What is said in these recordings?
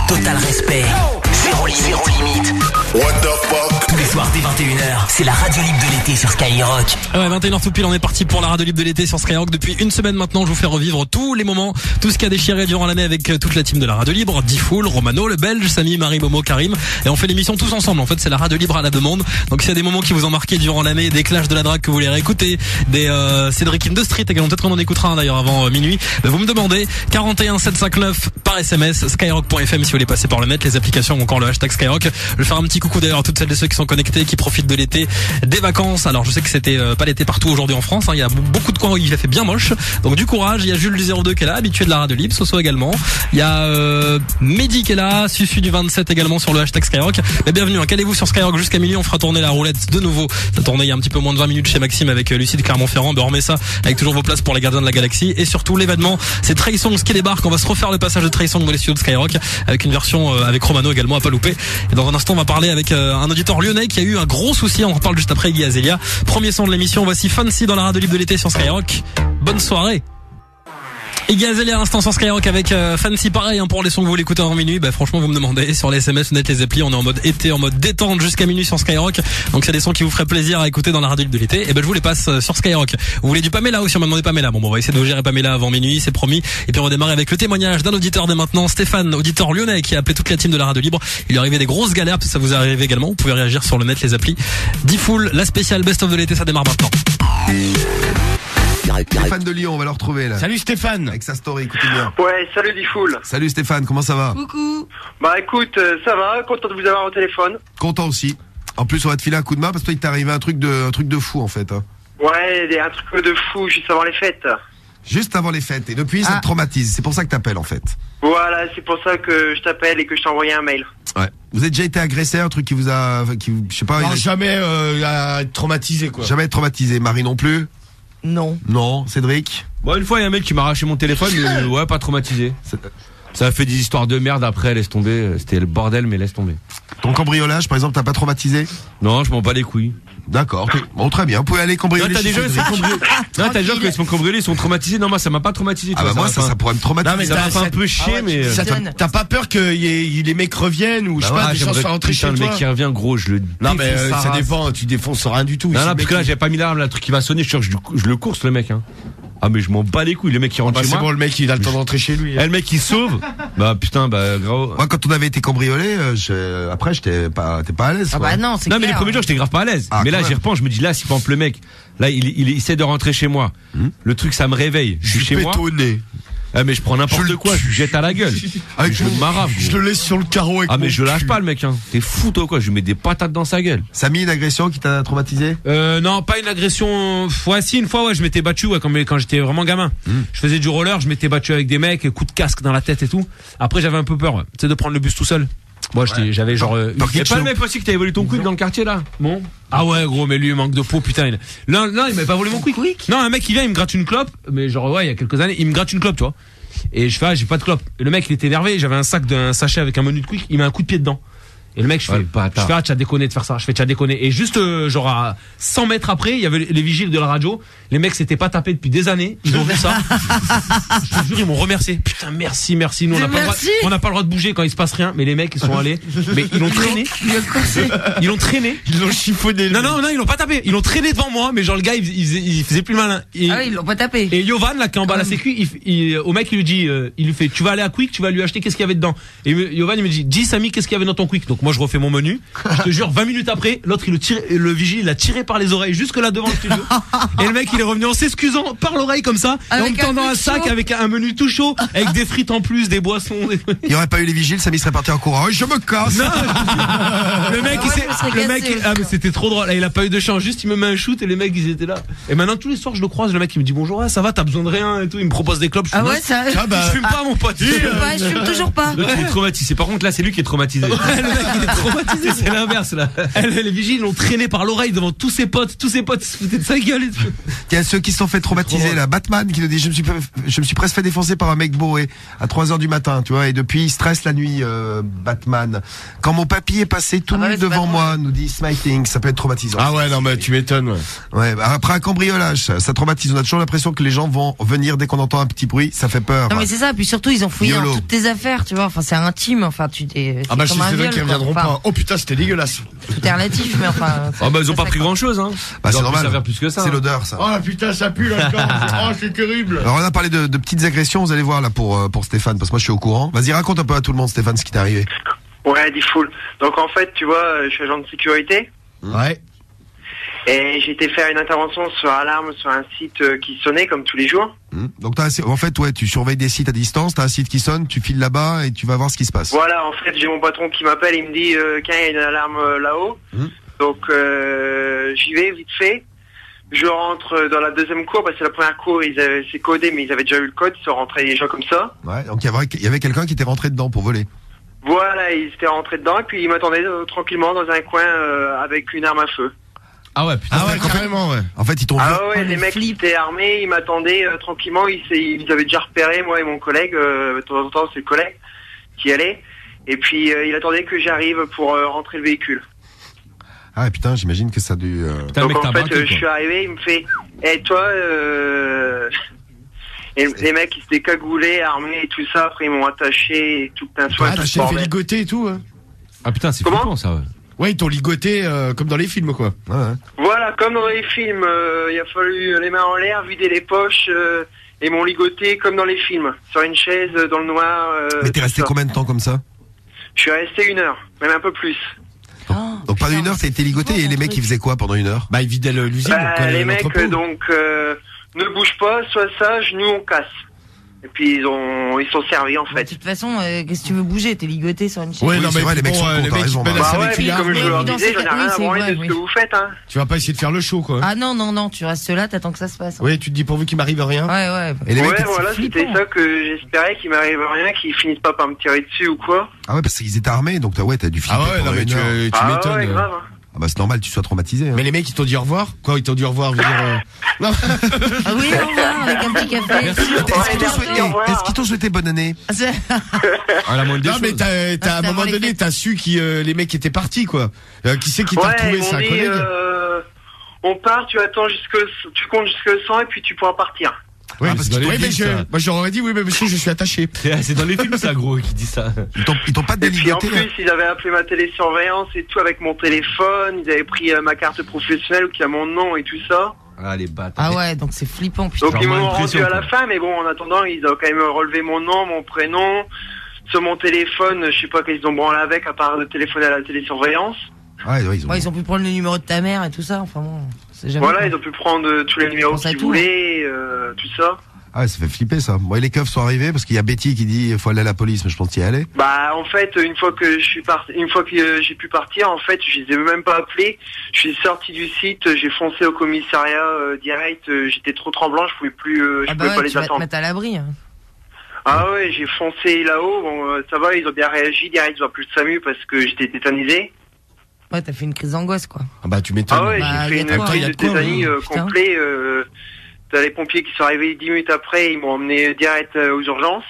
total respect. Zéro limite. What the fuck? Tous les soirs dès 21h, c'est la radio libre de l'été sur Skyrock. Ouais, 21h tout pile, on est parti pour la radio libre de l'été sur Skyrock. Depuis une semaine maintenant, je vous fais revivre tous les moments, tout ce qui a déchiré durant l'année avec toute la team de la radio libre, Diffoul, Romano, le Belge, Samy, Marie, Momo, Karim. Et on fait l'émission tous ensemble. En fait, c'est la radio libre à la demande. Donc s'il y a des moments qui vous ont marqué durant l'année, des clashs de la drague que vous voulez réécouter, des Cédric in the Street également, peut-être qu'on en écoutera d'ailleurs avant minuit. Vous me demandez 41 759 par SMS, skyrock.fm si vous voulez passer par le net, les applications ou encore le hashtag Skyrock. Je vais faire un petit coucou d'ailleurs à toutes celles et ceux qui sont connectés, qui profitent de l'été, des vacances. Alors je sais que c'était pas l'été partout aujourd'hui en France, hein. Il y a beaucoup de coins où il a fait bien moche. Donc du courage, il y a Jules du 02 qui est là, habitué de la radio libre, Soso également. Il y a Mehdi qui est là, Susu du 27 également sur le hashtag Skyrock. Mais bienvenue, hein. Calez-vous sur Skyrock jusqu'à minuit, on fera tourner la roulette de nouveau. Ça a tourné il y a un petit peu moins de 20 minutes chez Maxime avec Lucide Clermont-Ferrand. Ben on remet ça avec toujours vos places pour les gardiens de la galaxie. Et surtout l'événement, c'est Trey Songz qui débarque. On va se refaire le passage de Trey Songz dans les studios de Skyrock avec une version avec Romano également à pas louper. Et dans un instant on va parler avec un auditeur lyonnais qui a eu un gros souci. On en reparle juste après Guy Azélia. Premier son de l'émission, voici Fancy dans la radio libre de l'été sur Skyrock. Bonne soirée. Iggy Azalea à l'instant sur Skyrock avec Fancy, pareil, hein, pour les sons que vous voulez écouter avant minuit. Bah franchement vous me demandez sur les SMS, net les applis, on est en mode été, en mode détente jusqu'à minuit sur Skyrock. Donc c'est des sons qui vous feraient plaisir à écouter dans la radio de l'été. Et ben je vous les passe sur Skyrock. Vous voulez du Pamela aussi, on m'a demandé Pamela. Bon on va essayer de vous gérer Pamela avant minuit, c'est promis. Et puis on va démarrer avec le témoignage d'un auditeur dès maintenant, Stéphane, auditeur lyonnais qui a appelé toute la team de la radio libre. Il lui est arrivé des grosses galères, parce que ça vous est arrivé également. Vous pouvez réagir sur le net, les applis. Diffoul, la spéciale best of de l'été, ça démarre maintenant. Stéphane de Lyon, on va le retrouver là. Salut Stéphane. Avec sa story, écoutez bien. Ouais, salut Diffoul. Salut Stéphane, comment ça va? Coucou. Bah écoute, ça va, content de vous avoir au téléphone. Content aussi. En plus, on va te filer un coup de main parce que toi, il t'est arrivé un truc de fou en fait. Hein. Ouais, un truc de fou juste avant les fêtes. Juste avant les fêtes. Et depuis, ça te traumatise. C'est pour ça que t'appelles en fait. Voilà, c'est pour ça que je t'appelle et que je t'ai envoyé un mail. Ouais. Vous avez déjà été agressé, un truc qui vous a, je sais pas. Non, jamais à être traumatisé quoi. Jamais être traumatisé. Marie non plus. Non. Non, Cédric. Bon, une fois, il y a un mec qui m'a arraché mon téléphone, mais ouais, pas traumatisé. Ça a fait des histoires de merde après, laisse tomber. C'était le bordel, mais laisse tomber. Ton cambriolage, par exemple, t'as pas traumatisé? Non, je m'en bats les couilles. D'accord. Bon, très bien. Vous pouvez aller cambrioler. Non, t'as des gens qui sont cambriolés. Non, t'as des gens qui sont cambriolés, ils sont traumatisés. Non, moi, ça m'a pas traumatisé. Ah bah moi, ça pourrait me traumatiser. Non, mais ça m'a fait un peu chier, mais. T'as pas peur que les mecs reviennent ou je sais pas, des gens soient rentrés chez toi? Le mec qui revient, gros, je le. Non, mais ça dépend. Tu défonces rien du tout. Non, parce que là, j'avais pas mis l'arme, là, le truc qui va sonner. Je suis sûr que je le course, le mec, hein. Ah mais je m'en bats les couilles, le mec qui rentre chez moi. C'est bon, le mec il a le temps d'entrer chez lui. Le mec qui sauve. Bah putain, bah gros. Moi quand on avait été cambriolé, après t'es pas à l'aise. Ah bah non, c'est clair. Non mais les premiers jours j'étais grave pas à l'aise. Ah, mais là j'y repense, je me dis là si par exemple le mec, là il essaie de rentrer chez moi. Le truc ça me réveille. Je suis chez moi. Ah mais je prends n'importe quoi, je lui jette à la gueule. Je le marave. Je le laisse sur le carreau avec. Ah mais je lâche pas le mec hein. T'es fou toi quoi, je lui mets des patates dans sa gueule. Samy, une agression qui t'a traumatisé? Non, pas une agression. Ouais, si une fois ouais, je m'étais battu ouais, quand j'étais vraiment gamin. Je faisais du roller, je m'étais battu avec des mecs, coup de casque dans la tête et tout. Après j'avais un peu peur, ouais. Tu sais de prendre le bus tout seul. Moi j'avais genre Y'a pas le mec aussi que t'avais volé ton quick dans le quartier là? Bon. Ah ouais gros, mais lui il manque de peau putain. Non, il m'avait pas volé mon quick. Non, un mec il vient, il me gratte une clope, mais genre ouais, il y a quelques années, il me gratte une clope, tu vois. Et je fais j'ai pas de clope. Et le mec il était énervé, j'avais un sachet avec un menu de quick, il met un coup de pied dedans. Et le mec, je fais tu as déconné de faire ça. Je fais tu as déconné. Et juste genre à 100 mètres après, il y avait les vigiles de la radio. Les mecs s'étaient pas tapés depuis des années. Ils ont vu ça. Je te jure, ils m'ont remercié. Putain, merci. Nous on n'a pas le droit de bouger quand il se passe rien. Mais les mecs ils sont allés. Mais ils l'ont traîné. Ils l'ont traîné. Ils l'ont chiffonné. Non, ils l'ont pas tapé. Ils l'ont traîné devant moi. Mais genre le gars il faisait plus le malin. Ah oui, ils l'ont pas tapé. Et Yovan là qui est en bas à la sécu, au mec il lui dit, il lui fait tu vas aller à Quick, tu vas lui acheter qu'est-ce qu'il y avait dedans. Et Yovan il me dit dis Samy qu'est-ce qu'il y avait dans ton Quick. Donc moi je refais mon menu. Je te jure 20 minutes après, l'autre le vigile il a tiré par les oreilles jusque là devant le studio. Et le mec il est revenu en s'excusant par l'oreille comme ça, et en me tendant un sac avec un menu tout chaud, avec des frites en plus, des boissons. Il y aurait pas eu les vigiles, Samy serait parti en courant. Je me casse. Non, le mec ah mais c'était trop drôle. Là, il a pas eu de chance, juste il me met un shoot et les mecs ils étaient là. Et maintenant tous les soirs je le croise, le mec il me dit bonjour, ça va, t'as besoin de rien et tout, il me propose des clopes. Ah ouais ça. Je fume pas mon pote. Je fume toujours pas. L'autre il est traumatisé. Par contre là c'est lui qui est traumatisé. Ouais, le mec Il est traumatisé. C'est l'inverse, là. Les vigiles l'ont traîné par l'oreille devant tous ses potes se foutaient de sa gueule et tout. Il y a ceux qui se sont fait traumatiser, là. Batman qui nous dit, je me suis presque fait défoncer par un mec bourré à 3h du matin, tu vois, et depuis, il stresse la nuit, Batman. Quand mon papy est passé tout nu devant moi, nous dit Smiting, ça peut être traumatisant. Ah ouais, non, mais tu m'étonnes, ouais. Ouais, après un cambriolage, ça traumatise. On a toujours l'impression que les gens vont venir dès qu'on entend un petit bruit, ça fait peur. Non, mais c'est ça, puis surtout, ils ont fouillé YOLO. dans toutes tes affaires, tu vois, enfin, c'est intime, enfin, je suis désolé qu'ils reviendront pas. Oh putain, c'était dégueulasse. Tout est relatif, mais enfin. Oh bah ils ont pas pris grand chose hein. Bah, c'est normal. Ça faire plus que ça. C'est l'odeur, ça. Oh putain, ça pue la gorge. Oh, c'est terrible. Alors on a parlé de petites agressions, vous allez voir là pour Stéphane, parce que moi je suis au courant. Vas-y, raconte un peu à tout le monde, Stéphane, ce qui t'est arrivé. Ouais, Diffoul. Donc en fait, tu vois, je suis agent de sécurité. Ouais. Et j'ai été faire une intervention sur alarme sur un site qui sonnait comme tous les jours. Donc en fait, ouais, tu surveilles des sites à distance, t'as un site qui sonne, tu files là-bas et tu vas voir ce qui se passe. Voilà, en fait, j'ai mon patron qui m'appelle, il me dit qu'il y a une alarme là-haut. Donc j'y vais vite fait. Je rentre dans la deuxième cour parce que la première cour, c'est codé, mais ils avaient déjà eu le code, ils sont rentrés déjà comme ça. Ouais, donc il y avait quelqu'un qui était rentré dedans pour voler. Voilà, ils étaient rentrés dedans et puis ils m'attendaient tranquillement dans un coin avec une arme à feu. Ah ouais, putain. Ah ouais, carrément, ouais. En fait, ils t'ont vu. Ah ouais, les mecs qui étaient armés, ils m'attendaient tranquillement, ils avaient déjà repéré, moi et mon collègue, de temps en temps c'est le collègue qui allait, et puis il attendait que j'arrive pour rentrer le véhicule. Ah putain, j'imagine que ça a dû... Donc en fait, je suis arrivé, il me fait, toi, et les mecs ils s'étaient cagoulés, armés et tout ça, après ils m'ont attaché et tout plein de soins. Ah, tu t'es fait ligoter et tout, hein. Ah putain, c'est flippant ça, ouais. Ouais, ils t'ont ligoté comme dans les films, quoi. Ouais. Voilà, comme dans les films, il a fallu les mains en l'air, vider les poches et m'ont ligoté comme dans les films, sur une chaise dans le noir. Mais t'es resté combien de temps comme ça? Je suis resté 1 heure, même un peu plus. Donc pendant 1 heure, t'as été ligoté et les mecs ils faisaient quoi pendant 1 heure? Bah, ils vidaient l'usine. Les mecs ne bougent pas, soit sage, nous on casse. Et puis ils sont servis en fait. De toute façon, qu'est-ce que tu veux bouger? T'es ligoté sur une chaise. Ouais, non, mais vrai, les mecs sont cons, t'as raison. Bah ouais, puis comme je leur disais, j'en ai rien à branler de ce que vous faites, hein. Tu vas pas essayer de faire le show, quoi. Ah non, tu restes là, t'attends que ça se passe. Oui, tu te dis pourvu qu'il m'arrive rien. Ouais. Et les mecs, Ouais, voilà, c'était ça que j'espérais, qu'il m'arrive rien, qu'ils finissent pas par me tirer dessus ou quoi. Ah ouais, parce qu'ils étaient armés, donc t'as dû flipper. Ah ouais, non, mais tu m'étonnes. Ouais, grave. Ah bah c'est normal que tu sois traumatisé. Hein. Mais les mecs, ils t'ont dit au revoir? Quoi, ils t'ont dit au revoir, je veux dire, Non. Ah oui, au revoir, avec un petit café. Est-ce qu'ils t'ont souhaité bonne année? Non, mais t'as à un moment donné, t'as su que les mecs étaient partis, quoi. Qui c'est qui t'a retrouvé? C'est un collègue? On part, tu comptes jusque 100 et puis tu pourras partir. Oui, parce que moi j'aurais dit oui, mais monsieur, je suis attaché. C'est dans les films ça, gros, qui dit ça. Ils t'ont pas déligoté. Et puis en plus, ils avaient appelé ma télésurveillance et tout avec mon téléphone. Ils avaient pris ma carte professionnelle qui a mon nom et tout ça. Ah les bâtards. Ah ouais, donc c'est flippant, putain. Donc ils m'ont rendu à la fin, mais bon, en attendant, ils ont quand même relevé mon nom, mon prénom. Sur mon téléphone, je sais pas qu'ils ont branlé avec, à part de téléphoner à la télésurveillance. Ouais, ils ont pu prendre le numéro de ta mère et tout ça, enfin bon. Voilà, ils ont pu prendre tous les numéros qu'ils voulaient, tout ça. Ah ouais, ça fait flipper ça. Moi, les keufs sont arrivés parce qu'il y a Betty qui dit faut aller à la police, mais je pense qu'il y aller. Bah en fait, une fois que j'ai pu partir, en fait, je les ai même pas appelés. Je suis sorti du site, j'ai foncé au commissariat direct. J'étais trop tremblant, je pouvais plus, je pouvais pas les attendre. Te mettre à l'abri. Hein. Ah ouais, j'ai foncé là-haut. Bon, ça va, ils ont bien réagi. Direct, ils ont appelé le SAMU parce que j'étais tétanisé. Ouais, t'as fait une crise d'angoisse, quoi. Ah bah tu m'étonnes. Ah ouais, j'ai fait une crise de tétanie complet. T'as les pompiers qui sont arrivés 10 minutes après, ils m'ont emmené direct aux urgences.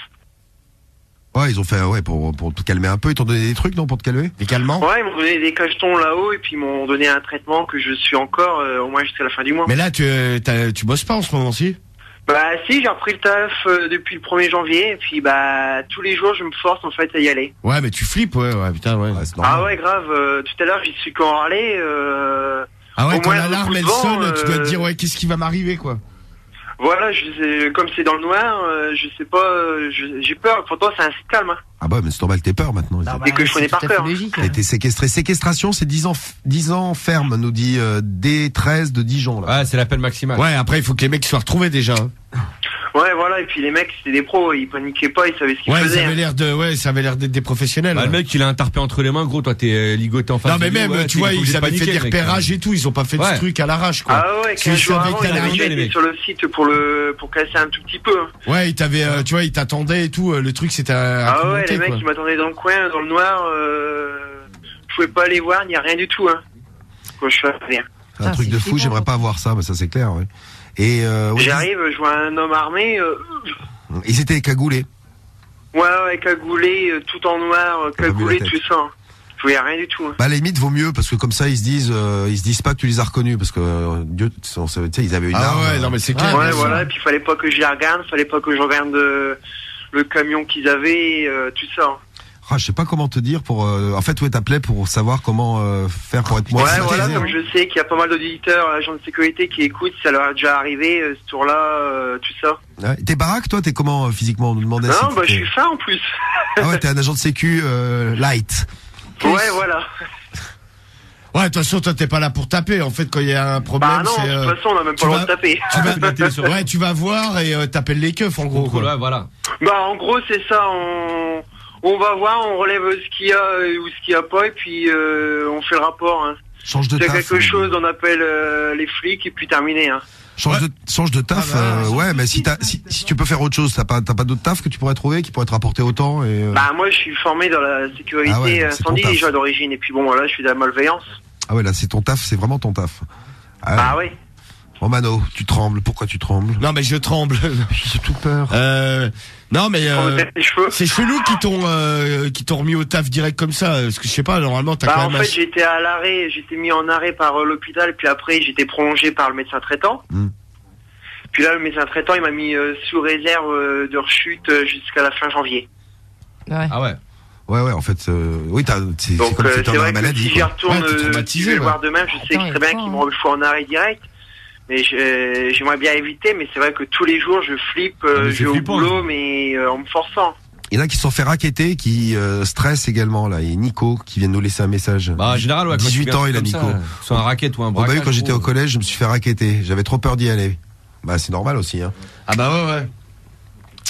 Ouais, ils ont fait, pour te calmer un peu, ils t'ont donné des trucs, non, pour te calmer? Des calmants? Ouais, ils m'ont donné des cachetons là-haut et puis ils m'ont donné un traitement que je suis encore, au moins jusqu'à la fin du mois. Mais là, tu bosses pas en ce moment-ci? Bah si, j'ai repris le taf depuis le 1er janvier et puis bah tous les jours je me force en fait à y aller. Ouais, mais tu flippes, ouais, putain, ouais. Ah ouais, grave, tout à l'heure j'y suis quand allé. Ah ouais, quand l'alarme elle sonne, tu dois te dire ouais, qu'est-ce qui va m'arriver, quoi. Voilà, comme c'est dans le noir, je sais pas, j'ai peur. Pourtant c'est un site calme. Hein. Ah bah mais c'est normal que t'aies peur maintenant. Et que je connais par cœur. T'as été séquestré. Séquestration, c'est 10 ans ferme, nous dit D13 de Dijon. Là. Ah, c'est la peine maximale. Ouais, après il faut que les mecs soient retrouvés déjà. Ouais, voilà, et puis les mecs, c'était des pros, ils paniquaient pas, ils savaient ce qu'ils faisaient. Ça avait l'air d'être des professionnels. Bah, le mec, il a un tarpé entre les mains, gros, toi, t'es ligoté en face. Non, mais même, tu vois, ils avaient fait des repérages et tout, ils ont pas fait de truc à l'arrache, quoi. Ah ouais, 15 jours avant, ils avaient été sur le site pour casser un tout petit peu. Ouais, ils t'avaient, tu vois, ils t'attendaient et tout, le truc, c'était Ah ouais, les mecs, ils m'attendaient dans le coin, dans le noir, pouvais pas aller voir, ni rien du tout, hein. Quand je suis arrivé. C'est un truc de fou, j'aimerais pas avoir ça, mais ça c'est clair, ouais. Et, j'arrive, je vois un homme armé, ils étaient cagoulés. Ouais, cagoulé, tout en noir, cagoulé, tout ça. Je voyais rien du tout. Hein. Bah, à la limite, vaut mieux, parce que comme ça, ils se disent pas que tu les as reconnus, parce que, Dieu, tu sais, ils avaient une arme. Ah ouais, non, mais c'est clair. Ouais, voilà, et puis fallait pas que je les regarde, fallait pas que je regarde le camion qu'ils avaient, tout ça. Ah, je sais pas comment te dire pour, en fait, ouais, t'appelais pour savoir comment, faire pour être moins Ouais, voilà, comme je sais qu'il y a pas mal d'auditeurs, agents de sécurité qui écoutent, ça leur est déjà arrivé, ce tour-là, tout ça. Ouais. T'es baraque, toi, t'es comment, physiquement, on nous demandait. Non, bah, je suis fin, en plus. Ah ouais, t'es un agent de sécu, light. Ouais, voilà. Ouais, de toute façon, toi, t'es pas là pour taper. En fait, quand il y a un problème, bah non, c'est. De toute façon, on a même pas le droit de taper. Ouais, tu vas voir et t'appelles les keufs, en gros. Quoi. Voilà. Bah, en gros, c'est ça. On va voir, on relève ce qu'il y a ou ce qu'il y a pas, et puis on fait le rapport. Hein. Change de taf. taf. C'est quelque chose, on appelle les flics, et puis terminé. Hein. Change de taf, ouais, mais si tu peux faire autre chose, t'as pas d'autre taf que tu pourrais trouver qui pourrait te rapporter autant et. Bah moi je suis formé dans la sécurité incendie déjà d'origine, et puis bon là je suis de la malveillance. Ah ouais, là c'est ton taf, c'est vraiment ton taf. Ah ouais. Romano, tu trembles, pourquoi tu trembles? Non mais je tremble. J'ai tout peur. Non mais c'est chelou qui t'ont remis au taf direct comme ça, parce que je sais pas, normalement t'as quand même. En fait j'étais à l'arrêt, j'étais mis en arrêt par l'hôpital, puis après j'étais prolongé par le médecin traitant. Puis là le médecin traitant il m'a mis sous réserve de rechute jusqu'à la fin janvier. Ouais. Ah ouais. Ouais, en fait, oui, c'est donc comme si c'est vrai que si j'y retourne, je vais le voir demain, je sais très bien qu'ils m'ont fait en arrêt direct. Mais j'aimerais bien éviter, mais c'est vrai que tous les jours je flippe, je vais au boulot, mais en me forçant. Il y en a qui se sont fait racketter, qui stressent également là. Et Nico qui vient de nous laisser un message. Bah en général, ouais, 18 ans il a Nico. Soit un racket ou un braquage. Bah oui, quand j'étais au collège, je me suis fait racketter. J'avais trop peur d'y aller. Bah c'est normal aussi. Hein. Ah bah ouais.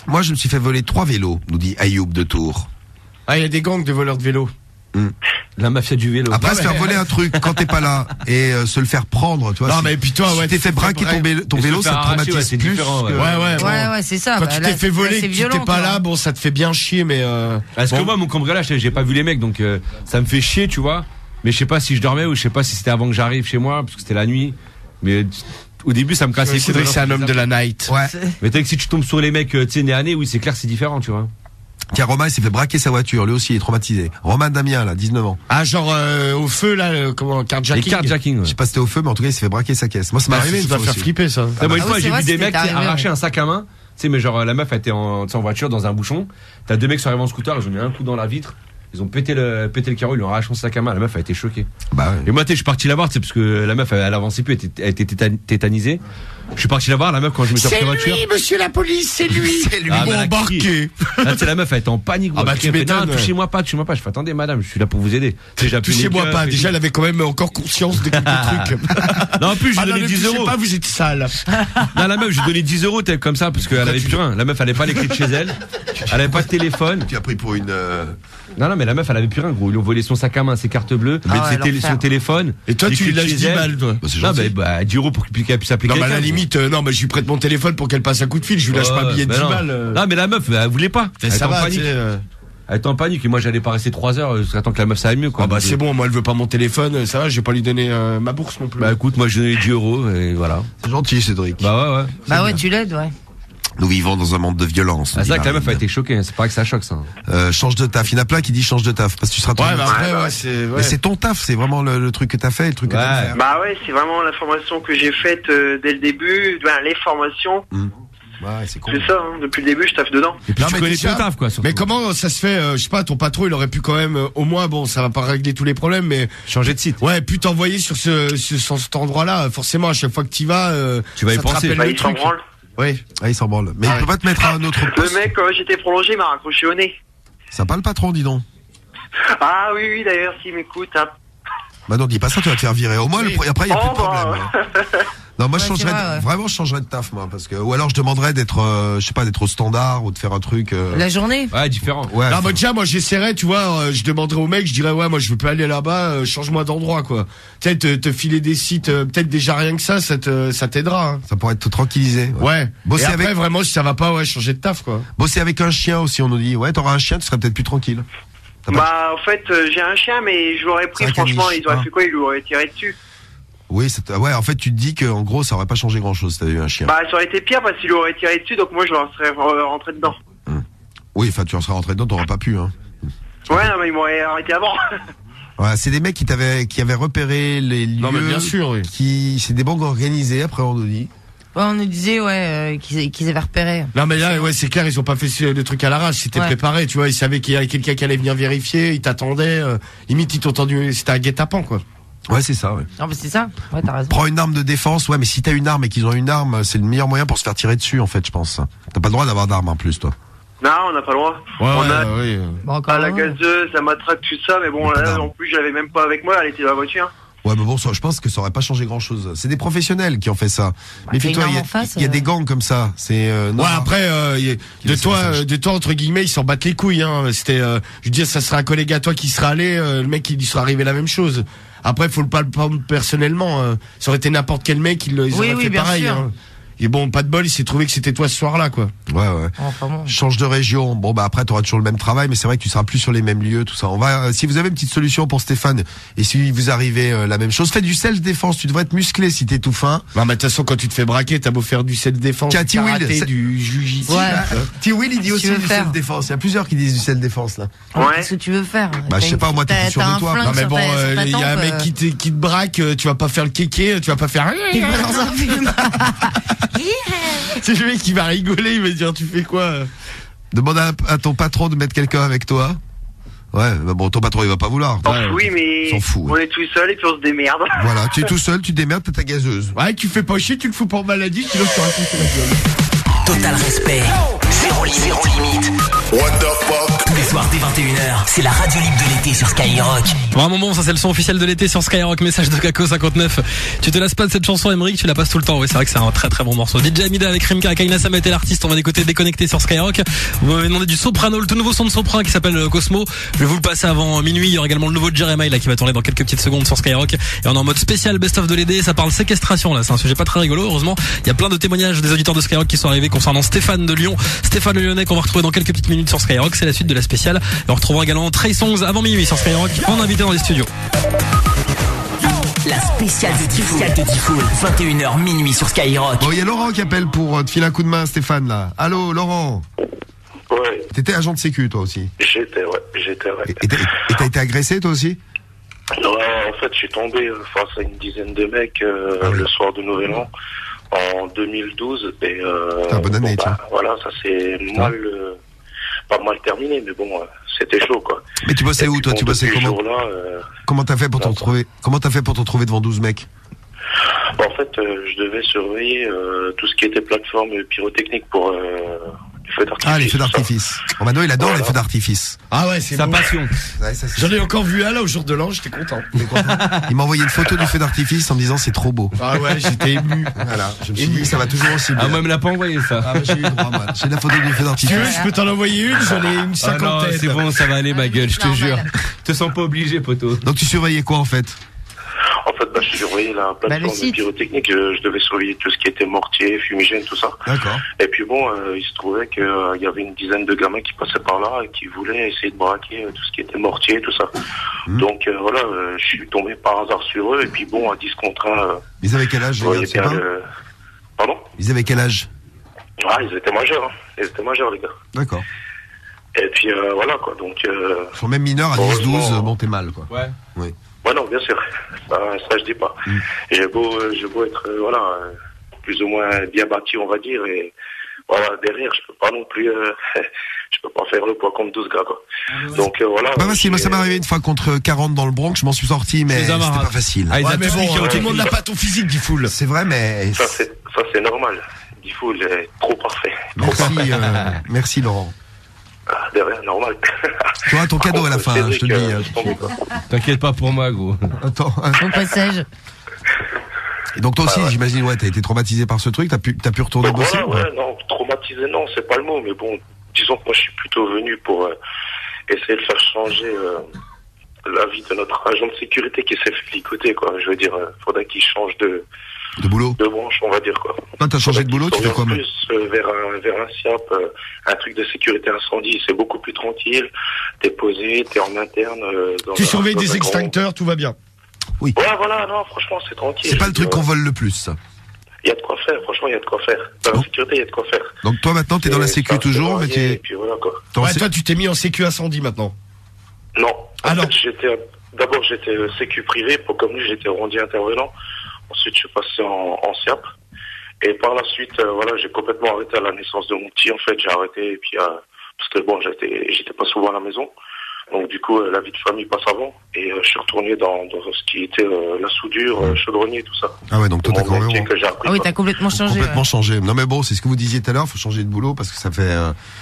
Moi je me suis fait voler 3 vélos, nous dit Ayoub de Tours. Ah il y a des gangs de voleurs de vélos. La mafia du vélo. Après se faire voler un truc quand t'es pas là et se le faire prendre, tu vois. Non mais puis toi ouais, t'es fait braquer ton vélo, ça te traumatise plus. Ouais, c'est ça. Quand tu t'es fait voler, que tu t'es pas là, bon ça te fait bien chier, mais. Parce que moi mon cambriolage, j'ai pas vu les mecs, donc ça me fait chier, tu vois. Mais je sais pas si je dormais ou je sais pas si c'était avant que j'arrive chez moi, parce que c'était la nuit. Mais au début ça me cassait les couilles. C'est un homme de la night. Ouais. Mais t'as que si tu tombes sur les mecs, tu sais, nez à nez, oui c'est clair, c'est différent, tu vois. Tiens, Romain, il s'est fait braquer sa voiture. Lui aussi, il est traumatisé. Romain Damien, là, 19 ans. Ah, genre, au feu, là, comment, carjacking. Les carjacking, ouais. Je sais pas si c'était au feu, mais en tout cas, il s'est fait braquer sa caisse. Moi, ça m'est arrivé. Ça va faire flipper, ça. Moi, une fois, j'ai vu des mecs arracher un sac à main. Tu sais, mais genre, la meuf, elle était en voiture, dans un bouchon. T'as 2 mecs qui sont arrivés en scooter, ils ont mis un coup dans la vitre. Ils ont pété le carreau, ils lui ont arraché son sac à main. La meuf a été choquée. Bah ouais. Et moi, je suis parti la voir, c'est parce que la meuf, elle avançait plus, elle était tétanisée. Je suis parti la voir, la meuf, quand je me suis repris en voiture. C'est lui, monsieur la police, c'est lui. C'est lui. Bon embarqué. Là, tu sais, la meuf, elle était en panique. Ah bah, tu m'étonnes. Touchez-moi pas. Je fais, attendez, madame, je suis là pour vous aider. Touchez-moi pas. Déjà, elle avait quand même encore conscience de quelques trucs. Non, en plus, j'ai donné 10 euros. Pas, vous êtes sale. Non, la meuf, j'ai donné 10 euros, comme ça, parce qu'elle avait plus rien. La meuf, elle avait pas les clés de chez elle. Elle avait pas de téléphone. Tu as pris pour une, Non, mais la meuf, elle avait plus rien, gros. Ils lui ont volé son sac à main, ses cartes bleues, son téléphone. Et toi, tu lui lâches 10 balles, toi. Non, bah, 10 euros pour qu'elle puisse appeler quelqu'un. Non, mais à la limite, non, mais je lui prête mon téléphone pour qu'elle passe un coup de fil. Je lui lâche pas un billet de 10 balles. Non, mais la meuf, elle voulait pas. Elle était en panique. Elle était en panique. Et moi, j'allais pas rester 3 heures jusqu'à temps que la meuf ça aille mieux, quoi. Ah bah, c'est bon. Moi, elle veut pas mon téléphone. Ça va, je vais pas lui donner ma bourse non plus. Bah, écoute, moi, j'ai donné 10 euros et voilà. C'est gentil, Cédric. Bah, ouais. Bah, ouais, tu l'aides, ouais. Nous vivons dans un monde de violence. C'est vrai que la meuf a été choquée. C'est pareil que ça choque, ça. Change de taf. Il y en a plein qui disent change de taf parce que tu seras trop. Ouais, mais après, ouais, Mais c'est ton taf. C'est vraiment le truc que t'as fait, le truc que t'as fait. Bah ouais, c'est vraiment la formation que j'ai faite dès le début. Ben, les formations. Ouais, c'est cool. C'est ça, hein. Depuis le début, je taffe dedans. Et puis tu connais ton taf, quoi. Surtout. Mais comment ça se fait, je sais pas, ton patron, il aurait pu quand même, au moins, bon, ça va pas régler tous les problèmes, mais. Changer de site. Ouais, puis t'envoyer sur cet endroit-là, forcément, à chaque fois que t'y vas, tu vas y penser. Bah, il s'en branle. Oui. Ah, il s'en branle. Mais il peut pas te mettre à un autre poste. Le mec, quand j'étais prolongé, il m'a raccroché au nez. Sympa le patron, dis donc. Ah oui, d'ailleurs, s'il m'écoute, hein. Bah non, dis pas ça, tu vas te faire virer. Au moins, après, il y a plus de problème. Non, moi, je changerais de taf, moi, parce que, ou alors je demanderais d'être, je sais pas, d'être au standard ou de faire un truc. La journée. Ouais, différent. Ouais. Non, bah, déjà, moi, j'essaierais, tu vois, je demanderais au mec, je dirais, ouais, moi, je veux pas aller là-bas, change-moi d'endroit, quoi. Tu sais, te filer des sites, peut-être déjà rien que ça t'aidera, hein. Ça pourrait te tranquilliser. Ouais. Bosser et après, avec, vraiment, si ça va pas, ouais, changer de taf, quoi. Bosser avec un chien aussi, on nous dit, ouais, t'auras un chien, tu serais peut-être plus tranquille. Bah, en fait, j'ai un chien, mais je l'aurais pris, franchement, ils auraient fait quoi? Ils l'auraient tiré dessus. Oui, ouais, en fait, tu te dis qu'en gros, ça aurait pas changé grand-chose si t'avais eu un chien. Bah, ça aurait été pire parce qu'il aurait tiré dessus, donc moi, je leur serais rentré dedans. Oui, enfin, tu en serais rentré dedans, t'aurais pas pu, hein. Ouais, non, mais ils m'auraient arrêté avant. Ouais, c'est des mecs qui avaient repéré les lieux. Non, mais bien sûr, oui. C'est des banques organisées, après, on nous dit. Ouais, on nous disait, qu'ils avaient repéré. Non, mais là, ouais, c'est clair, ils ont pas fait le truc à l'arrache, c'était préparé, tu vois, ils savaient qu'il y avait quelqu'un qui allait venir vérifier, ils t'attendaient, limite, ils t'ont entendu, c'était un guet-apens, quoi. Ouais, c'est ça, ouais. Non, mais c'est ça. Ouais, t'as raison. Prends une arme de défense, ouais, mais si t'as une arme et qu'ils ont une arme, c'est le meilleur moyen pour se faire tirer dessus, en fait, je pense. T'as pas le droit d'avoir d'arme, en plus, toi. Non, on n'a pas le droit. Ouais, Bon, à la gazeuse, la matraque, tout ça, mais bon, là, en plus, je l'avais même pas avec moi, elle était dans la voiture. Ouais, mais bon, je pense que ça aurait pas changé grand chose. C'est des professionnels qui ont fait ça. Méfie-toi, il y a des gangs comme ça. C'est, ouais, après, de toi, entre guillemets, ils s'en battent les couilles, hein. C'était, je veux dire, ça serait un collègue à toi qui serait allé, le mec, il serait arrivé la même chose. Après, faut le pas le prendre personnellement, ça aurait été n'importe quel mec, ils auraient fait pareil, hein. Et bon, pas de bol, il s'est trouvé que c'était toi ce soir-là, quoi. Ouais. Enfin bon. Change de région. Bon, bah après, t'auras toujours le même travail, mais c'est vrai que tu seras plus sur les mêmes lieux, tout ça. On va, si vous avez une petite solution pour Stéphane, et si vous arrivez la même chose, fais du self-défense. Tu devrais être musclé si t'es tout fin. Non, mais de toute façon, quand tu te fais braquer, t'as beau faire du self-défense, du karaté, du jiu-jitsu. Ouais. T-Will, il dit aussi du self-défense. Il y a plusieurs qui disent du self-défense, là. Ouais. Qu'est-ce que tu veux faire? Bah, je sais pas, moi, t'es sûr de toi. Non, mais bon, il y a un mec qui te braque, tu vas pas faire le kéké, tu vas pas faire. Il va dans un film. C'est le mec qui va rigoler, il va dire tu fais quoi? Demande à ton patron de mettre quelqu'un avec toi. Ouais, bah bon, ton patron il va pas vouloir. Oui, mais s'en fout, on est tout seul et puis on se démerde. Voilà, tu es tout seul, tu te démerdes, t'as ta gazeuse. Ouais, tu fais pas chier, tu le fous pour maladie, sinon tu racontes la gueule. Total respect, zéro limite. What the fuck? Tous les soirs dès 21h, c'est la radio libre de l'été sur Skyrock. Vraiment bon, ça c'est le son officiel de l'été sur Skyrock. Message de Kako59. Tu te lasses pas de cette chanson, Emeric, tu la passes tout le temps. Oui, c'est vrai que c'est un très très bon morceau. DJ Amida avec Rimka, Kaina Samet et l'artiste. On va écouter Déconnecté sur Skyrock. Vous m'avez demandé du Soprano, le tout nouveau son de Sopran qui s'appelle Cosmo. Je vais vous le passer avant minuit. Il y aura également le nouveau Jeremiah là qui va tourner dans quelques petites secondes sur Skyrock. Et on est en mode spécial best of de l'été. Ça parle séquestration là. C'est un sujet pas très rigolo. Heureusement, il y a plein de témoignages des auditeurs de Skyrock qui sont arrivés concernant Stéphane de Lyon. Stéphane le Lyonnais qu'on va retrouver dans quelques petites minutes sur Skyrock. C'est la suite de la spéciale. Et on retrouvera également Trey Songs avant minuit sur Skyrock en invité dans les studios. La spéciale de Diffoul, 21h minuit sur Skyrock. Bon, il y a Laurent qui appelle pour te filer un coup de main, Stéphane, là. Allô, Laurent? Ouais. T'étais agent de sécu, toi aussi? J'étais, ouais. Et t'as été agressé, toi aussi? Non, en fait, je suis tombé face à une dizaine de mecs le soir de Nouvel An en 2012. Et bonne année, tiens. Voilà, ça s'est pas mal terminé, mais bon, c'était chaud, quoi. Mais tu bossais où, toi? Tu bossais comment? Comment t'as fait pour t'en trouver? Comment t'as fait pour t'en trouver devant 12 mecs? En fait, je devais surveiller tout ce qui était plateforme pyrotechnique pour les feux d'artifice. Ah, les feux d'artifice. Romano, il adore les feux d'artifice. Ah ouais, c'est sa passion. Ouais, J'en ai encore vu un là au jour de l'an, j'étais content. Il m'a envoyé une photo du feu d'artifice en me disant c'est trop beau. Ah ouais, j'étais ému. Voilà, je me suis dit ça va toujours aussi bien. Ah, moi, il me l'a pas envoyé ça. Ah, j'ai eu le droit, moi. J'ai la photo du feu d'artifice. Tu veux, je peux t'en envoyer une, j'en ai une cinquantaine. Ah non, c'est bon, ça va aller ma gueule, je te jure. Te sens pas obligé, poteau. Donc tu surveillais quoi en fait? En fait, je surveillais la plateforme pyrotechnique. Je devais surveiller tout ce qui était mortier, fumigène, tout ça. D'accord. Et puis bon, il se trouvait qu'il y avait une dizaine de gamins qui passaient par là et qui voulaient essayer de braquer tout ce qui était mortier, tout ça. Donc voilà, je suis tombé par hasard sur eux. Et puis bon, à 10 contre 1... Ils avaient quel âge, les gars? Pardon? Ils avaient quel âge? Ah, ils étaient majeurs, hein. Ils étaient majeurs, les gars. D'accord. Et puis voilà, quoi. Donc... Ils sont même mineurs à 10-12, bon, t'es mal, quoi. Ouais. Oui. Ouais, non, bien sûr. Ça je dis pas. J'ai beau être, voilà, plus ou moins bien bâti, on va dire, et voilà, derrière, je peux pas non plus, je peux pas faire le poids contre 12 gars, quoi. Donc, voilà. Bah, facile, moi, ça m'est arrivé une fois contre 40 dans le Bronx, je m'en suis sorti, mais c'était pas facile. Ah, ouais, mais bon, tout le monde n'a pas ton physique, Diffoul. C'est vrai, mais... Ça, c'est normal. Diffoul est trop parfait. Merci, merci, Laurent. Derrière, normal. Tu auras ton cadeau à la fin, hein, je te le dis. T'inquiète pas pour moi, gros. Attends. Au passage. Et donc toi aussi, j'imagine, ouais, t'as été traumatisé par ce truc, t'as pu retourner bosser? Ouais, non, traumatisé, non, c'est pas le mot, mais bon, disons que moi je suis plutôt venu pour essayer de faire changer la vie de notre agent de sécurité qui s'est fait licoter, quoi. Je veux dire, faudrait qu'il change de De boulot. De branche, on va dire, quoi. Toi, t'as changé de boulot, tu fais quoi plus vers un SIAP, un truc de sécurité incendie, c'est beaucoup plus tranquille. T'es posé, t'es en interne. Tu surveilles des extincteurs, tout va bien. Oui. Ouais, voilà, non, franchement, c'est tranquille. C'est pas le truc qu'on vole le plus, ça. Il y a de quoi faire, franchement, il y a de quoi faire. Dans la sécurité, il y a de quoi faire. Donc toi, maintenant, t'es dans la sécu toujours, mais t'es... Et puis voilà, quoi. Ouais, toi, tu t'es mis en sécu incendie maintenant. Non. Ah non. D'abord, j'étais sécu privé, pour comme lui, j'étais rendu intervenant. Ensuite, je suis passé en SIAP. Et par la suite, voilà, j'ai complètement arrêté à la naissance de mon petit. En fait, j'ai arrêté, et puis, parce que bon, j'étais pas souvent à la maison. Donc du coup, la vie de famille passe avant, et je suis retourné dans ce qui était la soudure, chaudronnier, tout ça. Ah ouais, donc toi t'as quand même... Ah oui, t'as complètement changé. Complètement changé. Non mais bon, c'est ce que vous disiez tout à l'heure, faut changer de boulot parce que ça fait...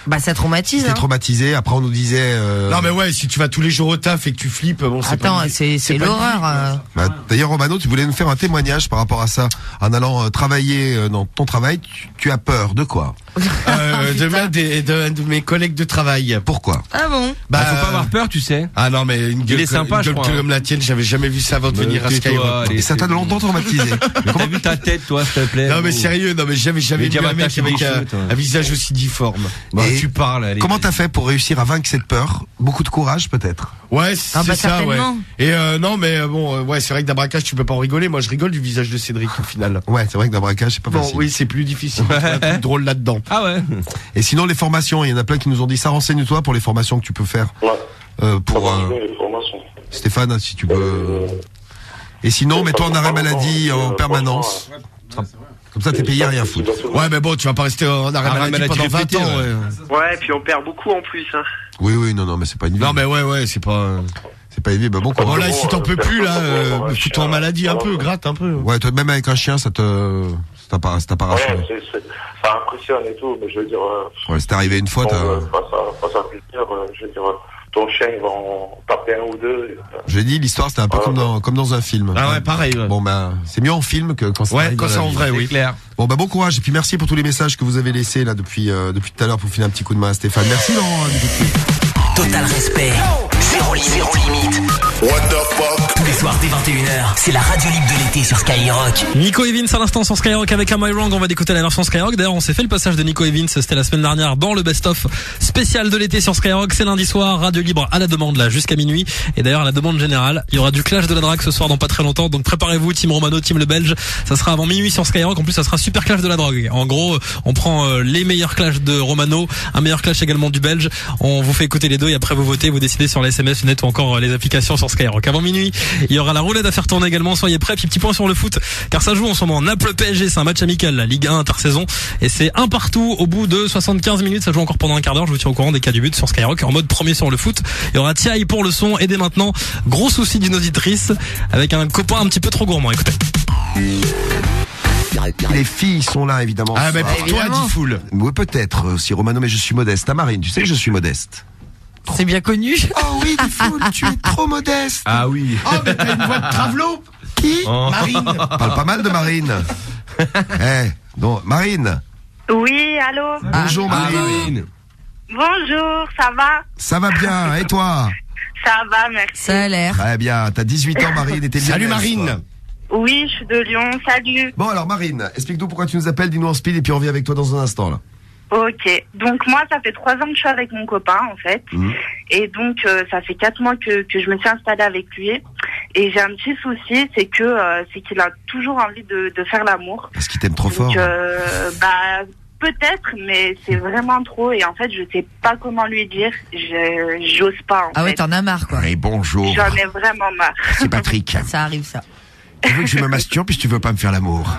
Bah ça traumatise. T'es traumatisé, après on nous disait... Non mais ouais, si tu vas tous les jours au taf et que tu flippes, bon c'est pas... Attends, c'est l'horreur. Bah, d'ailleurs Romano, tu voulais nous faire un témoignage par rapport à ça. En allant travailler dans ton travail, tu as peur de quoi? De mes collègues de travail. Pourquoi? Ah bon? Bah faut pas avoir peur, tu sais. Ah non mais une gueule, il est sympa, une gueule comme la tienne, j'avais jamais vu ça avant de venir à Skyrock. Et ça t'a longtemps traumatisé. Mais t'as vu ta tête, toi, s'il te plaît? Non mais sérieux, non mais j'avais vu un mec avec un visage aussi difforme. Et tu parles. Allez. Comment t'as fait pour réussir à vaincre cette peur? Beaucoup de courage peut-être. Ouais, c'est ça, ouais. Et non mais bon, ouais, c'est vrai que d'un braquage tu peux pas en rigoler. Moi je rigole du visage de Cédric au final. Ouais, c'est vrai que d'un braquage c'est pas facile. Bon, oui, c'est plus difficile. Un truc drôle là-dedans. Ah ouais. Et sinon les formations, il y en a plein qui nous ont dit ça. Renseigne-toi pour les formations que tu peux faire. Ouais. Pour Stéphane, si tu peux. Et sinon, mets-toi en arrêt maladie en permanence. Comme ça, t'es payé à rien foutre. Ouais, mais bon, tu vas pas rester en arrêt maladie pendant 20 ans. Ouais, et puis on perd beaucoup en plus. Hein. Oui, non, mais c'est pas une vie. Non, mais ouais, c'est pas. C'est pas une vie. Bah bon, quoi. Bon là, si t'en peux plus, là, fous-toi en maladie un peu, gratte un peu. Ouais, toi, même avec un chien, ça t'a pas rassuré. Ouais, ça impressionne et tout, mais je veux dire. Ouais, c'est arrivé une fois, face à plaisir, je veux dire. Ton chien, il va en taper un ou deux. J'ai dit, l'histoire, c'était un peu comme dans un film. Ah ouais, pareil. Ouais. Bon, bah, c'est mieux en film que quand ça arrive. Ouais, quand c'est en vrai, oui. Clair. Bon, bah, bon courage. Et puis, merci pour tous les messages que vous avez laissés, là, depuis tout à l'heure pour filer un petit coup de main à Stéphane. Merci, Laurent. Total respect. Zéro limite. What the fuck? Tous les soirs dès 21h, c'est la radio libre de l'été sur Skyrock. Nico Evans à l'instant sur Skyrock avec Am I Wrong. On va écouter la version Skyrock. D'ailleurs, on s'est fait le passage de Nico Evans. C'était la semaine dernière dans le best-of spécial de l'été sur Skyrock. C'est lundi soir, radio libre à la demande là jusqu'à minuit. Et d'ailleurs, à la demande générale, il y aura du clash de la drague ce soir dans pas très longtemps. Donc préparez-vous, team Romano, team le Belge. Ça sera avant minuit sur Skyrock. En plus, ça sera super clash de la drogue. En gros, on prend les meilleurs clashs de Romano, un meilleur clash également du Belge. On vous fait écouter les deux et après vous votez, vous décidez sur les SMS, net ou encore les applications sur Skyrock. Avant minuit, il y aura la roulette à faire tourner également. Soyez prêts. Puis petit point sur le foot, car ça joue en ce moment. Naples PSG, c'est un match amical, la Ligue 1 intersaison, et c'est un partout au bout de 75 minutes. Ça joue encore pendant un quart d'heure. Je vous tiens au courant des cas du but sur Skyrock en mode premier sur le foot. Il y aura Thiaï pour le son. Et dès maintenant, gros souci d'une auditrice avec un copain un petit peu trop gourmand. Écoutez. Les filles sont là, évidemment. Ah, mais pour toi, Diffoul. Oui, peut-être aussi, Romano, mais je suis modeste. À Marine, tu sais que je suis modeste. C'est bien connu. Oh oui, Diffoul, tu es trop modeste. Ah oui. Oh, mais t'as une voix de travelot. Qui? Marine. Parle pas mal de Marine. Donc, Marine. Oui, allô. Bonjour, Marine. Bonjour, ça va? Ça va bien, et toi? Ça va, merci. Ça a l'air. Très bien, t'as 18 ans, Marine, et t'es lyonnaise. Salut, Marine. Oui, je suis de Lyon, salut. Bon, alors, Marine, explique-nous pourquoi tu nous appelles, dis-nous en speed, et puis on revient avec toi dans un instant, là. Ok, donc moi, ça fait 3 ans que je suis avec mon copain, en fait. Et donc, ça fait 4 mois que je me suis installée avec lui. Et j'ai un petit souci, c'est qu'il a toujours envie de faire l'amour. Parce qu'il t'aime trop fort. Peut-être, mais c'est vraiment trop. Et en fait, je sais pas comment lui dire. J'ose pas, en fait. Ah ouais, t'en as marre, quoi. Et bonjour. J'en ai vraiment marre. C'est Patrick. Ça arrive, ça. Tu veux que je me masturbe puis tu veux pas me faire l'amour.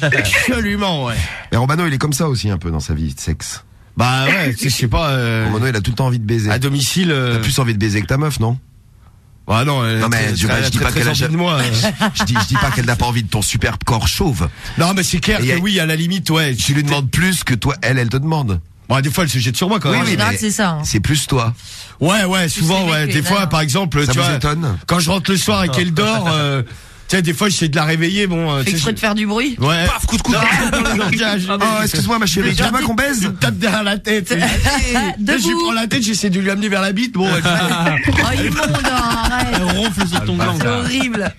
Absolument, ouais. Mais Romano, il est comme ça aussi un peu dans sa vie de sexe. Bah ouais, je sais pas. Romano, il a tout le temps envie de baiser. À domicile. T'as plus envie de baiser que ta meuf, non? Bah non, mais je dis pas qu'elle a envie de moi. je dis pas qu'elle n'a pas envie de ton superbe corps chauve. Non, mais c'est clair que oui, à la limite, ouais. Tu lui demandes plus que toi, elle te demande. Bon, des fois, elle se jette sur moi quand même. En général, c'est ça. C'est plus toi. Ouais, souvent, ouais. Des fois, par exemple, ça tu vous vois, étonne quand je rentre le soir et qu'elle dort, tu sais, des fois, j'essaie de la réveiller, bon. Fais exprès de faire du bruit. Ouais. Paf, coup de coude. Oh, excuse-moi, ma chérie, tu veux pas qu'on baise? Je me tape derrière la tête. Je lui prends la tête, j'essaie de lui amener vers la bite, bon. Oh, immonde, arrête. Elle ronfle sur ton gland. C'est horrible.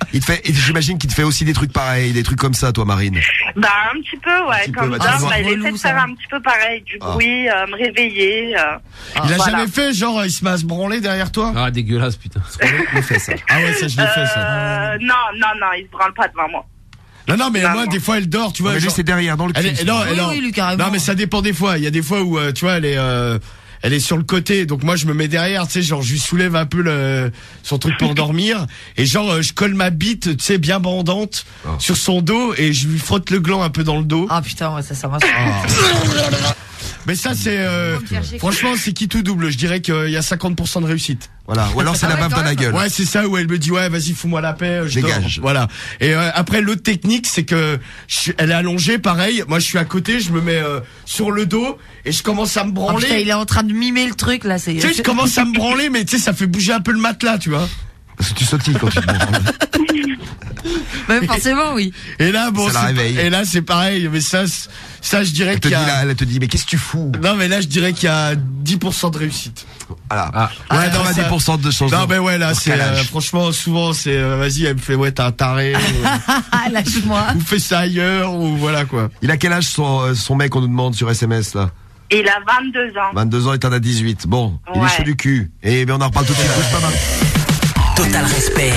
J'imagine qu'il te fait aussi des trucs pareils, des trucs comme ça, toi, Marine. Bah, un petit peu, ouais. Comme peu, d'hab, il relou, essaie de ça. faire un petit peu pareil, du bruit, me réveiller. Il a voilà. jamais fait, genre, il se met à se branler derrière toi? Ah, dégueulasse, putain. On fait ça. Ah ouais, ça, je l'ai fait, ça. Non, il se branle pas devant moi. Non, mais moi, des fois, elle dort, tu vois. Mais lui, genre- c'est derrière, dans le cul. Oui, lui, carrément. Non, mais ça dépend des fois. Il y a des fois où, tu vois, elle est sur le côté, donc moi je me mets derrière, tu sais, genre je lui soulève un peu son truc pour dormir, et genre je colle ma bite, tu sais, bien bandante sur son dos, et je lui frotte le gland un peu dans le dos. Ah putain, ouais, ça marche. Mais ça c'est, franchement c'est qui tout double, je dirais qu'il y a 50% de réussite. Voilà. Ou alors c'est la baffe dans la gueule. Ouais, c'est ça, où elle me dit ouais vas-y fous-moi la paix, je Dégage. dors. Voilà. Et après l'autre technique c'est que elle est allongée pareil, moi je suis à côté, je me mets sur le dos et je commence à me Oh branler. putain, il est en train de mimer le truc là, c'est. Tu sais, je commence à me branler, mais tu sais, ça fait bouger un peu le matelas, tu vois. Parce que tu sautilles quand tu te branles. Même forcément, oui. Et là, bon, Ça la réveille. et là, c'est pareil, mais ça, je dirais Elle te qu'il y dit a. là, elle te dit, mais qu'est-ce que tu fous? Non, mais là, je dirais qu'il y a 10% de réussite. Voilà. Ouais, 90% de chance. Non, mais ouais, là, Pour c'est, quel âge franchement, souvent, c'est, vas-y, elle me fait, ouais, t'es un taré, Lâche-moi. ou fais ça ailleurs, ou voilà, quoi. Il a quel âge son mec, on nous demande sur SMS, là? Il a 22 ans. 22 ans et t'en as 18. Bon, il est Ouais. chaud du cul. Et ben on en reparle tout de suite, bouge pas mal. Total respect.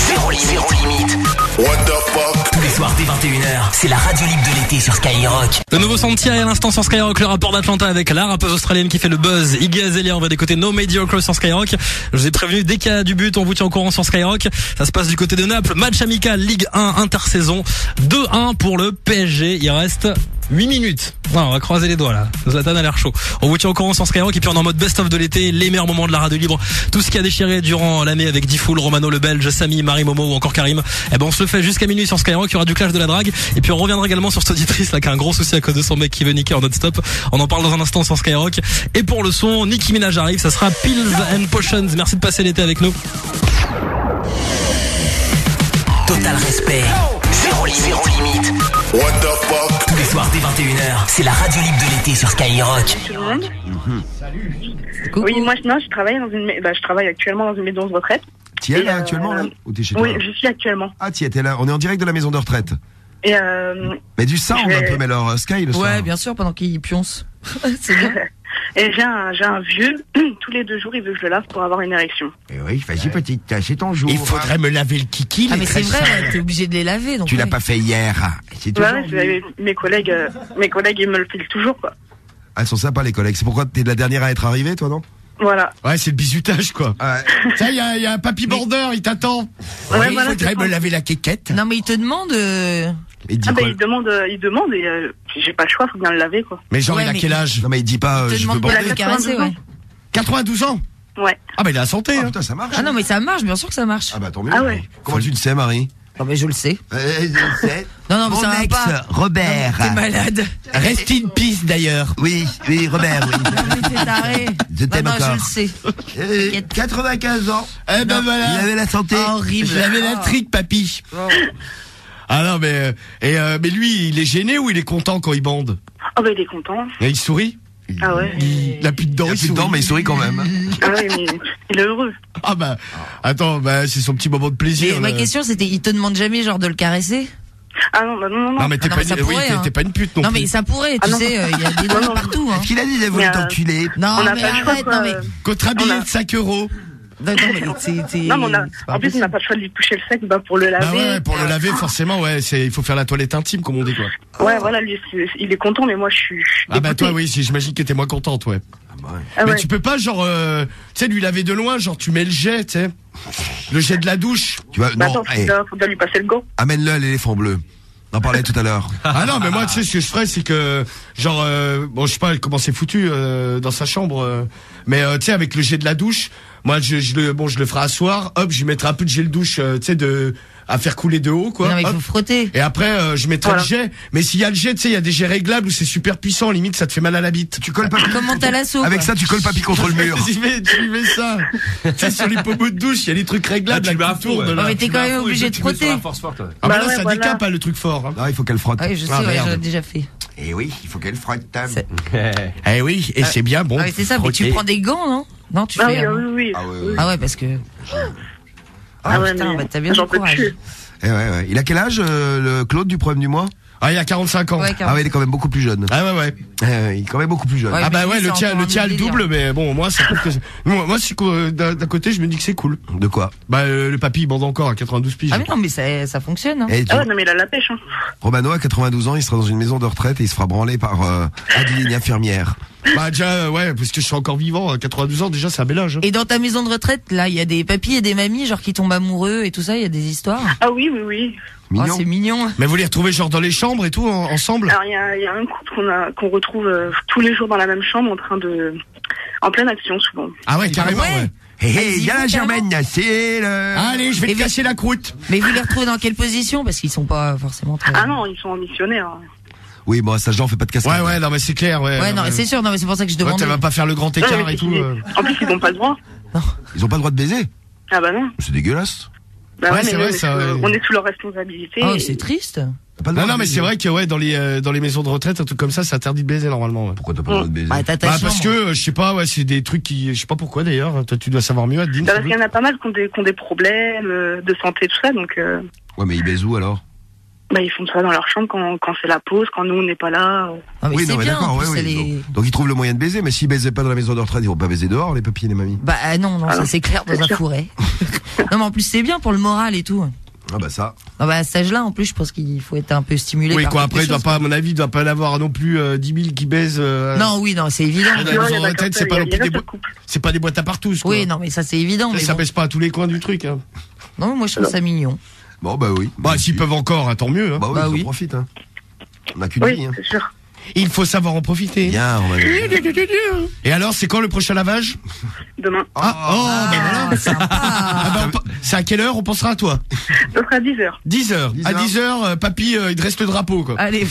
Zéro limite. What the fuck? Tous les soirs dès 21h, c'est la radio libre de l'été sur Skyrock. Le nouveau son de Thierry à l'instant sur Skyrock, le rapport d'Atlanta avec la rappeuse australienne qui fait le buzz. Iggy Azalea, on va d'écouter No Mediocre sur Skyrock. Je vous ai prévenu, dès qu'il y a du but, on vous tient au courant sur Skyrock. Ça se passe du côté de Naples. Match amical, Ligue 1, intersaison. 2-1 pour le PSG. Il reste 8 minutes. Non, on va croiser les doigts là. Zlatan a l'air chaud. On vous tient au courant sur Skyrock et puis on est en mode best-of de l'été, les meilleurs moments de la radio libre, tout ce qui a déchiré durant l'année avec Diffoul, Romano le Belge, Samy, Marie Momo ou encore Karim. Eh ben on se le fait jusqu'à minuit sur Skyrock, il y aura du clash de la drague et puis on reviendra également sur cette auditrice là qui a un gros souci à cause de son mec qui veut niquer en non-stop. On en parle dans un instant sur Skyrock. Et pour le son, Nicki Minaj arrive, ça sera Pills and Potions. Merci de passer l'été avec nous. Total respect. Zéro limite. What the fuck? Tous les soirs dès 21h, c'est la radio libre de l'été sur Skyrock. Oui, moi, non, je travaille actuellement dans une maison de retraite. T'y es là actuellement là? Ou t'es chez toi? Oui, je suis actuellement. Ah, t'y étais là. On est en direct de la maison de retraite. Et Mais du sound un peu, mais alors Sky le soir. Ouais, bien sûr, pendant qu'il pionce. C'est bien. Et j'ai un vieux, tous les 2 jours, il veut que je le lave pour avoir une érection. Eh oui, vas-y petite, c'est ton jour. Il faudrait me laver le kiki, Ah, mais c'est vrai, ouais, t'es obligé de les laver. Donc Tu l'as ouais. pas fait hier. C'est Ouais, aujourd'hui. mes collègues, ils me le filent toujours, quoi. Ah, elles sont sympas les collègues. C'est pourquoi t'es la dernière à être arrivée, toi, non? Voilà. Ouais, c'est le bisutage, quoi. Ouais. Tiens, il y a un papy border, il t'attend. Ouais, Il voilà, faudrait c'est me ça. laver la quéquette. Non, mais il te demande. Il dit Ah, quoi? il demande et j'ai pas le choix, faut bien le laver, quoi. Mais genre, Ouais, il a mais quel âge? Non, mais il dit pas, Il te je veux demande de bander. le caresser, ouais. 92 ans? Ouais. Ah, bah, il a la santé, Ah, hein. putain, ça marche. Ah non, mais ça marche, bien sûr que ça marche. Ah, bah, tant mieux. Ah ouais. Comment tu le sais, Marie? Non, mais je le sais. Je le sais. Non, non, mais Mon ça va ex, pas. Robert. T'es malade. Rest in peace, d'ailleurs. Oui, Robert, oui. Mais t'es taré. Je t'aime Non, non, encore. je le sais. 95 ans. Eh ben voilà. Il avait la santé. Horrible. Je l'avais la trique, papy. Oh. Ah non, mais mais lui, il est gêné ou il est content quand il bande? Ah, bah, il est content. Et il sourit? Ah ouais. Il a plus de dents, Il a plus de dents, mais il sourit quand même. Ah ouais, mais il est heureux. Ah bah, attends, bah, c'est son petit moment de plaisir. Mais ma là. question, c'était, il te demande jamais, genre, de le caresser? Ah non, bah non. Non, mais t'es Ah non, pas, mais ça oui, pourrait, hein. t'es pas une pute non, Non, plus. mais ça pourrait, Ah tu non. sais, il y a des doigts non. partout, hein. Est-ce qu'il a dit, il a voulu Mais, t'enculer? Non, On n'a mais pas le choix, arrête, quoi. non, mais. Contre un billet On a- de 5 euros. Non, mais c'est. Non, mais c'est pas en plus, on possible. n'a pas le choix de lui toucher le sec, bah, pour le laver. Bah ouais, pour le laver, forcément, ouais, il faut faire la toilette intime, comme on dit, quoi. Ouais, voilà, lui, il est content, mais moi, je suis Ah bah dégoûtée. toi, oui, j'imagine que t'es moins contente, ouais. Ah Mais ouais. tu peux pas, genre, tu sais, lui laver de loin, genre, tu mets le jet, tu sais. Le jet de la douche. Tu vas, Bah, non, attends, faut bien lui passer le gant. amène-le à l'éléphant bleu. On en parlait tout à l'heure. Ah non, mais moi, tu sais, ce que je ferais, c'est que, genre, bon, je sais pas comment c'est foutu dans sa chambre, mais tu sais, avec le jet de la douche, moi, je le ferai asseoir, hop, je lui mettrai un peu de gel douche, tu sais, à faire couler de haut, quoi. Non, mais il Hop. faut frotter. Et après, je mettrai le jet. Mais s'il y a le jet, tu sais, il y a des jets réglables où c'est super puissant. Limite, ça te fait mal à la bite. Tu colles papy. Comment t'as l'assaut? Avec ça, tu colles papy contre le mur. Tu mets ça. Tu sais, sur les pommeaux de douche, il y a des trucs réglables. Ah, tu là, mets à qui fond, tournent, ouais. là. Oh, mais t'es quand même obligé de frotter. Ah, bah là, ouais, ça voilà. décape, hein, le truc fort. Hein. Ah, il faut qu'elle frotte. Ouais, je sais, Ah, ouais, merde. j'en ai déjà fait. Et oui, il faut qu'elle frotte. Eh oui, et c'est bien bon. Ah, ouais, c'est ça, mais tu frotter. prends des gants, non? Non, tu Ah fais. oui, oui, oui. Ah ouais. Ah ouais, parce que. Ah ouais, putain, mais bah, t'as bien j'en du peux courage. plus. Ouais. Il a quel âge, le Claude du problème du mois? Ah, il a 45 ans. Ouais, Ah ouais, il est quand même beaucoup plus jeune. Ah ouais. Il est quand même beaucoup plus jeune. Ouais, Ah bah mais ouais, lui, le c'est tien encore un a le autre double, délire. mais bon, moi, ça trouve que moi, d'un côté, je me dis que c'est cool. De quoi? Bah, le papy, il bande encore à 92 piges. Ah, mais non, mais ça fonctionne, hein. Et tu- Ah ouais, non, mais il a la pêche, hein. Romano, à 92 ans, il sera dans une maison de retraite et il se fera branler par Adeline infirmière. Bah, déjà, ouais, parce que je suis encore vivant, à 92 ans, déjà, c'est un bel âge. Hein. Et dans ta maison de retraite, là, il y a des papis et des mamies, genre, qui tombent amoureux et tout ça, il y a des histoires. Ah oui, oui, oui. Mignon. Oh, c'est mignon. Mais vous les retrouvez genre dans les chambres et tout, ensemble? Alors, il y a un couple qu'on retrouve tous les jours dans la même chambre en pleine action, souvent. Ah ouais, carrément, Ah ouais. ouais. Hé, Ah, ils il y y a vont la carrément. Germaine, c'est le... Allez, je vais Et te vous- casser la croûte. Mais vous les retrouvez dans quelle position? Parce qu'ils sont pas forcément très. Ah non, ils sont missionnaires. Oui, bon, ça, on fait pas de cascade. Ouais, non, mais c'est clair, ouais. Ouais, non, c'est sûr, non, mais c'est pour ça que je Ouais, demande. tu vas pas faire le grand écart et tout. En plus, ils n'ont pas le droit. Ils ont pas le droit de baiser. Ah bah non. C'est dégueulasse. Bah Ouais, ouais, c'est mais vrai, nous, ça, ouais. on est sous leur responsabilité. Oh, et- c'est triste. T'as pas le Non, droit non, de mais baiser. c'est vrai que ouais, dans les maisons de retraite, un truc comme ça, c'est interdit de baiser normalement. Ouais. Pourquoi t'as pas le droit de baiser? Bah, t'as ta Bah, chambre. parce que je sais pas, ouais, c'est des trucs qui, je sais pas pourquoi d'ailleurs. Toi, tu dois savoir mieux, Adeline. Bah, parce qu'il y en a pas mal qui ont des problèmes de santé, tout ça, donc Ouais, mais ils baisent où alors? bah, ils font ça dans leur chambre quand c'est la pause, quand nous on n'est pas là. Ah, mais Oui, c'est non, mais bien, d'accord, en ouais, plus, oui. elle est- Donc ils trouvent le moyen de baiser, mais s'ils baisaient pas dans la maison de retraite, ils vont pas baiser dehors, les papis et les mamies. Bah, non, ça c'est clair, dans un fourret. Non, mais en plus, c'est bien pour le moral et tout. Ah bah ça. Ah bah, à cet âge-là, en plus, je pense qu'il faut être un peu stimulé. Oui, par quoi, quelque après, il doit chose. pas, à mon avis, il doit pas en avoir non plus 10 000 qui baisent. Non, oui, non, c'est évident. Dans Non, la il y maison a de d'accord, retraite, c'est il y pas a- non il y a plus des d'autres boîtes. C'est pas des boîtes à partous, quoi. Oui, non, mais ça c'est évident. Mais Ça bon. baisse pas à tous les coins du truc, hein. Non, moi je trouve ça mignon. Bon, bah oui. Bah, s'ils peuvent encore, hein, tant mieux, hein. Bah oui, Bah ils en oui. profitent, hein. On a qu'une vie, Oui, hein. c'est sûr. Il faut savoir en profiter. Bien, on va Et alors, c'est quand le prochain lavage? Demain. Bah voilà. Ah, sympa. Ah bah, c'est à quelle heure on pensera à toi? Ce sera 10h. 10h. 10 À heures. 10h, papy, il te reste le drapeau, quoi. Allez.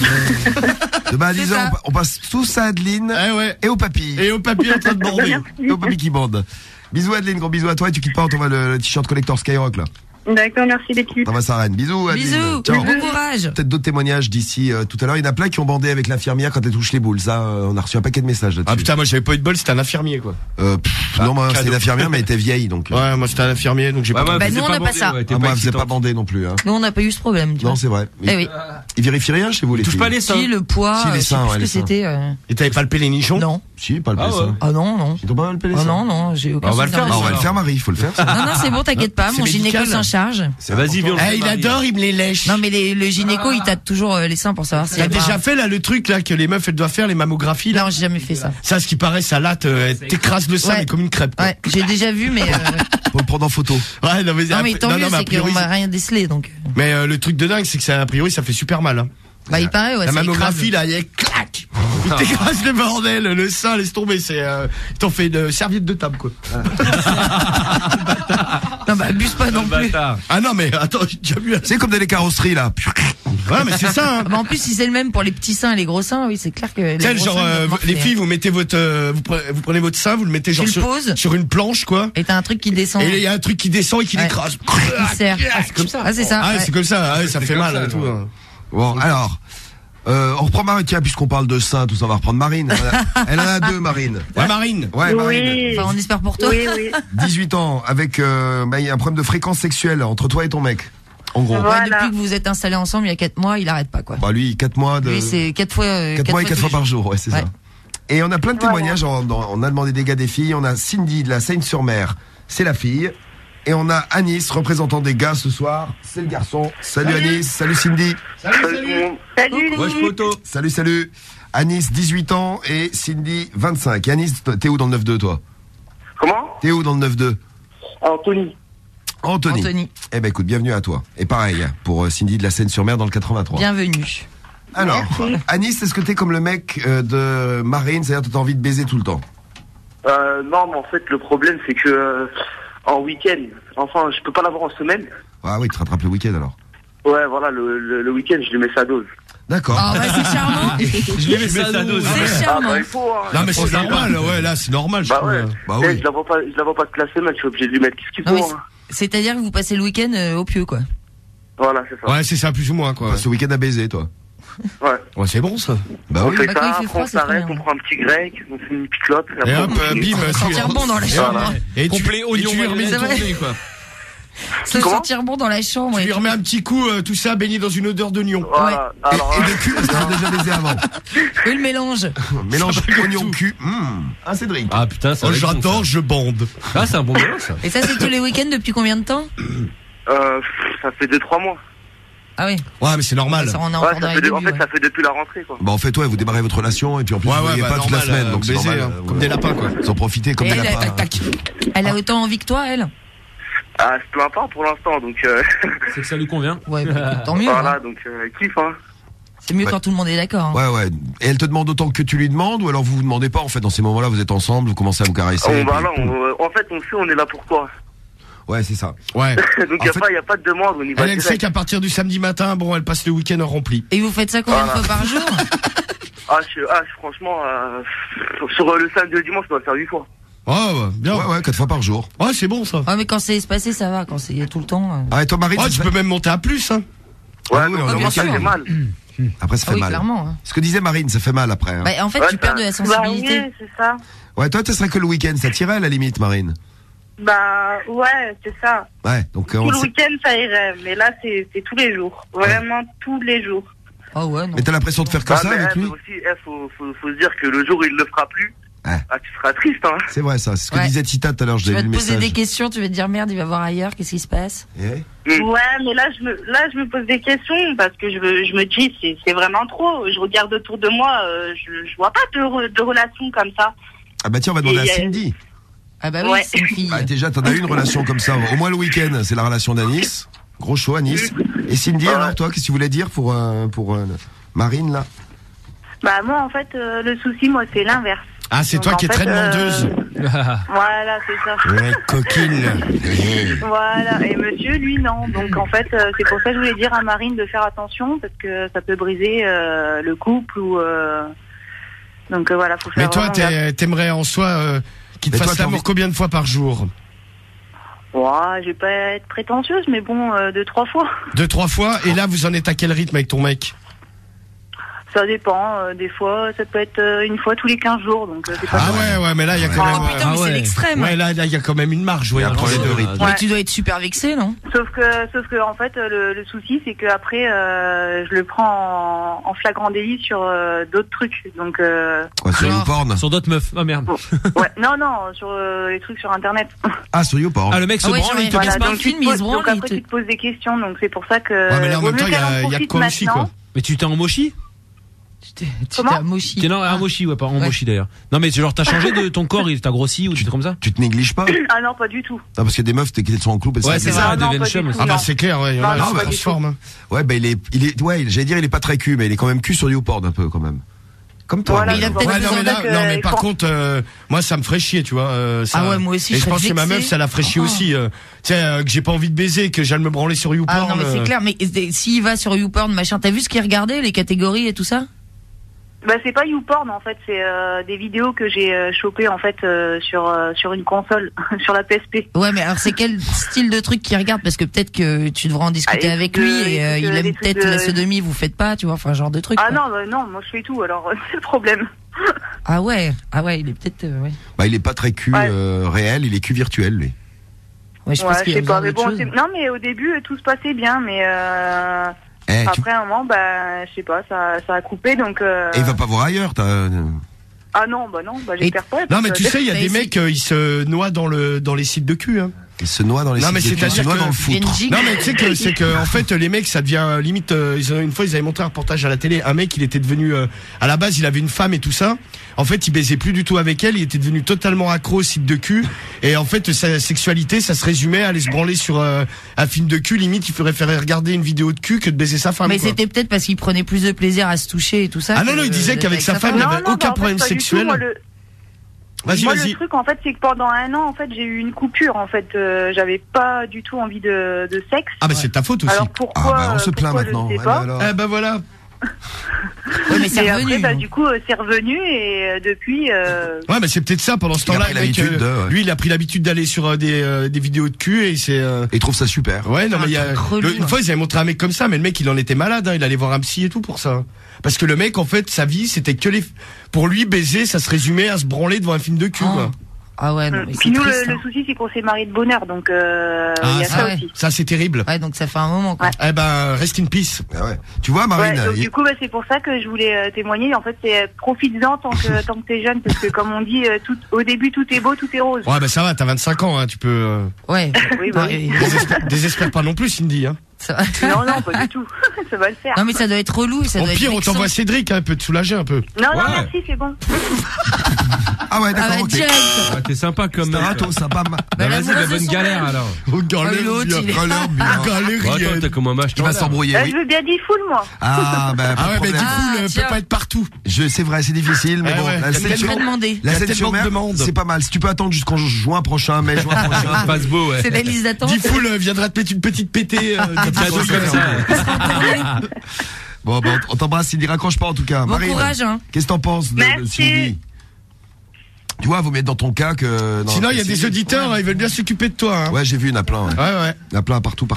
Demain à C'est 10h, ça. on passe tous à Adeline Ah ouais. et au papy. Et au papy en train de bander. Et au papy qui bande. Bisous Adeline, gros bisous à toi et tu quittes pas, on t'envoie le t-shirt collector Skyrock là. D'accord, merci l'équipe. T'envoies sa reine. Bisous Adeline. Bisous. Ciao. Bon courage. Peut-être d'autres témoignages d'ici tout à l'heure. Il y en a plein qui ont bandé avec l'infirmière quand elle touche les boules. Ça, on a reçu un paquet de messages là-dessus. Ah putain, moi j'avais pas eu de bol, c'était un infirmier, quoi. Non, moi c'était cadeau. l'infirmière, mais elle était vieille donc. Ouais, moi c'était un infirmier, donc j'ai pas. Bah, nous, on n'a pas ça. Ah, moi, elle faisait pas bander non plus. Hein. Nous, on n'a pas eu ce problème. Tu Non, vois. c'est vrai. Eh oui. Ils vérifient rien chez vous les Touche filles. pas les seins. Si, le poids, Si, les je sais seins, plus ouais, ce les que c'était. Et t'avais palpé les nichons? Non. Si, pas le Ah ouais. ça. Ah non, non. Ils t'ont pas mal pelé Ah ça. non, non, j'ai aucun On va le souvenir faire, de on va ça. le faire Marie, il faut le faire. ça. Non, non, c'est bon, t'inquiète pas, C'est mon gynéco médical. s'en charge. C'est Vas-y, viens, on le fait, il Marie. adore, il me les lèche. Non, mais le gynéco, il tâte toujours les seins pour savoir si T'as déjà fait là le truc là que les meufs elles doivent faire, les mammographies là? Non, j'ai jamais fait ça. Ça, ce qui paraît, ça latte, elle t'écrase le sein Ouais. mais comme une crêpe, quoi. Ouais, j'ai déjà vu, mais. Faut le prendre en photo. Ouais, non mais, Non, mais tant mieux, mais a c'est priori, qu'on m'a rien décelé, donc. mais le truc de dingue, c'est que ça, a priori, ça fait super mal. Hein. Bah, il paraît, ouais. La ça mammographie écrase. là, il est clac, il t'écrase le bordel, le sein, laisse tomber, c'est, ils t'ont fait une serviette de table, quoi. Non, bah, abuse pas non plus. Ah non, mais attends, j'ai déjà vu. C'est comme dans les carrosseries là. Ouais, mais c'est ça. Hein. Ah bah, en plus, si c'est le même pour les petits seins et les gros seins, oui, c'est clair que. Tu sais, genre, les filles, vous mettez votre, vous prenez votre sein, vous le mettez genre Tu le poses. sur une planche, quoi. Et t'as un truc qui descend. Et il y a un truc qui descend et qui Ouais. l'écrase. Il sert. Ah, c'est comme ça. Ah, c'est ça. Ah, ouais. c'est comme ça, ah, ça fait mal et tout. Hein. Bon, alors. On reprend Marine, tiens, puisqu'on parle de seins, tout ça, on va reprendre Marine. Elle en a deux, Marine. Ouais, Marine. Ouais, Marine. Oui. Enfin, on espère pour toi. Oui, oui. 18 ans, avec il y a un problème de fréquence sexuelle entre toi et ton mec. En gros. Ouais, Voilà. depuis que vous êtes installés ensemble il y a 4 mois, il arrête pas, quoi. Bah lui, 4 mois de. Lui, c'est 4 fois. 4 mois et 4 tous fois les par jours. jour, ouais, c'est Ouais. ça. Et on a plein de témoignages, on a demandé des gars, des filles. On a Cindy de la Seine-sur-Mer, c'est la fille. Et on a Anis, représentant des gars ce soir, c'est le garçon. Salut Anis, salut Cindy. Salut les Wesh, filles. poteau. Salut, salut. Anis, 18 ans et Cindy, 25. Et Anis, t'es où dans le 9-2, toi? Comment? T'es où dans le 9-2? Anthony. Anthony. Anthony, Eh ben écoute, bienvenue à toi. Et pareil, pour Cindy de la Seine-sur-Mer dans le 83. bienvenue. Alors, Anis, est-ce que t'es comme le mec de Marine, c'est-à-dire que t'as envie de baiser tout le temps? Non, mais en fait, le problème, c'est que, en week-end. Enfin, je peux pas l'avoir en semaine. Ah oui, tu te rattrapes le week-end alors. Ouais, voilà, le week-end, je lui mets sa dose. D'accord. Ah bah c'est charmant. Je lui mets sa dose. C'est charmant. Il faut, hein. Non mais c'est normal, ouais, là c'est normal. Bah ouais. Bah oui. Je la vois pas toute la semaine, je suis obligé de lui mettre ce qu'il Ah oui, faut. Hein. c'est-à-dire que vous passez le week-end au pieu, quoi. Voilà, c'est ça. Ouais, c'est ça, plus ou moins, quoi. Ce week-end à baiser, toi. Ouais. Ouais, c'est bon, ça. Bah On oui. fait Bah, quand il ça, fait après froid, on c'est s'arrête, très on bien. prend un petit grec, on fait une petite clope. Et hop, bim, Sentir bon dans la chambre. Et tu Complet oignon, lui remets c'est une vrai. tournée, quoi. Se Comment sentir bon dans la chambre. Tu et lui remets un petit coup, tout ça baigné dans une odeur d'oignon. Voilà. Alors, Et de cul, parce qu'ils ont déjà baisé avant. Oui, le mélange. Mélange oignon cul. Ah, Cédric. Ah putain, ça Oh, va être bon, j'adore, je bande. ça. Ah, c'est un bon mélange, ça. Et ça, c'est tous les week-ends depuis combien de temps? ça fait 2-3 mois. Ah oui. Ouais, mais c'est normal. Ça, on est Ouais, encore ça dans fait les débuts. en fait, ouais. ça fait depuis la rentrée, quoi. Bah en fait, ouais, vous démarrez votre relation et puis en plus vous ne voyez pas toute la normal, semaine, donc c'est baiser, normal. comme des lapins, quoi. Ils en profiter comme Et des elle, lapins. tac, tac. Elle a autant envie que toi, elle? Ah, je plains pas pour l'instant, donc C'est que ça lui convient. Ouais, bah, écoute, tant mieux. voilà, hein. donc kiffe, hein. C'est mieux Ouais. quand tout le monde est d'accord. hein. Ouais, ouais. Et elle te demande autant que tu lui demandes, ou alors vous vous demandez pas, en fait, dans ces moments-là, vous êtes ensemble, vous commencez à vous caresser. et Bah puis- là, en fait, on sait, on est là pour toi. Ouais, c'est ça. Ouais. Donc En y a fait- pas de demande, on y va Elle sait direct. qu'à partir du samedi matin, bon, elle passe le week-end en rempli. Et vous faites ça combien de Voilà. fois par jour? Franchement, sur le samedi et le dimanche, je dois le faire 8 fois. Ouais, ouais, bien. Ouais, ouais, 4 fois par jour. Ouais, c'est bon, ça. Ouais, mais quand c'est espacé, ça va. Quand c'est tout le temps. Ah, et toi, Marie, Ouais, ça tu te peux fait- même monter à plus, hein. Ouais, oui, donc, on bien ça sûr. fait mal. Après, ça Ah fait oui, mal. clairement. hein. Ce que disait Marine, ça fait mal après. Hein. Bah, en fait, Ouais, tu perds de la Bah sensibilité. oui, c'est ça. Ouais, toi, ce serait que le week-end, ça tirait à la limite, Marine. Bah ouais, c'est ça. Ouais, donc Tout on le sait- week-end, ça irait. Mais là, c'est tous les jours. Vraiment tous les jours. Oh ouais, non. Mais t'as l'impression de faire que ça mais, avec mais lui? aussi, faut se dire que le jour où il le fera plus, Ouais. tu seras triste, hein. C'est vrai, ça. C'est ce que Ouais. disait Tita tout à l'heure, Tu j'ai vas lu te le poser message. des questions, tu vas te dire merde, il va voir ailleurs, qu'est-ce qui se passe? Eh Ouais, mais là, je me pose des questions parce que je me dis, c'est vraiment trop. Je regarde autour de moi, je vois pas de relations comme ça. Ah bah tiens, on va demander à Et, Cindy. Ah bah oui, Ouais. c'est une fille. Ah, déjà, t'en as une relation comme ça. Au moins le week-end, c'est la relation d'Anis. Gros show à Nice. Et Cindy, alors toi, qu'est-ce que tu voulais dire pour Marine là? Bah moi, en fait, le souci, moi, c'est l'inverse. Ah, c'est Donc, toi en qui es fait, très demandeuse. Voilà, c'est ça. Ouais, coquine. Voilà, et monsieur, lui, non. Donc en fait, c'est pour ça que je voulais dire à Marine de faire attention parce que ça peut briser le couple ou. Donc voilà, faut faire. Mais toi, vraiment gaffe. t'aimerais en soi qu'il te Mais toi, fasse t'as l'amour envie- combien de fois par jour? Ouais, je vais pas être prétentieuse, mais bon, 2-3 fois. 2-3 fois. Et là, vous en êtes à quel rythme avec ton mec? Ça dépend. Des fois, ça peut être une fois tous les 15 jours. Donc c'est pas Ah mal. ouais, mais là, il y a quand Oh même. putain, mais c'est l'extrême. Ouais, là, il y a quand même une marge. Ouais, Il y a un entre les problème deux. de rythme. Mais tu dois être super vexé, non? Sauf que en fait, le souci, c'est que après, je le prends en flagrant délit sur d'autres trucs. Donc Ouais, sur Genre. YouPorn. Sur d'autres meufs. Oh merde. ouais, non, sur les trucs sur Internet. Ah, sur YouPorn. Ah, le mec se Ah ouais, branle, genre, il te voilà. casse pas. donc, film, tu te il se poses- branle, donc il après, te- tu te poses des questions. Donc c'est pour ça que. Ouais, mais là, en vaut même mieux temps, il y qu'elle en a profite quoi aussi, maintenant. quoi. Mais tu t'es en mochi? Tu Comment t'es à mochi. Non, un mochi, ouais, pas en Ouais. mochi d'ailleurs. Non, mais genre, t'as changé de ton corps, il t'a grossi ou des trucs comme ça? Tu te négliges pas? Ah non, pas du tout. Non, parce qu'il y a des meufs, dès qu'elles sont en couple, elles Ouais, se c'est négligent. ça, Ah, non, Devin pas du Chum tout. aussi. Ah bah Non. c'est clair, ouais, il y en a Non, qui pas se du transforment. hein. Ouais, bah il est, ouais, j'allais dire, il est pas très cul, mais il est quand même cul sur YouPorn un peu, quand même. Comme toi. Voilà, Mais il a donc, peut-être Ouais, en fait, non, mais besoin là, donc, non, mais il par faut- contre, moi, ça me ferait chier, tu vois. Ça. Ah ouais, moi aussi, Et je je pense serais que ma meuf, vexée. ça la ferait chier Oh. aussi. Tu sais, que j'ai pas envie de baiser, que j'aille me branler sur YouPorn. Ah non, mais c'est clair. Mais s'il va sur YouPorn, machin, t'as vu ce qu'il regardait, les catégories et tout ça? Bah c'est pas YouPorn en fait, c'est des vidéos que j'ai chopées en fait sur une console, sur la PSP. Ouais, mais alors c'est quel style de truc qu'il regarde? Parce que peut-être que tu devras en discuter Ah, avec les lui trucs de- et les il trucs aime de- peut-être la sodomie, vous faites pas, tu vois, enfin, genre de truc. Ah quoi. non, non, moi je fais tout, alors c'est le problème. Ah ouais, il est peut-être, ouais. Bah, il est pas très cul Ouais. réel, il est cul virtuel, lui. Ouais, je Ouais, pense je qu'il y sais a pas, besoin mais d'autre bon, chose. non mais au début tout se passait bien, mais Eh, après un moment, bah je sais pas, ça a coupé donc. Et il va pas voir ailleurs, Ah non, bah j'espère pas. Non, mais tu sais, il y a Mais des si- mecs, ils se noient dans les sites de cul, hein. Il se noie dans les Non, mais sites de cul, il se c'est-à-dire noie que- dans le foutre. Genji. Non, mais tu sais que c'est que en fait les mecs ça devient limite une fois ils avaient montré un reportage à la télé, un mec il était devenu à la base il avait une femme et tout ça. En fait, il baisait plus du tout avec elle, il était devenu totalement accro au site de cul et en fait sa sexualité ça se résumait à aller se branler sur un film de cul, limite il préférait regarder une vidéo de cul que de baiser sa femme. Mais quoi. c'était peut-être parce qu'il prenait plus de plaisir à se toucher et tout ça. Ah non, non, il disait qu'avec sa femme, il Non, avait non, aucun bah, en fait, problème pas du tout, sexuel. moi, Vas-y, Moi, vas-y. le truc, en fait, c'est que pendant un an, en fait, j'ai eu une coupure. En fait, j'avais pas du tout envie de sexe. Ah, bah, c'est ta faute aussi. Alors pourquoi on se plaint pourquoi maintenant. je sais pas. Ah, bah, voilà. mais c'est Et revenu. après, du coup, c'est revenu et depuis. Ouais, mais c'est peut-être ça. Pendant ce Il a temps-là, pris le mec, l'habitude de, lui, il a pris l'habitude d'aller sur des vidéos de cul et c'est. Et il trouve ça super. Ouais, non, mais il y a. relou, Une fois, ils avaient montré un mec comme ça, mais le mec, il en était malade. Hein, il allait voir un psy et tout pour ça. Parce que le mec, en fait, sa vie, c'était que les. Pour lui, baiser, ça se résumait à se branler devant un film de cul. Quoi. Ah ouais, non, mais Puis c'est nous, triste, le hein. souci, c'est qu'on s'est mariés de bonne heure, donc il y a ça ouais. aussi. Ça, c'est terrible. Ouais, donc ça fait un moment, quoi. Eh ben, rest in peace. Ah ouais. Tu vois, Marine. Ouais, donc du coup, c'est pour ça que je voulais témoigner. En fait, c'est profites-en tant que t'es jeune, parce que comme on dit, au début, tout est beau, tout est rose. Ouais, bah ça va, t'as 25 ans, hein, tu peux. Ouais. Oui, bah oui. Désespère pas non plus, Cindy. Hein. Non, non, pas du tout. Ça va le faire. Non, mais ça doit être relou. Ça Au doit pire, être on t'envoie vexant. Cédric, hein, peut te soulager un peu. Non, non, merci, c'est bon. Ah ouais, d'accord, Ah bah, ok. direct. Ah, t'es sympa comme C'est un mec. raton, sympa. Bah, Bah, vas-y, la l'amoureux, bonne c'est son galère rêve. alors. Oh, galère, Ah, l'autre, il est- Galère bien. Bon, attends, t'es comme un mâche. Tu vas s'embrouiller, Je oui. veux bien 10 foules, moi. Ah, bah, pas Ah de ouais, mais du problème. coup, tiens. peut pas être partout. C'est vrai, c'est difficile, mais Ah bon. ouais. La Il y a scène tellement sur- de demander. La Il y a scène tellement sur de mer, demandes. c'est pas mal. Si tu peux attendre jusqu'en juin prochain, mai, juin prochain. Passe beau, ouais. C'est la liste d'attente. Diffoul viendra te mettre une petite pétée. Cadeau comme ça. Bon, bah, on t'embrasse, Cindy, raccroche pas en tout cas. Bon Marine, courage, hein. qu'est-ce que t'en penses de Merci. Cindy? Tu vois, vous mettre dans ton cas que. non, Sinon, il y a Cindy- des auditeurs, ils veulent bien s'occuper de toi. Hein. Ouais, j'ai vu, il y en a plein. Ouais. Ouais. Il y en a plein partout.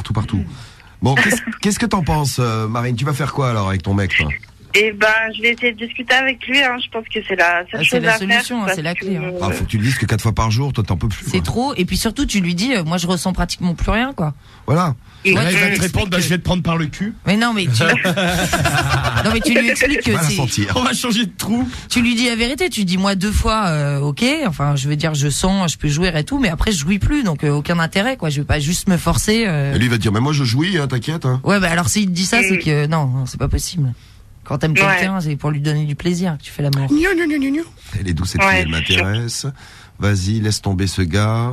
Bon, qu'est-ce que t'en penses, Marine? Tu vas faire quoi alors avec ton mec, toi? Et ben, je vais essayer de discuter avec lui. Hein. Je pense que c'est la seule Ah, c'est chose la à faire. solution, hein, parce c'est la clé, que, hein. Ah, faut que tu le dises que 4 fois par jour, toi t'en peux plus. C'est quoi. trop. Et puis surtout, tu lui dis, moi, je ressens pratiquement plus rien, quoi. Voilà. Et- Là, il va tu te répondre, bah, je vais te prendre par le cul. Mais non, mais tu. Non, mais tu lui expliques que Va la c'est. sentir. On va changer de trou. Tu lui dis la vérité. Tu dis, moi, 2 fois, ok. Enfin, je veux dire, je sens, je peux jouir et tout, mais après, je jouis plus. Donc, aucun intérêt, quoi. Je vais pas juste me forcer. Et lui il va te dire, mais moi je jouis, hein, t'inquiète. Hein. Ouais, bah alors s'il te dit ça, c'est que non, c'est pas possible. Quand t'aimes Ouais. quelqu'un, c'est pour lui donner du plaisir que tu fais l'amour. Elle est douce cette Ouais, fille, elle c'est sûr. m'intéresse. Vas-y, laisse tomber ce gars.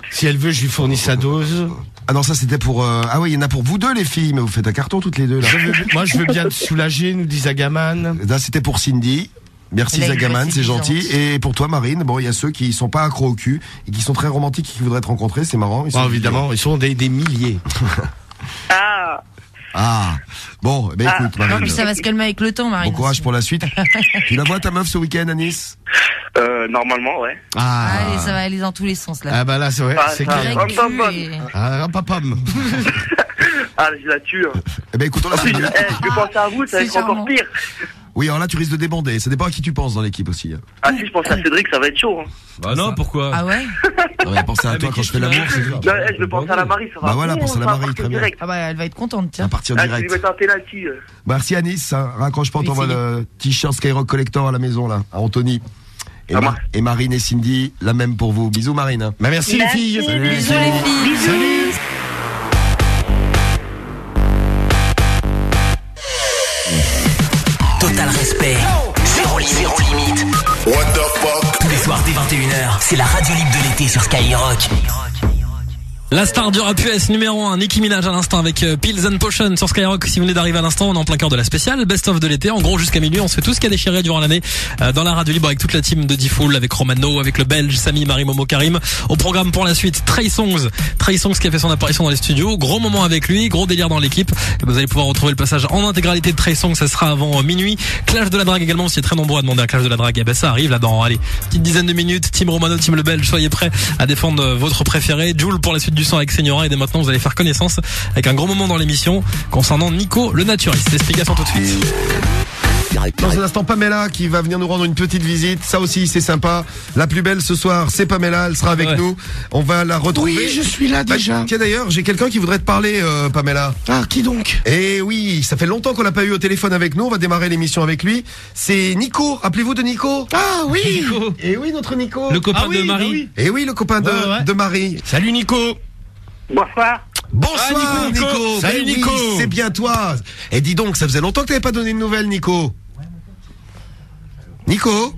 Si elle veut, je lui fournis sa dose. Ah non, ça c'était pour. Ah oui, il y en a pour vous deux les filles, mais vous faites un carton toutes les deux là. Moi, je veux bien te soulager, nous dit Zagaman. Là c'était pour Cindy. Merci Elle a une Zagaman, voix c'est gentil. séduisante. Et pour toi Marine, bon, il y a ceux qui sont pas accros au cul et qui sont très romantiques et qui voudraient te rencontrer, c'est marrant. Ils sont Oh, évidemment, ils sont des milliers. Ah, Ah, bon, ben Ah. écoute Non, Marine. puis ça va se calmer avec le temps, Marine. Bon courage pour la suite. Tu la vois ta meuf ce week-end à Nice? Normalement, ouais. Allez, ça va aller dans tous les sens là. Ah bah là, c'est vrai, Ah, c'est ça clair. va. Direct Bam, cul bam, et- Ah, papam. Ah, je la tue. Hein. Eh ben écoute, on l'a En plus, fait. je vais penser à vous, ça va C'est être encore charmant. pire. Oui, alors là tu risques de débander. Ça dépend à qui tu penses dans l'équipe aussi. Hein. Ah, si je pense à Cédric, ça va être chaud. Hein. Bah non, pourquoi? Ah ouais? On va penser à Ah, toi mais quand je fais l'amour, c'est Non, je vais penser à la Marie, ça va. Bah voilà, pense à la ça va Marie, partir très bien. direct. Ah bah elle va être contente, à tiens. partir Ah, je vais direct. mettre un penalty. Merci à Nice, hein. Raccroche pas, on Oui, t'envoie c'est le t-shirt Skyrock Collector à la maison là, à Anthony. Et, Ça marche. et Marine et Cindy, la même pour vous. Bisous Marine. Bah merci les filles. Merci, Bisous les filles. Salut. Total respect. Zéro limite. What the fuck? Tous les soirs dès 21h, c'est la radio libre de l'été sur Skyrock. La star du rap US numéro 1, Nicki Minaj à l'instant avec Pills and Potion sur Skyrock. Si vous venez d'arriver à l'instant, on est en plein cœur de la spéciale Best of de l'été. En gros, jusqu'à minuit, on se fait tout ce qui a déchiré durant l'année dans la radio libre avec toute la team de D-Fool, avec Romano, avec le Belge, Samy, Marie, Momo, Karim. Au programme pour la suite, Trey Songz qui a fait son apparition dans les studios. Gros moment avec lui, gros délire dans l'équipe. Et vous allez pouvoir retrouver le passage en intégralité de Trey Songz, ça sera avant minuit. Clash de la drague également, vous êtes très nombreux à demander un Clash de la drague. Et ben ça arrive là dans, allez, petite dizaine de minutes. Team Romano, team le Belge, soyez prêts à défendre votre préféré. Jules pour la suite du sang avec Señora. Et dès maintenant, vous allez faire connaissance avec un gros moment dans l'émission concernant Nico le naturiste. Explication tout de suite. Dans un instant, Pamela qui va venir nous rendre une petite visite. Ça aussi, c'est sympa. La plus belle ce soir, c'est Pamela. Elle sera avec Ouais. nous. On va la retrouver. Oui, je suis là Bah, déjà. tiens d'ailleurs, j'ai quelqu'un qui voudrait te parler, Pamela. Ah, qui donc? Eh oui, ça fait longtemps qu'on l'a pas eu au téléphone avec nous. On va démarrer l'émission avec lui. C'est Nico. Rappelez-vous de Nico? Ah oui. Eh oui, notre Nico. Le copain Ah oui, de Marie. bah oui. Eh oui, le copain de, Ouais, ouais. de Marie. Salut Nico. Bonsoir. Bonsoir, Ah, Nico. Salut, Ben oui, Nico. c'est bien toi. Et dis donc, ça faisait longtemps que t'avais pas donné de nouvelles, Nico. Nico?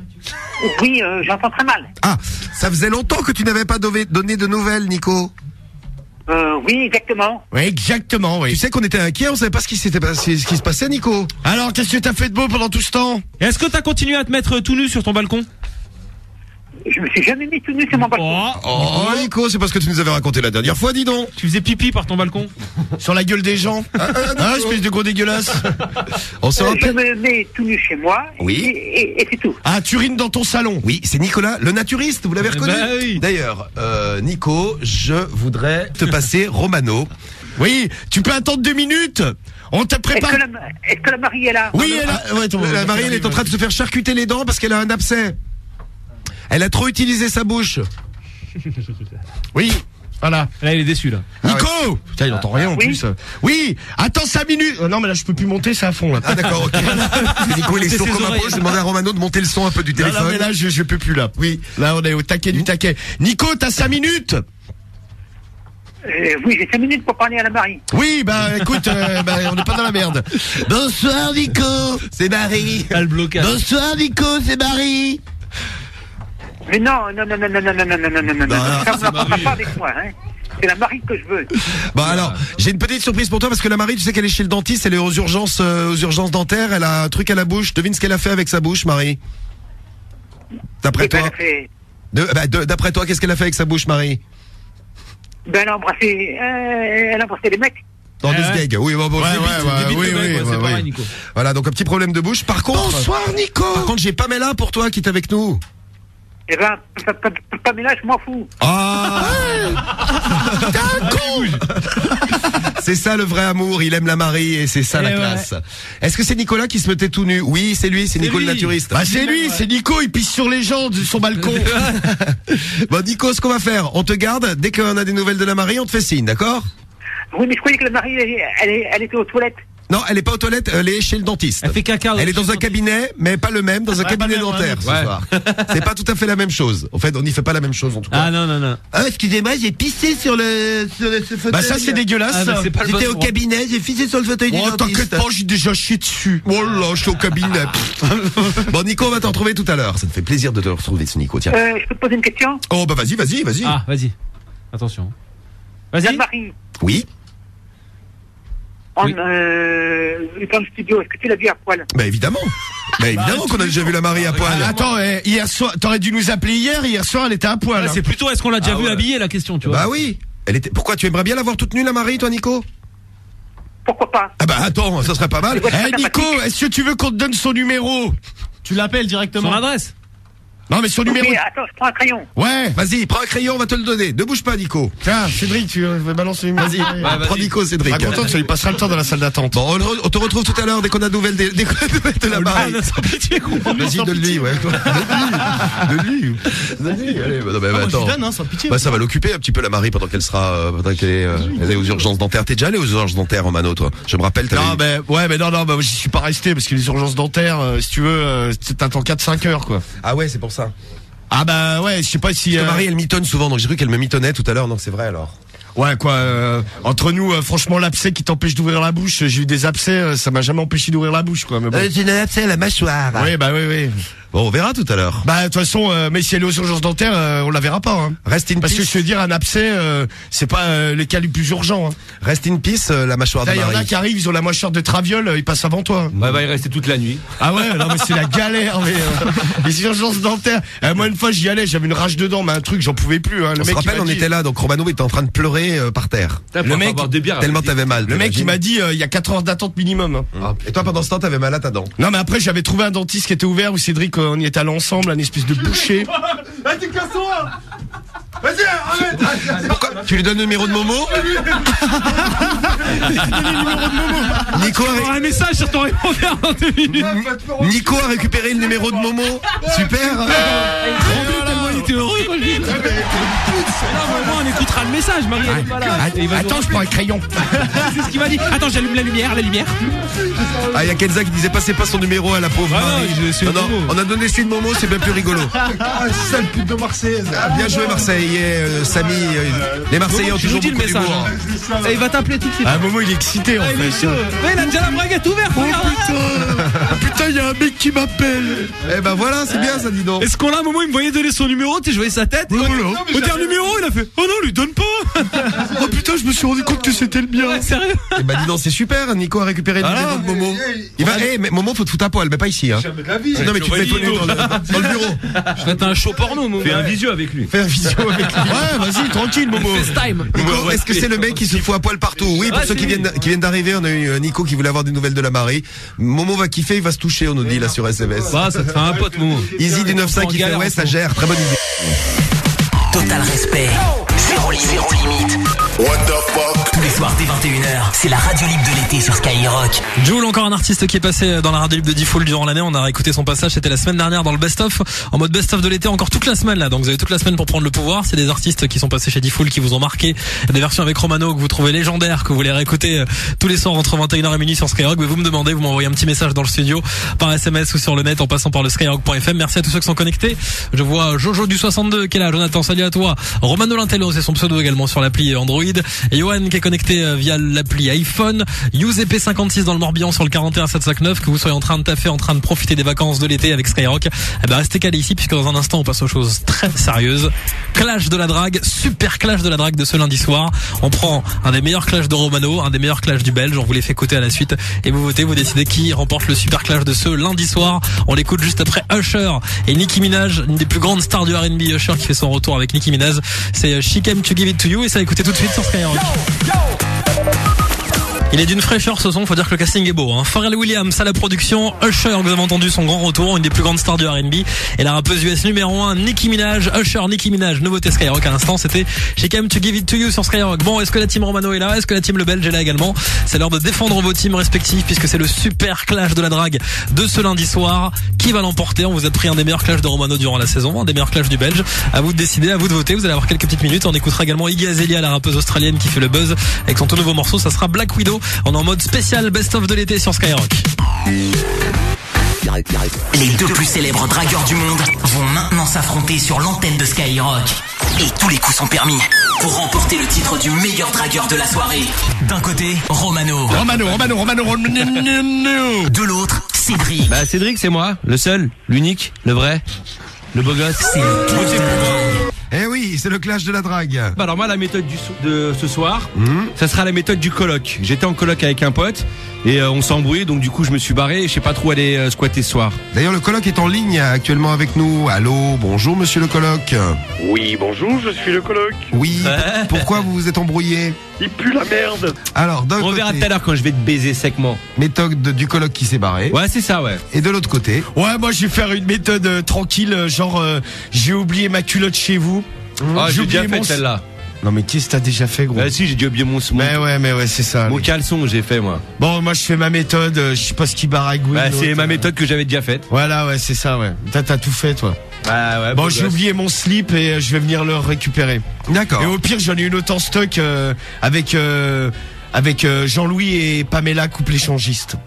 Oui, j'entends très mal. Ah, ça faisait longtemps que tu n'avais pas donné de nouvelles, Nico. Oui, exactement. Oui, exactement, Tu oui. sais qu'on était inquiets, on savait pas ce qui s'était passé, ce qui se passait, Nico. Alors, qu'est-ce que t'as fait de beau pendant tout ce temps? Est-ce que t'as continué à te mettre tout nu sur ton balcon? Je me suis jamais mis tout nu sur mon balcon. Oh, Nico, c'est parce que tu nous avais raconté la dernière fois, dis donc. Tu faisais pipi par ton balcon. Sur la gueule des gens. Espèce de gros dégueulasse. On se rappelle. Je me mets tout nu chez moi. Oui. Et c'est tout. Ah, tu urines dans ton salon. Oui, c'est Nicolas, le naturiste, vous l'avez reconnu. Bah oui. D'ailleurs, Nico, je voudrais te passer Romano. Oui, tu peux attendre 2 minutes. On t'a préparé. Est-ce que la Marie est là? Oui, elle a... La Marie, elle est en train de se faire charcuter les dents parce qu'elle a un abcès. Elle a trop utilisé sa bouche. Oui, voilà. Là, il est déçu, là. Nico Putain, il entend rien en plus. Oui, attends 5 minutes. Non, mais là, je peux plus monter, c'est à fond, là. Ah, d'accord, ok. Nico, il est sourd comme un pot. Je demandais à Romano de monter le son un peu du téléphone. Non, mais là, je peux plus, là. Oui. Là, on est au taquet du taquet. Nico, t'as 5 minutes? Oui, j'ai 5 minutes pour parler à la Marie. Oui, bah écoute, on n'est pas dans la merde. Bonsoir Nico, c'est Marie. Le blocage. Bonsoir Nico, c'est Marie. Mais non. Ça ne parle pas avec moi, hein. C'est la Marie que je veux. Bon alors, j'ai une petite surprise pour toi parce que la Marie, tu sais qu'elle est chez le dentiste, elle est aux urgences dentaires, elle a un truc à la bouche. Devine ce qu'elle a fait avec sa bouche, Marie. D'après toi. D'après toi, qu'est-ce qu'elle a fait avec sa bouche, Marie? Ben, elle a embrassé les mecs. Dans des gag. Oui, bon, c'est pareil, Nico. Voilà, donc un petit problème de bouche. Par contre. Bonsoir Nico. Par contre, j'ai Pamela pour toi qui est avec nous. Eh ben, Pamela, je m'en fous. Ah! T'es un con! C'est ça le vrai amour, il aime la Marie et c'est ça la classe. Est-ce que c'est Nicolas qui se mettait tout nu? Oui, c'est lui, c'est Nico le naturiste. Bah c'est lui, c'est Nico, il pisse sur les gens de son balcon. Bon Nico, ce qu'on va faire, on te garde, dès qu'on a des nouvelles de la Marie, on te fait signe, d'accord? Oui, mais je croyais que la Marie, elle était aux toilettes. Non, elle est pas aux toilettes, elle est chez le dentiste. Elle fait caca. Elle est dans un cabinet, mais pas le même, dans un cabinet dentaire ce soir. C'est pas tout à fait la même chose. En fait, on n'y fait pas la même chose en tout cas. Ah non. Ah, excusez-moi, j'ai pissé sur ce fauteuil. Bah ça c'est dégueulasse. J'étais au cabinet, j'ai pissé sur le fauteuil du dentiste. T'inquiète pas, j'ai déjà chié dessus. Oh là, je suis au cabinet. Bon Nico, on va t'en retrouver tout à l'heure. Ça me fait plaisir de te retrouver ce Nico, tiens. Je peux te poser une question? Oh bah vas-y. Ah, vas-y. Attention. Vas-y. Marie. Oui. Dans le studio, est-ce que tu l'as vu à poil? Bah évidemment. Qu'on a déjà vu la Marie à poil. Attends, hier soir, t'aurais dû nous appeler hier soir elle était à poil. C'est plutôt est-ce qu'on l'a déjà vu habillée la question, tu vois. Bah oui. Pourquoi tu aimerais bien la voir toute nue la Marie, toi Nico? Pourquoi pas? Ah bah attends, ça serait pas mal. Nico, est-ce que tu veux qu'on te donne son numéro? Tu l'appelles directement. Son adresse? Non mais son numéro. Attends, je prends un crayon. Ouais. Vas-y, prends un crayon, on va te le donner. Ne bouge pas, Nico. Tiens, Cédric, tu veux balancer une. Vas-y, prends Nico, Cédric. Pas content, ça lui passera le temps dans la salle d'attente. Bon, on te retrouve tout à l'heure dès qu'on a nouvelles de la Marie. Vas-y, donne-lui, ouais. Donne-lui. Allez, attends. Bah ça va l'occuper un petit peu la Marie pendant qu'elle sera, elle est aux urgences dentaires. T'es déjà allé aux urgences dentaires, Romano, toi? Je me rappelle. Non, moi j'y suis pas resté parce que les urgences dentaires, si tu veux, t'attends 4-5 heures, quoi. Ah ouais, c'est pour ça. Ah bah ouais, je sais pas si... Parce que Marie, elle mitonne souvent, donc j'ai cru qu'elle me mitonnait tout à l'heure, donc c'est vrai alors. Ouais, quoi, entre nous, franchement, l'abcès qui t'empêche d'ouvrir la bouche, j'ai eu des abcès, ça m'a jamais empêché d'ouvrir la bouche, quoi. Mais bon. J'ai un abcès à la mâchoire. Oui, bah oui. Bon, on verra tout à l'heure. Bah, de toute façon, mais si elle est aux urgences dentaires, on la verra pas, hein. Rest in Parce peace. que je veux dire, un abcès, c'est pas les cas les plus urgents, hein. Rest in peace, la mâchoire de Marie. Il y en a qui arrivent, ils ont la mâchoire de traviole, ils passent avant toi. Bah, va y rester toute la nuit. Ah ouais, non, mais c'est la galère, mais, les urgences dentaires. Moi, une fois, j'y allais, j'avais une rage dedans, mais un truc, j'en pouvais plus, hein. On se rappelle, on était là, donc Romano était en train de pleurer, par terre. Le mec, tellement t'avais mal. Le mec, il m'a dit, il y a 4 heures d'attente minimum, hein. Et toi, pendant ce temps, t'avais mal à ta dent. Non, mais après, j'avais trouvé un dentiste qui était ouvert où Cédric, on y était allé ensemble, une espèce de boucher. Vas-y, casse-toi! Vas-y, arrête! Pourquoi? Tu lui donnes le numéro de Momo? Nico a un message sur ton répondeur dans 2 minutes. Nico a récupéré le numéro de Momo. Super! Il était heureux quand je dis. On écoutera le message, Marie. Attends, je prends un crayon. C'est ce qu'il m'a dit. Attends, j'allume la lumière. Ah, il y a Kenza qui disait passez pas son numéro à la pauvre Marie. Non, on a donné celui de Momo, c'est bien plus rigolo. Ah, sale pute de Marseille. Bien joué Marseillais, Samy. Les Marseillais ont toujours beaucoup d'humour. Il va t'appeler tout de suite. Ah, Momo, il est excité en fait. Ouais, il a déjà la braguette ouverte. Putain, il y a un mec qui m'appelle. Eh ben voilà, c'est bien ça, dis donc. Est-ce qu'on l'a, Momo, il me voyait donner son numéro, tu voyais sa tête. Au dernier numéro, il a fait oh non, lui donne pas. Oh putain, je me suis rendu compte que c'était le mien. Ouais, sérieux? Eh ben, dis donc, c'est super. Nico a récupéré le numéro de Momo. Mais Momo, faut te foutre à poil, mais pas ici, hein. Jamais de la vie. Non, mais tu te mets tout nu dans le bureau. Je vais être un show porno, Momo. Fais un visio avec lui. Fais un visio avec lui. Ouais, vas-y, tranquille, Momo. FaceTime. Nico, est-ce que c'est le mec qui se fout à poil partout? Oui, pour ceux qui viennent d'arriver, on a eu Nico qui voulait avoir des nouvelles de la Marie. Momo va kiffer, il va se toucher, on nous dit là sur SMS. Bah, ça te fait un pote, Momo. Easy du 9-5 qui fait ouais, ça gère, très bonne idée. Total respect. Zéro limite. What the fuck? Tous les soirs dès 21h, c'est la radio libre de l'été sur Skyrock. Jul, encore un artiste qui est passé dans la radio libre de Diffoul durant l'année. On a réécouté son passage, c'était la semaine dernière dans le best-of. En mode best-of de l'été, encore toute la semaine là. Donc vous avez toute la semaine pour prendre le pouvoir. C'est des artistes qui sont passés chez Diffoul qui vous ont marqué. Des versions avec Romano que vous trouvez légendaires, que vous voulez réécouter tous les soirs entre 21h et minuit sur Skyrock. Mais vous me demandez, vous m'envoyez un petit message dans le studio, par SMS ou sur le net en passant par le skyrock.fm. Merci à tous ceux qui sont connectés. Je vois Jojo du 62 qui est là. Jonathan, salut à toi. Romano Lintello, c'est son pseudo également sur l'appli Android. Et Johan qui est connecté via l'appli iPhone. UZP56 dans le Morbihan sur le 41759. Que vous soyez en train de taffer, en train de profiter des vacances de l'été avec Skyrock, eh ben restez calés ici puisque dans un instant on passe aux choses très sérieuses. Clash de la drague, super clash de la drague de ce lundi soir. On prend un des meilleurs clashs de Romano, un des meilleurs clashs du Belge. On vous les fait écouter à la suite et vous votez, vous décidez qui remporte le super clash de ce lundi soir. On l'écoute juste après Usher et Nicki Minaj, une des plus grandes stars du R&B. Usher qui fait son retour avec Nicki Minaj. C'est She Came to Give It to You et ça écoutez tout de suite sur Skyrock. Il est d'une fraîcheur ce son, faut dire que le casting est beau, hein. Pharrell Williams à la production, Usher, vous avez entendu son grand retour, une des plus grandes stars du R&B, et la rappeuse US numéro 1, Nicki Minaj, Usher, Nicki Minaj, nouveauté Skyrock à l'instant, c'était She Came to Give It to You sur Skyrock. Bon, est-ce que la team Romano est là? Est-ce que la team Le Belge est là également? C'est l'heure de défendre vos teams respectifs puisque c'est le super clash de la drague de ce lundi soir. Qui va l'emporter? On vous a pris un des meilleurs clashs de Romano durant la saison, un des meilleurs clashs du Belge. À vous de décider, à vous de voter, vous allez avoir quelques petites minutes. On écoutera également Iggy Azalea, la rappeuse australienne qui fait le buzz avec son tout nouveau morceau, ça sera Black Widow. On est en mode spécial best-of de l'été sur Skyrock. Les deux plus célèbres dragueurs du monde vont maintenant s'affronter sur l'antenne de Skyrock. Et tous les coups sont permis pour remporter le titre du meilleur dragueur de la soirée. D'un côté, Romano. De l'autre, Cédric. Bah Cédric, c'est moi, le seul, l'unique, le vrai, le beau gosse. C'est le clash de la drague. Eh oui, c'est le clash de la drague. Bah alors moi la méthode de ce soir, ça sera la méthode du coloc. J'étais en coloc avec un pote et on s'embrouillait, donc du coup je me suis barré et je sais pas trop où aller squatter ce soir. D'ailleurs le coloc est en ligne actuellement avec nous. Allô, bonjour monsieur le coloc. Oui, bonjour, je suis le coloc. Oui, pourquoi vous vous êtes embrouillé? Il pue la merde. Alors, d'un On verra côté, tout à l'heure quand je vais te baiser secement. méthode du coloc qui s'est barré. Ouais, c'est ça, ouais. Et de l'autre côté, Ouais, moi je vais faire une méthode tranquille, genre j'ai oublié ma culotte chez vous. Ah, j'ai déjà oublié fait celle-là. Non mais qu'est-ce que t'as déjà fait, gros? Bah si, j'ai déjà oublié mon Mais ouais, c'est ça. mon caleçon, j'ai fait moi. Bon, moi je fais ma méthode, je sais pas ce qui baragouine. Bah c'est ma méthode que j'avais déjà faite. Voilà, ouais, c'est ça, ouais. T'as tout fait, toi. Bah ouais. Bon, j'ai oublié mon slip et je vais venir le récupérer. d'accord. Et au pire, j'en ai une autre en stock avec Jean-Louis et Pamela, couple échangiste.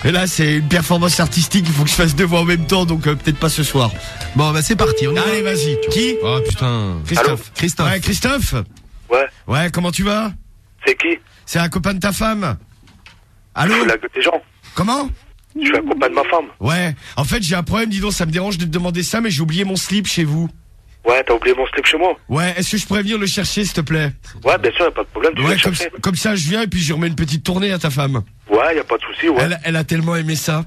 Et là, c'est une performance artistique, il faut que je fasse deux voix en même temps, donc peut-être pas ce soir. Bon, bah c'est parti. On y va. Allez, vas-y. Qui? Oh putain. Christophe. Christophe. Ouais, Christophe. Ouais, Ouais, comment tu vas? c'est qui? C'est un copain de ta femme. Allô? Je suis la gueule des gens. Comment? Je suis un copain de ma femme. Ouais. En fait, j'ai un problème, dis donc, ça me dérange de te demander ça, mais j'ai oublié mon slip chez vous. Ouais, t'as oublié mon slip chez moi. Ouais, est-ce que je pourrais venir le chercher, s'il te plaît? Ouais, bien sûr, y'a pas de problème, tu viens Ouais, le chercher. comme ça, je viens et puis je remets une petite tournée à ta femme. Ouais, y'a pas de souci, ouais. Elle a tellement aimé ça.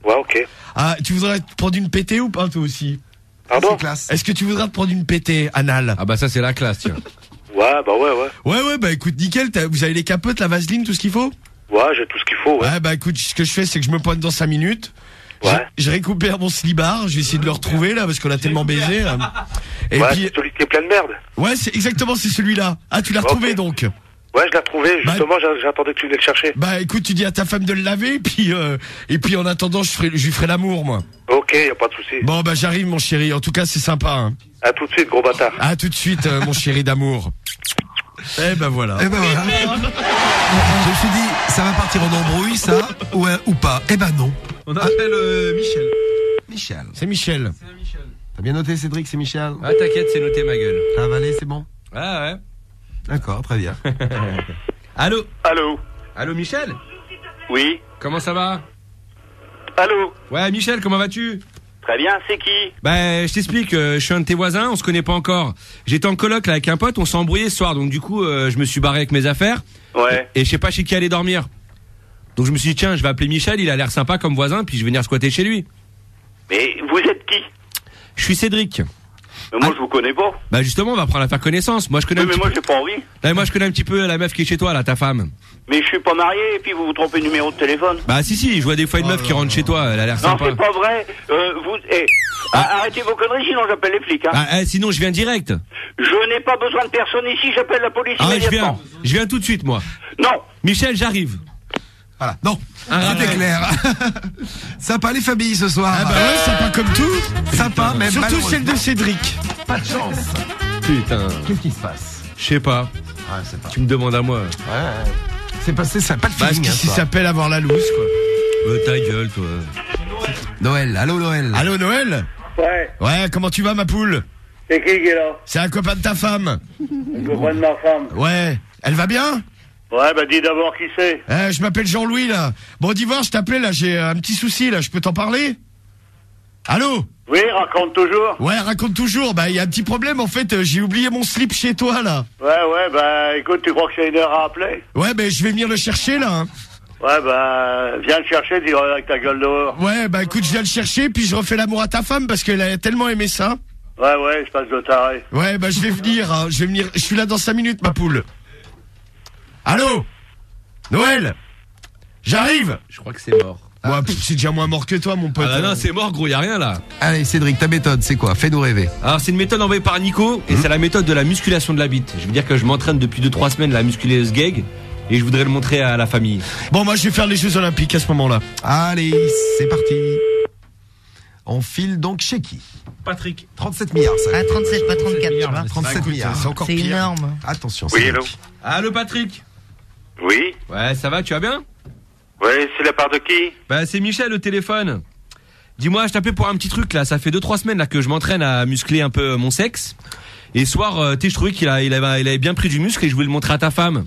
Ouais, ok. Ah, tu voudrais te prendre une pétée ou pas, toi aussi? Pardon? C'est classe. Est-ce que tu voudrais te prendre une pétée anale? Ah bah ça c'est la classe, tiens. Ouais, bah ouais. Ouais, bah écoute, nickel, vous avez les capotes, la vaseline, tout ce qu'il faut? Ouais, j'ai tout ce qu'il faut, ouais. Ouais, bah écoute, ce que je fais, c'est que je me pointe dans 5 minutes. Ouais. Je récupère mon slibard, je vais essayer de le retrouver là, parce qu'on a tellement baisé. Là. Et ouais, puis, c'est celui qui est plein de merde. ouais, c'est celui-là. Ah, tu l'as retrouvé donc? Ouais, je l'ai retrouvé, justement, j'attendais que tu venais le chercher. Bah écoute, tu dis à ta femme de le laver, et puis en attendant, je lui ferai l'amour, moi. Ok, y'a pas de souci. Bon, bah j'arrive, mon chéri. En tout cas, c'est sympa. Hein. À tout de suite, gros bâtard. À tout de suite, mon chéri d'amour. Eh ben voilà. Eh ben voilà. Je me suis dit, ça va partir en embrouille, ça, ou pas. Eh ben non. On appelle Michel. Michel. C'est Michel. T'as bien noté, Cédric, c'est Michel? Ah t'inquiète, c'est noté ma gueule. T'as avalé, c'est bon? Ah ouais. D'accord, très bien. Allô? Allô? Allô Michel? Oui? Comment ça va? Allô? Ouais Michel, comment vas-tu? Très bien, c'est qui? Bah, je t'explique, je suis un de tes voisins, on se connaît pas encore. J'étais en coloc là avec un pote, on s'est embrouillé ce soir, donc du coup, je me suis barré avec mes affaires. Ouais. Et je sais pas chez qui aller dormir. Donc je me suis dit, tiens, je vais appeler Michel, il a l'air sympa comme voisin, puis je vais venir squatter chez lui. Mais vous êtes qui? Je suis Cédric. Mais moi, je vous connais pas. Bah justement, on va apprendre à faire connaissance. Moi, je connais. Oui, mais moi, j'ai pas envie. Là, moi, je connais un petit peu la meuf qui est chez toi, là, ta femme. Mais je suis pas marié, et puis vous vous trompez de numéro de téléphone. Bah si, je vois des fois une meuf qui rentre chez toi, elle a l'air sympa. Non, c'est pas vrai. Arrêtez vos conneries, sinon j'appelle les flics. Hein. Ah, sinon, je viens direct. Je n'ai pas besoin de personne ici, j'appelle la police immédiatement. Je viens tout de suite, moi. Non. Michel, j'arrive. Voilà. Non. C'était clair. Sympa les familles ce soir. Ah bah ouais, sympa comme tout. Sympa, même surtout celle de Cédric. Pas de chance. Putain. Qu'est-ce qui se passe? Je sais pas. Ouais, c'est pas. Tu me demandes à moi. Ouais. C'est passé, ça a pas de feeling. Parce qu'il s'appelle avoir la loose, quoi. Ta gueule, toi. Noël, allô Noël. Allô Noël. Ouais. Ouais, comment tu vas ma poule? C'est qui est là? C'est un copain de ta femme. Un copain de ma femme. Ouais. Elle va bien? Ouais, bah dis d'abord qui c'est. Je m'appelle Jean-Louis là. Bon, dis voir, je t'appelais là, j'ai un petit souci là, je peux t'en parler? Allô? Oui, raconte toujours. Ouais, raconte toujours. Bah, il y a un petit problème en fait, j'ai oublié mon slip chez toi là. Ouais, bah écoute, tu crois que c'est une heure à appeler? Ouais, bah je vais venir le chercher là. Hein. Ouais, bah viens le chercher, tu iras avec ta gueule dehors. Ouais, bah écoute, je viens le chercher, puis je refais l'amour à ta femme parce qu'elle a tellement aimé ça. Ouais, je passe de taré. Ouais, bah je vais venir, hein. Je suis là dans 5 minutes ma poule. Allô? Noël? J'arrive. Je crois que c'est mort. Ouais, c'est déjà moins mort que toi, mon pote. Ah non, c'est mort, gros, y a rien là. Allez, Cédric, ta méthode, c'est quoi? Fais-nous rêver. Alors, c'est une méthode envoyée par Nico, et c'est la méthode de la musculation de la bite. Je veux dire que je m'entraîne depuis 2-3 semaines à musculer ce gag, et je voudrais le montrer à la famille. Bon, moi, je vais faire les Jeux Olympiques à ce moment-là. Allez, c'est parti. On file donc chez qui? Patrick. 37 milliards, ça. Ah, 37, pas 34, tu vois. 37 milliards. C'est encore C'est pire. énorme. Attention, Oui, Cédric. Allô, Patrick? Oui. Ouais, ça va, tu vas bien? Ouais, c'est la part de qui? Bah, c'est Michel au téléphone. Dis-moi, je t'appelais pour un petit truc là, ça fait 2-3 semaines là que je m'entraîne à muscler un peu mon sexe. Et ce soir, je trouvais qu'il avait bien pris du muscle et je voulais le montrer à ta femme.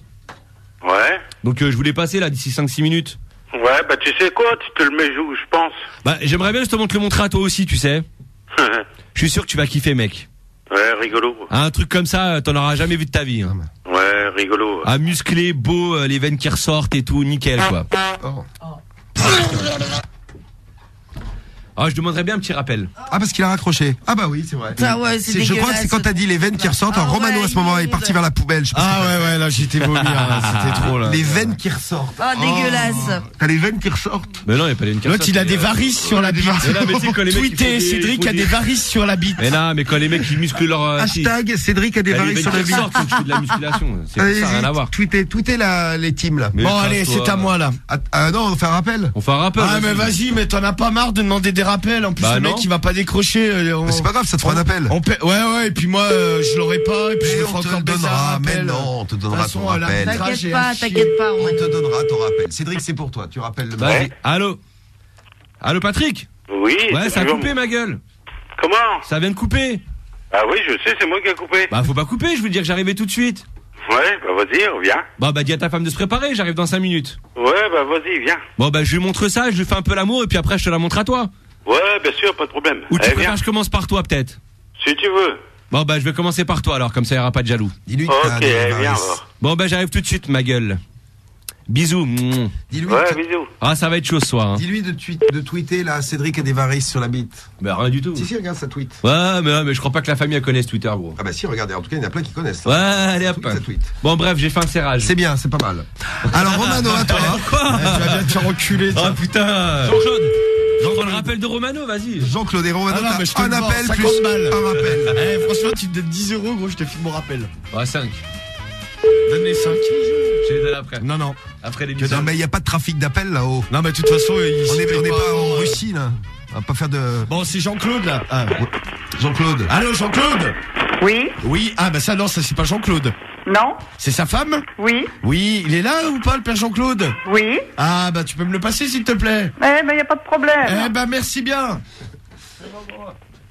Ouais. Donc je voulais passer là d'ici 5-6 minutes. Ouais, bah tu sais quoi, tu te le mets où, je pense. Bah, j'aimerais bien justement te le montrer à toi aussi, tu sais. Je suis sûr que tu vas kiffer, mec. Ouais, rigolo. Un truc comme ça, t'en auras jamais vu de ta vie. Hein. Ouais, rigolo. À muscler, beau, les veines qui ressortent et tout, nickel quoi. Ah, je demanderais bien un petit rappel. Ah, parce qu'il a raccroché. Ah bah oui, c'est vrai. Ah ouais, c'est je crois que c'est quand t'as dit les veines qui ressortent. Ah Romano ouais, à ce moment est parti vers la poubelle. Je sais pas Ah ouais, là j'étais vomir, là, c'était trop là. Les veines qui ressortent. Oh, dégueulasse. T'as les veines qui ressortent. Mais non, il y a pas les veines qui L'autre ressortent. il a des varices sur la bite. Mais non, mais tu sais, quand les mecs, Tweeté, ils font des- Cédric ils a font des varices sur la bite. Mais non, mais quand les mecs ils musclent leur Hashtag Cédric a des bah, les varices veines sur la qui vie. ressortent quand tu fais de la musculation. C'est ça, rien à voir. Tweetez les teams là. Mais Bon allez, c'est à moi là. Ah non, on fait un rappel. On fait un rappel. Ah mais vas-y, mais t'en as pas marre de demander des rappels. En plus Bah le non. mec il va pas décrocher. Mais c'est pas grave, ça te fera un appel. Ouais, et puis moi je l'aurais pas, et puis je me Mais ferai on te encore le baiser un donnera. Mais rappel. non, on te De donnera toute ton façon, rappel. T'inquiète pas, On te donnera ton rappel. Cédric, c'est pour toi. Tu rappelles le Vas-y. mec. Allô Patrick? Oui. Ouais, ça a coupé ma gueule. Comment? Ça vient de couper. Ah oui, je sais, c'est moi qui ai coupé. Bah faut pas couper, je veux dire que j'arrivais tout de suite. Ouais, bah vas-y, reviens. Bah dis à ta femme de se préparer, j'arrive dans 5 minutes. Ouais, bah vas-y, viens. Bon bah je lui montre ça, je lui fais un peu l'amour et puis après je te la montre à toi. Ouais, bien sûr, pas de problème. Ou tu Allez, préfères viens. que je commence par toi peut-être? Si tu veux. Bon bah je vais commencer par toi alors, comme ça il y aura pas de jaloux. Dis-lui que Ok, t'as des allez, viens varices. alors. Bon bah j'arrive tout de suite ma gueule. Bisous. Dis-lui Ouais, que- bisous. Ah ça va être chaud ce soir. Hein. Dis-lui de tweeter là, Cédric a des varices sur la bite. Bah rien du tout. Si, regarde ça tweet. Ouais mais je crois pas que la famille elle connaisse Twitter gros. Ah bah si, regardez, en tout cas, il y en a plein qui connaissent. Ouais allez hop. Ça tweet. Bon bref j'ai fait un serrage. C'est bien, c'est pas mal. Alors Romano, à toi. Quoi? Tu vas bien te faire enculer. Oh putain. Jean-Claude. Jean-Claude le rappel de Romano, vas-y. Jean-Claude et Romano, Ah non, mais je te un le vends, appel 50 plus balles. un rappel. Eh franchement tu me donnes 10 euros gros, je te file mon rappel. Ouais 5. Donne les 5. Je les donne après. Non. Après les Non mais il y a pas de trafic d'appel là-haut. Non mais de toute façon On n'est pas en Russie là. On va pas faire de. Bon c'est Jean-Claude là. Ah. Jean-Claude. Allô Jean-Claude? Oui. Oui, ah bah ça non, ça c'est pas Jean-Claude. Non. C'est sa femme? Oui. Oui, il est là ou pas le père Jean-Claude? Oui. Ah bah tu peux me le passer s'il te plaît. Eh ben y a pas de problème. Eh bah merci bien.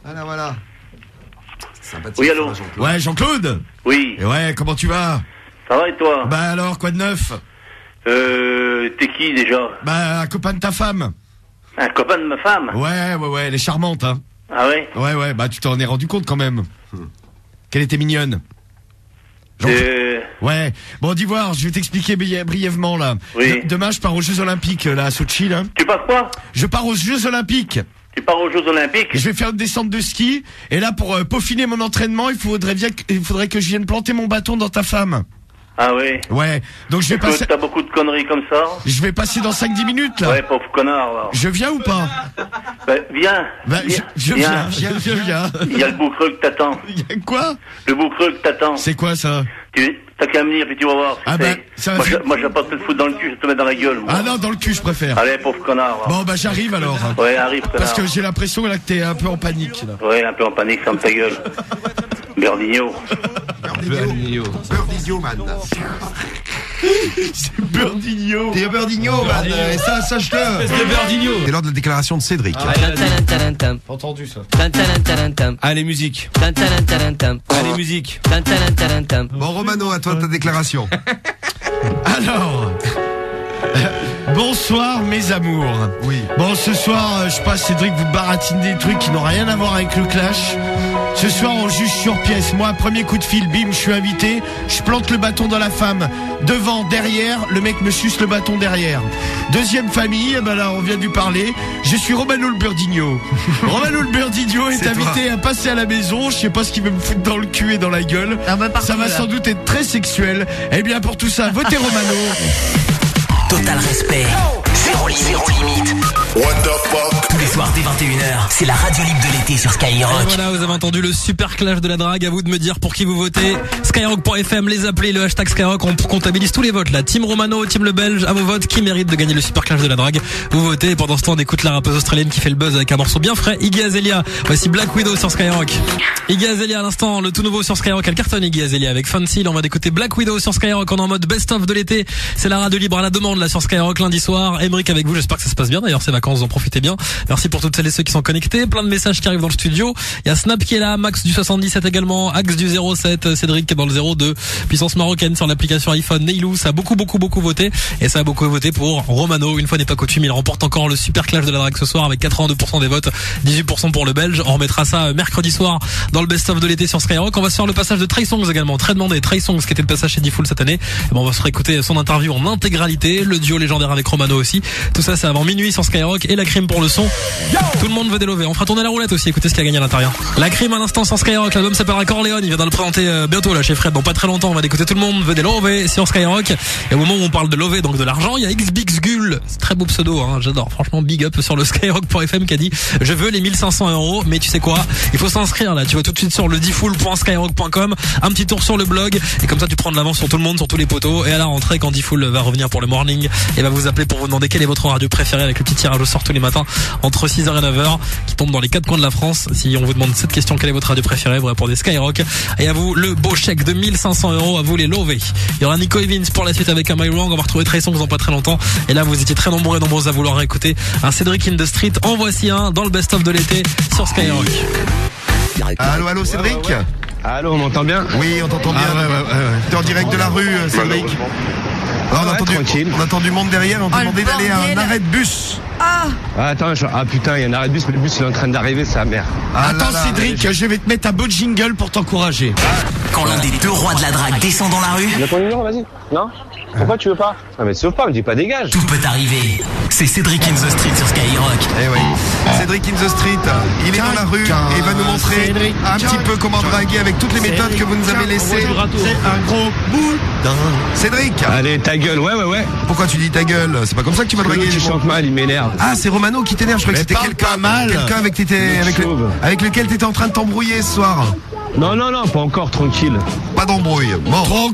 Voilà. Sympathique. Oui, allô. ça, Jean-Claude. Ouais Jean-Claude? Oui. Et ouais, comment tu vas? Ça va et toi? Bah alors, quoi de neuf? T'es qui déjà? Bah un copain de ta femme. Un copain de ma femme. Ouais, elle est charmante, hein. Ah ouais? Ouais, bah tu t'en es rendu compte quand même. Qu'elle était mignonne. Ouais. Bon, d'Ivoire, je vais t'expliquer brièvement, là. Oui. Demain, je pars aux Jeux Olympiques, là, à Sochi, là. Tu pars quoi? Je pars aux Jeux Olympiques. Tu pars aux Jeux Olympiques? Je vais faire une descente de ski. Et là, pour peaufiner mon entraînement, il faudrait que je vienne planter mon bâton dans ta femme. Ah oui? Ouais. Donc je vais passer... T'as beaucoup de conneries comme ça? Je vais passer dans 5-10 minutes, là. Ouais, pauvre connard, là. Je viens ou pas? Viens. Je viens. Il y a le boucreux que t'attends. Il y a quoi? Le boucreux que t'attends. C'est quoi, ça? T'as qu'à venir, puis tu vas voir. Ah bah, ça va. Moi, je vais pas te le foutre dans le cul, je vais te mettre dans la gueule, moi. Ah non, dans le cul, je préfère. Allez, pauvre connard, là. Bon, bah, j'arrive, alors. Ouais, arrive, connard. Parce que j'ai l'impression, là, que t'es un peu en panique, là. Ouais, un peu en panique, ferme ta gueule. Berdinho. Berdinho, man. C'est Berdinho. T'es Berdinho, man. Et ça, sache-le. C'est Berdinho. C'est l'heure de la déclaration de Cédric. Entendu, ça. Allez, musique. Allez, musique. Bon, Romano, à toi ta déclaration. Alors... bonsoir mes amours. Oui. Bon, ce soir, je sais pas, Cédric vous baratine des trucs qui n'ont rien à voir avec le clash. Ce soir, on juge sur pièce. Moi, premier coup de fil, bim, je suis invité. Je plante le bâton dans la femme. Devant, derrière, le mec me suce le bâton derrière. Deuxième famille, ben là, on vient de lui parler. Je suis Romano le Berdinho. Romano le Berdinho est invité à passer à la maison. Je sais pas ce qu'il veut me foutre dans le cul et dans la gueule. Ça va sans doute être très sexuel. Eh bien, pour tout ça, votez Romano. Total respect. Zéro limite. What the fuck? Tous les soirs dès 21h, c'est la radio libre de l'été sur Skyrock. Et voilà, vous avez entendu le super clash de la drague. À vous de me dire pour qui vous votez. Skyrock.fm, les appelez, le hashtag Skyrock. On comptabilise tous les votes là. Team Romano, Team le Belge, à vos votes. Qui mérite de gagner le super clash de la drague? Vous votez. Et pendant ce temps, on écoute la rappeuse australienne qui fait le buzz avec un morceau bien frais. Iggy Azalea. Voici Black Widow sur Skyrock. Iggy Azalea à l'instant, le tout nouveau sur Skyrock. Elle cartonne Iggy Azalea avec Fancy. Là, on va écouter Black Widow sur Skyrock. On est en mode best-of de l'été. C'est la radio libre à la demande là sur Skyrock lundi soir. Emric avec vous. J'espère que ça se passe bien. D'ailleurs, ces vacances, vous en profitez bien. Merci pour toutes celles et ceux qui sont connectés. Plein de messages qui arrivent dans le studio. Il y a Snap qui est là, Max du 77 également, Axe du 07, Cédric qui est dans le 02, Puissance Marocaine sur l'application iPhone, Neilou, ça a beaucoup voté. Et ça a beaucoup voté pour Romano. Une fois n'est pas coutume, il remporte encore le super clash de la drague ce soir avec 82% des votes, 18% pour le Belge. On remettra ça mercredi soir dans le best-of de l'été sur Skyrock. On va se faire le passage de Trey Songz également. Très demandé. Trey Songz qui était le passage chez D-Fool cette année. Et bon, on va se réécouter son interview en intégralité. Le duo légendaire avec Romano aussi. Tout ça, c'est avant minuit sur Skyrock et la crime pour le son. Tout le monde veut des lovés. On fera tourner la roulette aussi. Écoutez ce qu'il a gagné à l'intérieur. La crime à l'instant sur Skyrock. L'album s'appellera Corleone. Il vient de le présenter bientôt là chez Fred. Dans pas très longtemps. On va l'écouter. Tout le monde veut des lovés sur Skyrock. Et au moment où on parle de lovés, donc de l'argent, il y a XBixGul. C'est très beau pseudo, hein. J'adore. Franchement, big up sur le Skyrock.fm qui a dit je veux les 1500 €. Mais tu sais quoi? Il faut s'inscrire là. Tu vas tout de suite sur le dfool.skyrock.com. Un petit tour sur le blog. Et comme ça, tu prends de l'avance sur tout le monde, sur tous les poteaux. Et à la rentrée, quand D-Fool va revenir pour le morning, et va vous appeler pour vous demander quelle est votre radio préférée avec le petit tirage au sort tous les matins entre 6h et 9h qui tombe dans les 4 coins de la France. Si on vous demande cette question, quelle est votre radio préférée, vous répondez Skyrock. Et à vous le beau chèque de 1500 €, à vous les lovés. Il y aura Nico Evans pour la suite avec un My Wrong. On va retrouver Trey Songz dans pas très longtemps. Et là, vous étiez très nombreux à vouloir écouter un Cédric in the Street. En voici un dans le best-of de l'été sur Skyrock. Allô Cédric? Allô, on m'entend bien? Oui, on t'entend bien. T'es en direct de la rue, Cédric. On attend du monde derrière, on t'a demandé d'aller à un arrêt de bus. Attends, putain, il y a un arrêt de bus, mais le bus il est en train d'arriver, sa mère. Attends Cédric, je vais te mettre un beau jingle pour t'encourager. Quand l'un des deux rois de la drague descend dans la rue. Il a ton numéro, vas-y. Non? Pourquoi tu veux pas? Ah mais tu veux pas, me dis pas dégage. Tout peut arriver. C'est Cédric in the Street sur Skyrock. Eh oui. Cédric in the Street, il est dans la rue et il va nous montrer un petit peu comment draguer avec toutes les méthodes que vous nous avez laissées. C'est un gros boudin. Cédric. Allez, ta gueule, ouais. Pourquoi tu dis ta gueule? C'est pas comme ça que tu vas draguer. Tu chantes mal, il m'énerve. Ah, c'est Romano qui t'énerve. Je crois que c'était quelqu'un avec lequel t'étais en train de t'embrouiller ce soir. Non, pas encore, tranquille. Pas d'embrouille. Bon.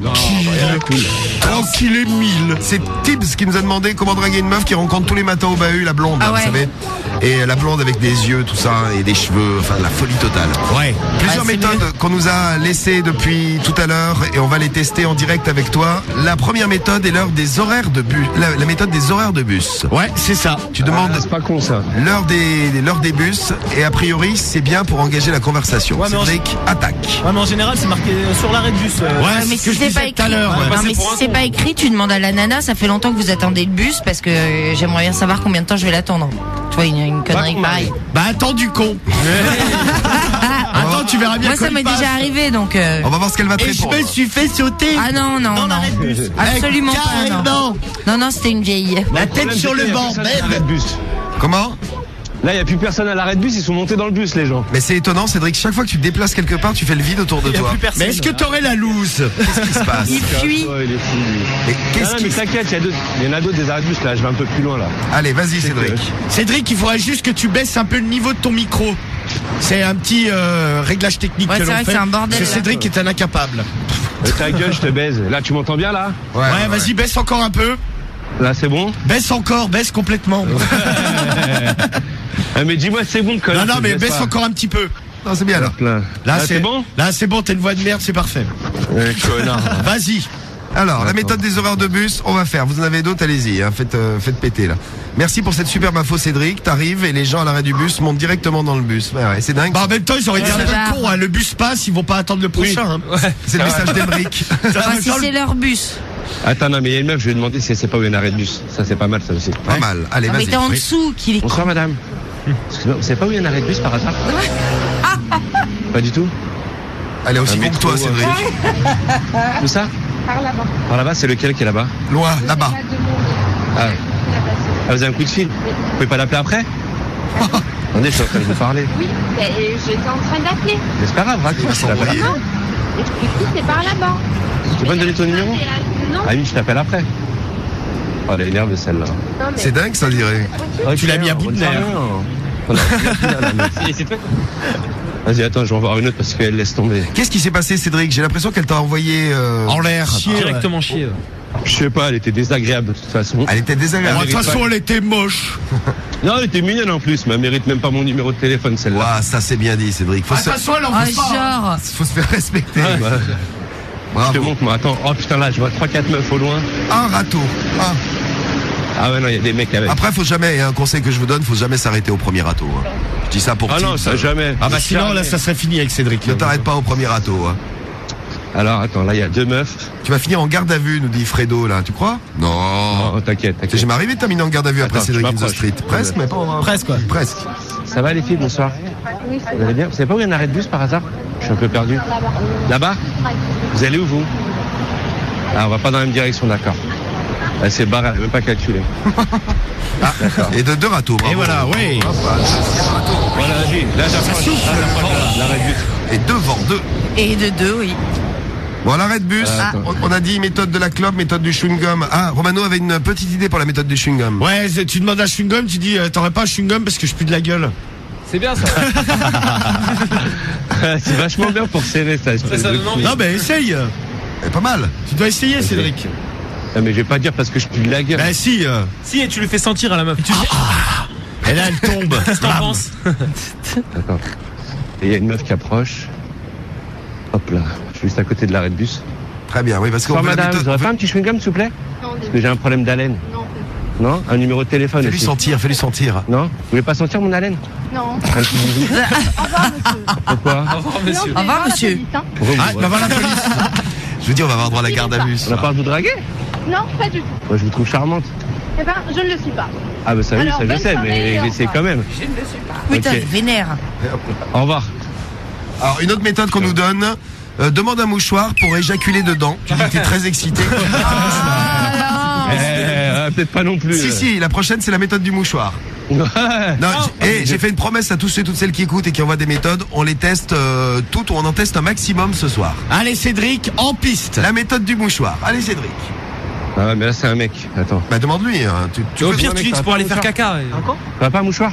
Tranquille et mille. C'est Tibbs qui nous a demandé comment draguer une meuf qui rencontre tous les matins au bahut, la blonde, vous savez. Et la blonde avec des yeux, tout ça, et des cheveux, enfin de la folie totale. Ouais. Plusieurs méthodes qu'on nous a laissées depuis tout à l'heure et on va les tester en direct avec toi. La première méthode est l'heure des horaires de bus. La méthode des horaires de bus. Ouais, c'est ça. Tu demandes c'est pas con ça. L'heure des bus et a priori c'est bien pour engager la conversation. Ouais, Cédric, attaque. Ouais, mais en général c'est marqué sur l'arrêt bus. Mais si c'est pas écrit, non, mais si c'est pas écrit, tu demandes à la nana. Ça fait longtemps que vous attendez le bus parce que j'aimerais bien savoir combien de temps je vais l'attendre. Tu vois, une connerie pareille. Bah attends du con. Attends, tu verras bien. Moi, ça m'est déjà arrivé, donc. On va voir ce qu'elle va te Et je répondre. me suis fait sauter. Ah non, absolument pas. Non, c'était une vieille. La tête sur le banc. Comment? Là, il n'y a plus personne à l'arrêt de bus, ils sont montés dans le bus, les gens. Mais c'est étonnant, Cédric, chaque fois que tu te déplaces quelque part, tu fais le vide autour de toi. Mais est-ce que t'aurais la loose? Qu'est-ce qui se passe? Il fuit. Ouais, il est fou, lui. Mais qu'est-ce qui mais t'inquiète, il y en a d'autres des arrêts de bus, là, je vais un peu plus loin, là. Allez, vas-y, Cédric. Cédric, il faudrait juste que tu baisses un peu le niveau de ton micro. C'est un petit réglage technique Ouais, que c'est l'on vrai que fait. c'est un bordel, Parce que là. Cédric est un incapable. Ta gueule, je te baise. Là, tu m'entends bien, là? Ouais, vas-y, baisse encore un peu. Là, c'est bon? Baisse encore, baisse complètement. Mais dis-moi, c'est bon, quand même. Non, mais baisse encore un petit peu. Non, c'est bien, là. Là, c'est bon? Là, c'est bon, t'as une voix de merde, c'est parfait. Connard. Vas-y. Alors, la méthode des horaires de bus, on va faire. Vous en avez d'autres, allez-y, hein, faites péter, là. Merci pour cette superbe info, Cédric. T'arrives et les gens à l'arrêt du bus montent directement dans le bus. Ouais, c'est dingue. Bah, en même temps, ils auraient été un peu cons, hein. Le bus passe, ils vont pas attendre le prochain. Oui. Hein. C'est le message d'Emeric. Si c'est leur bus. Attends, non, mais il y a une meuf, je vais demander si elle sait pas où il y a un arrêt de bus. Ça, c'est pas mal, ça aussi. Pas mal. Allez, Mais vas-y. t'es en dessous qu'il est. Bonsoir, madame. Excusez-moi, vous savez pas où il y a un arrêt de bus par hasard? Pas du tout? Elle est aussi con que toi, Cédric. Où ça? Par là-bas. Par là-bas, c'est lequel qui est là-bas? Loin, là-bas. Ah. Vous avez un coup de fil? Vous pouvez pas l'appeler après? Attendez, je suis en train de vous parler. Oui, j'étais en train d'appeler. Mais c'est pas grave, raconte. Non, c'est par là-bas. Tu peux me donner ton numéro? Non. Ah oui, je t'appelle après. Oh, elle est énervée, celle-là. C'est dingue, ça dirait. Tu l'as mis à bout de nerfs. Vas-y, attends, je vais en voir une autre parce qu'elle laisse tomber. Qu'est-ce qui s'est passé, Cédric? J'ai l'impression qu'elle t'a envoyé en l'air. Directement chier. Je sais pas, elle était désagréable de toute façon. Elle était désagréable. De toute façon, elle était moche. Non, elle était mignonne en plus, mais elle mérite même pas mon numéro de téléphone, celle-là. Ah, ça c'est bien dit, Cédric. De toute façon, elle en veut pas. Genre. Faut se faire respecter. Ah, bah. Bravo. Je te montre, moi. Attends, oh putain, là, je vois 3-4 meufs au loin. Un râteau. Ah ouais, non, il y a des mecs avec. Après, faut jamais, un conseil que je vous donne, faut jamais s'arrêter au premier râteau. Hein. Je dis ça pour Ah non, ça jamais. Ah bah sinon, là, ça serait fini avec Cédric. Ne t'arrête pas au premier râteau. Hein. Alors, attends, là, il y a 2 meufs. Tu vas finir en garde à vue, nous dit Fredo, là. Tu crois? Non. Oh, t'inquiète, C'est jamais arrivé de terminer en garde à vue après Attends, Cédric je in the m'approche. Street. Presque, mais pas. Presque, quoi. Presque. Ça va, les filles, bonsoir. Oui, Vous allez bien? Vous savez pas où il y a un arrêt de bus par hasard? Je suis un peu perdu. Là-bas? Vous allez où, vous? Ah, on va pas dans la même direction, d'accord. Elle s'est barrée, elle n'a même pas calculé. Ah, et de 2 râteaux, bravo. Et voilà, oui. Voilà, vas-y. Là, j'approche. L'arrêt de bus. Et devant 2. Et de 2, oui. Bon, l'arrêt de bus, attends. on a dit méthode de la clope, méthode du chewing-gum. Ah, Romano avait une petite idée pour la méthode du chewing-gum. Ouais, tu demandes un chewing-gum, tu dis t'aurais pas un chewing-gum parce que je pue de la gueule. C'est bien ça. C'est vachement bien pour serrer ça. Non, mais essaye. Pas mal. Tu dois essayer, Cédric. Non, mais je vais pas dire parce que je pue de la gueule. Bah si. Si, et tu lui fais sentir à la meuf. Et là, elle tombe. Qu'est-ce que t'en penses? Attends. Et il y a une meuf qui approche. Hop là. Je suis juste à côté de l'arrêt de bus. Très bien, oui, parce que. Bonsoir madame, vous aurez pas un petit chewing-gum s'il vous plaît? Non, Parce que j'ai un problème d'haleine. Non? Un numéro de téléphone Fais-lui aussi. sentir, fais-lui sentir. Non? Vous voulez pas sentir mon haleine? non. Un petit bisou. Pourquoi? Au revoir, monsieur. Au revoir, monsieur. Pourquoi Ah, vous- va voir la police. Je veux dire, on va avoir droit à la garde à vue. On n'a pas de vous draguer? Non, pas du tout. Moi je vous trouve charmante. Eh ben, je ne le suis pas. Ah bah ça oui, Alors, ça je bonne sais, soirée, mais au j'essaie revoir. quand même. Je ne le suis pas. Putain, Ok. il vénère. Au revoir. Alors, une autre méthode qu'on nous donne, demande un mouchoir pour éjaculer dedans. Tu dis que t'es très excité. Peut-être pas non plus. Si, la prochaine, c'est la méthode du mouchoir. Non, j'ai fait une promesse à tous ceux et toutes celles qui écoutent et qui envoient des méthodes. On les teste toutes, ou on en teste un maximum ce soir. Allez, Cédric, en piste. La méthode du mouchoir. Allez, Cédric. Ah ouais, mais là c'est un mec. Attends. Bah, demande-lui. Hein. Au fais pire, un tu mec, dis que ça c'est pour va aller pas faire mouchoir. caca. Tu vas pas un mouchoir?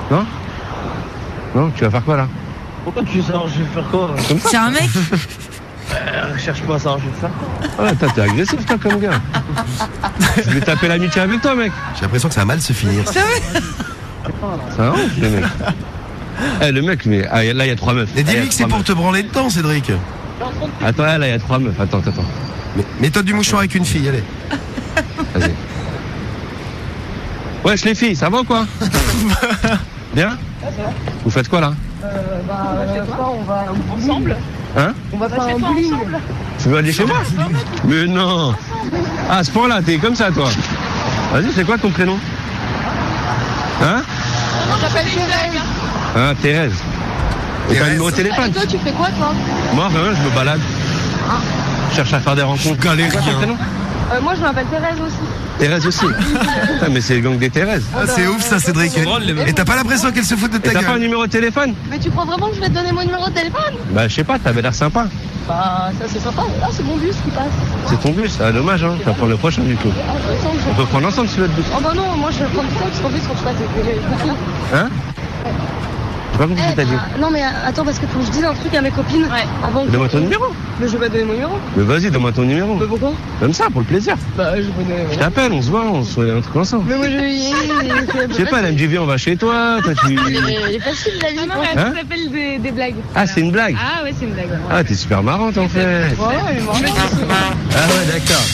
Non? Non, tu vas faire quoi là? Pourquoi tu sais je vais faire quoi? C'est un mec? Cherche pas ça, je vais faire quoi? Ouais, t'es agressif toi comme gars. Je vais taper l'amitié avec toi mec. J'ai l'impression que ça va mal se finir. Ça va, le mec. Eh le mec, mais là il y a 3 meufs. Et dis-lui que c'est pour te branler dedans, Cédric. Attends, là il y a 3 meufs. Attends. Méthode du mouchoir avec une fille, allez. Vas-y. Wesh les filles, ça va ou quoi? Bien? Vous faites quoi là? On va ensemble. Hein? On va faire un bowling. Tu veux aller chez moi? Mais non. Ah, à ce point-là, t'es comme ça, toi. Vas-y, c'est quoi ton prénom? Hein? Je m'appelle Thérèse. Ah, Thérèse. Et t'as un numéro de téléphone? Et toi, tu fais quoi, toi? Moi, rien, je me balade. Je cherche à faire des rencontres. Galérien. Moi, je m'appelle Thérèse aussi. Thérèse aussi. Ah, mais c'est le gang des Thérèse. Ah, c'est ouf ça, Cédric. Et t'as pas l'impression qu'elle se fout de ta Et gueule? t'as pas un numéro de téléphone? Mais tu crois vraiment que je vais te donner mon numéro de téléphone? Bah, je sais pas, t'avais l'air sympa. Bah, ça c'est sympa. Là, c'est mon bus qui passe. C'est ton bus, ah, dommage, hein. Tu vas prendre le prochain du coup. On peut prendre ensemble si tu veux le bus. Oh bah non, moi je vais prendre ça parce qu'en plus, quand je passe, c'est Hein? J'ai pas compris ce que t'as dit. Non mais attends, parce que faut que je dise un truc à mes copines avant que... Donne-moi ton numéro. Mais je vais pas donner mon numéro. Mais vas-y, donne-moi ton numéro. Mais pourquoi? Comme ça, pour le plaisir. Bah je vais donner... Je t'appelle, on se voit, on se fait un truc ensemble. Mais moi je... Je sais pas, elle me dit viens, on va chez toi, toi tu... Il est facile la vie. Non, Hein? ça s'appelle des blagues. Ah, c'est une blague? Ah ouais, c'est une blague. Ah, t'es super marrante en fait. Ouais, elle est marrante. Ah ouais, d'accord.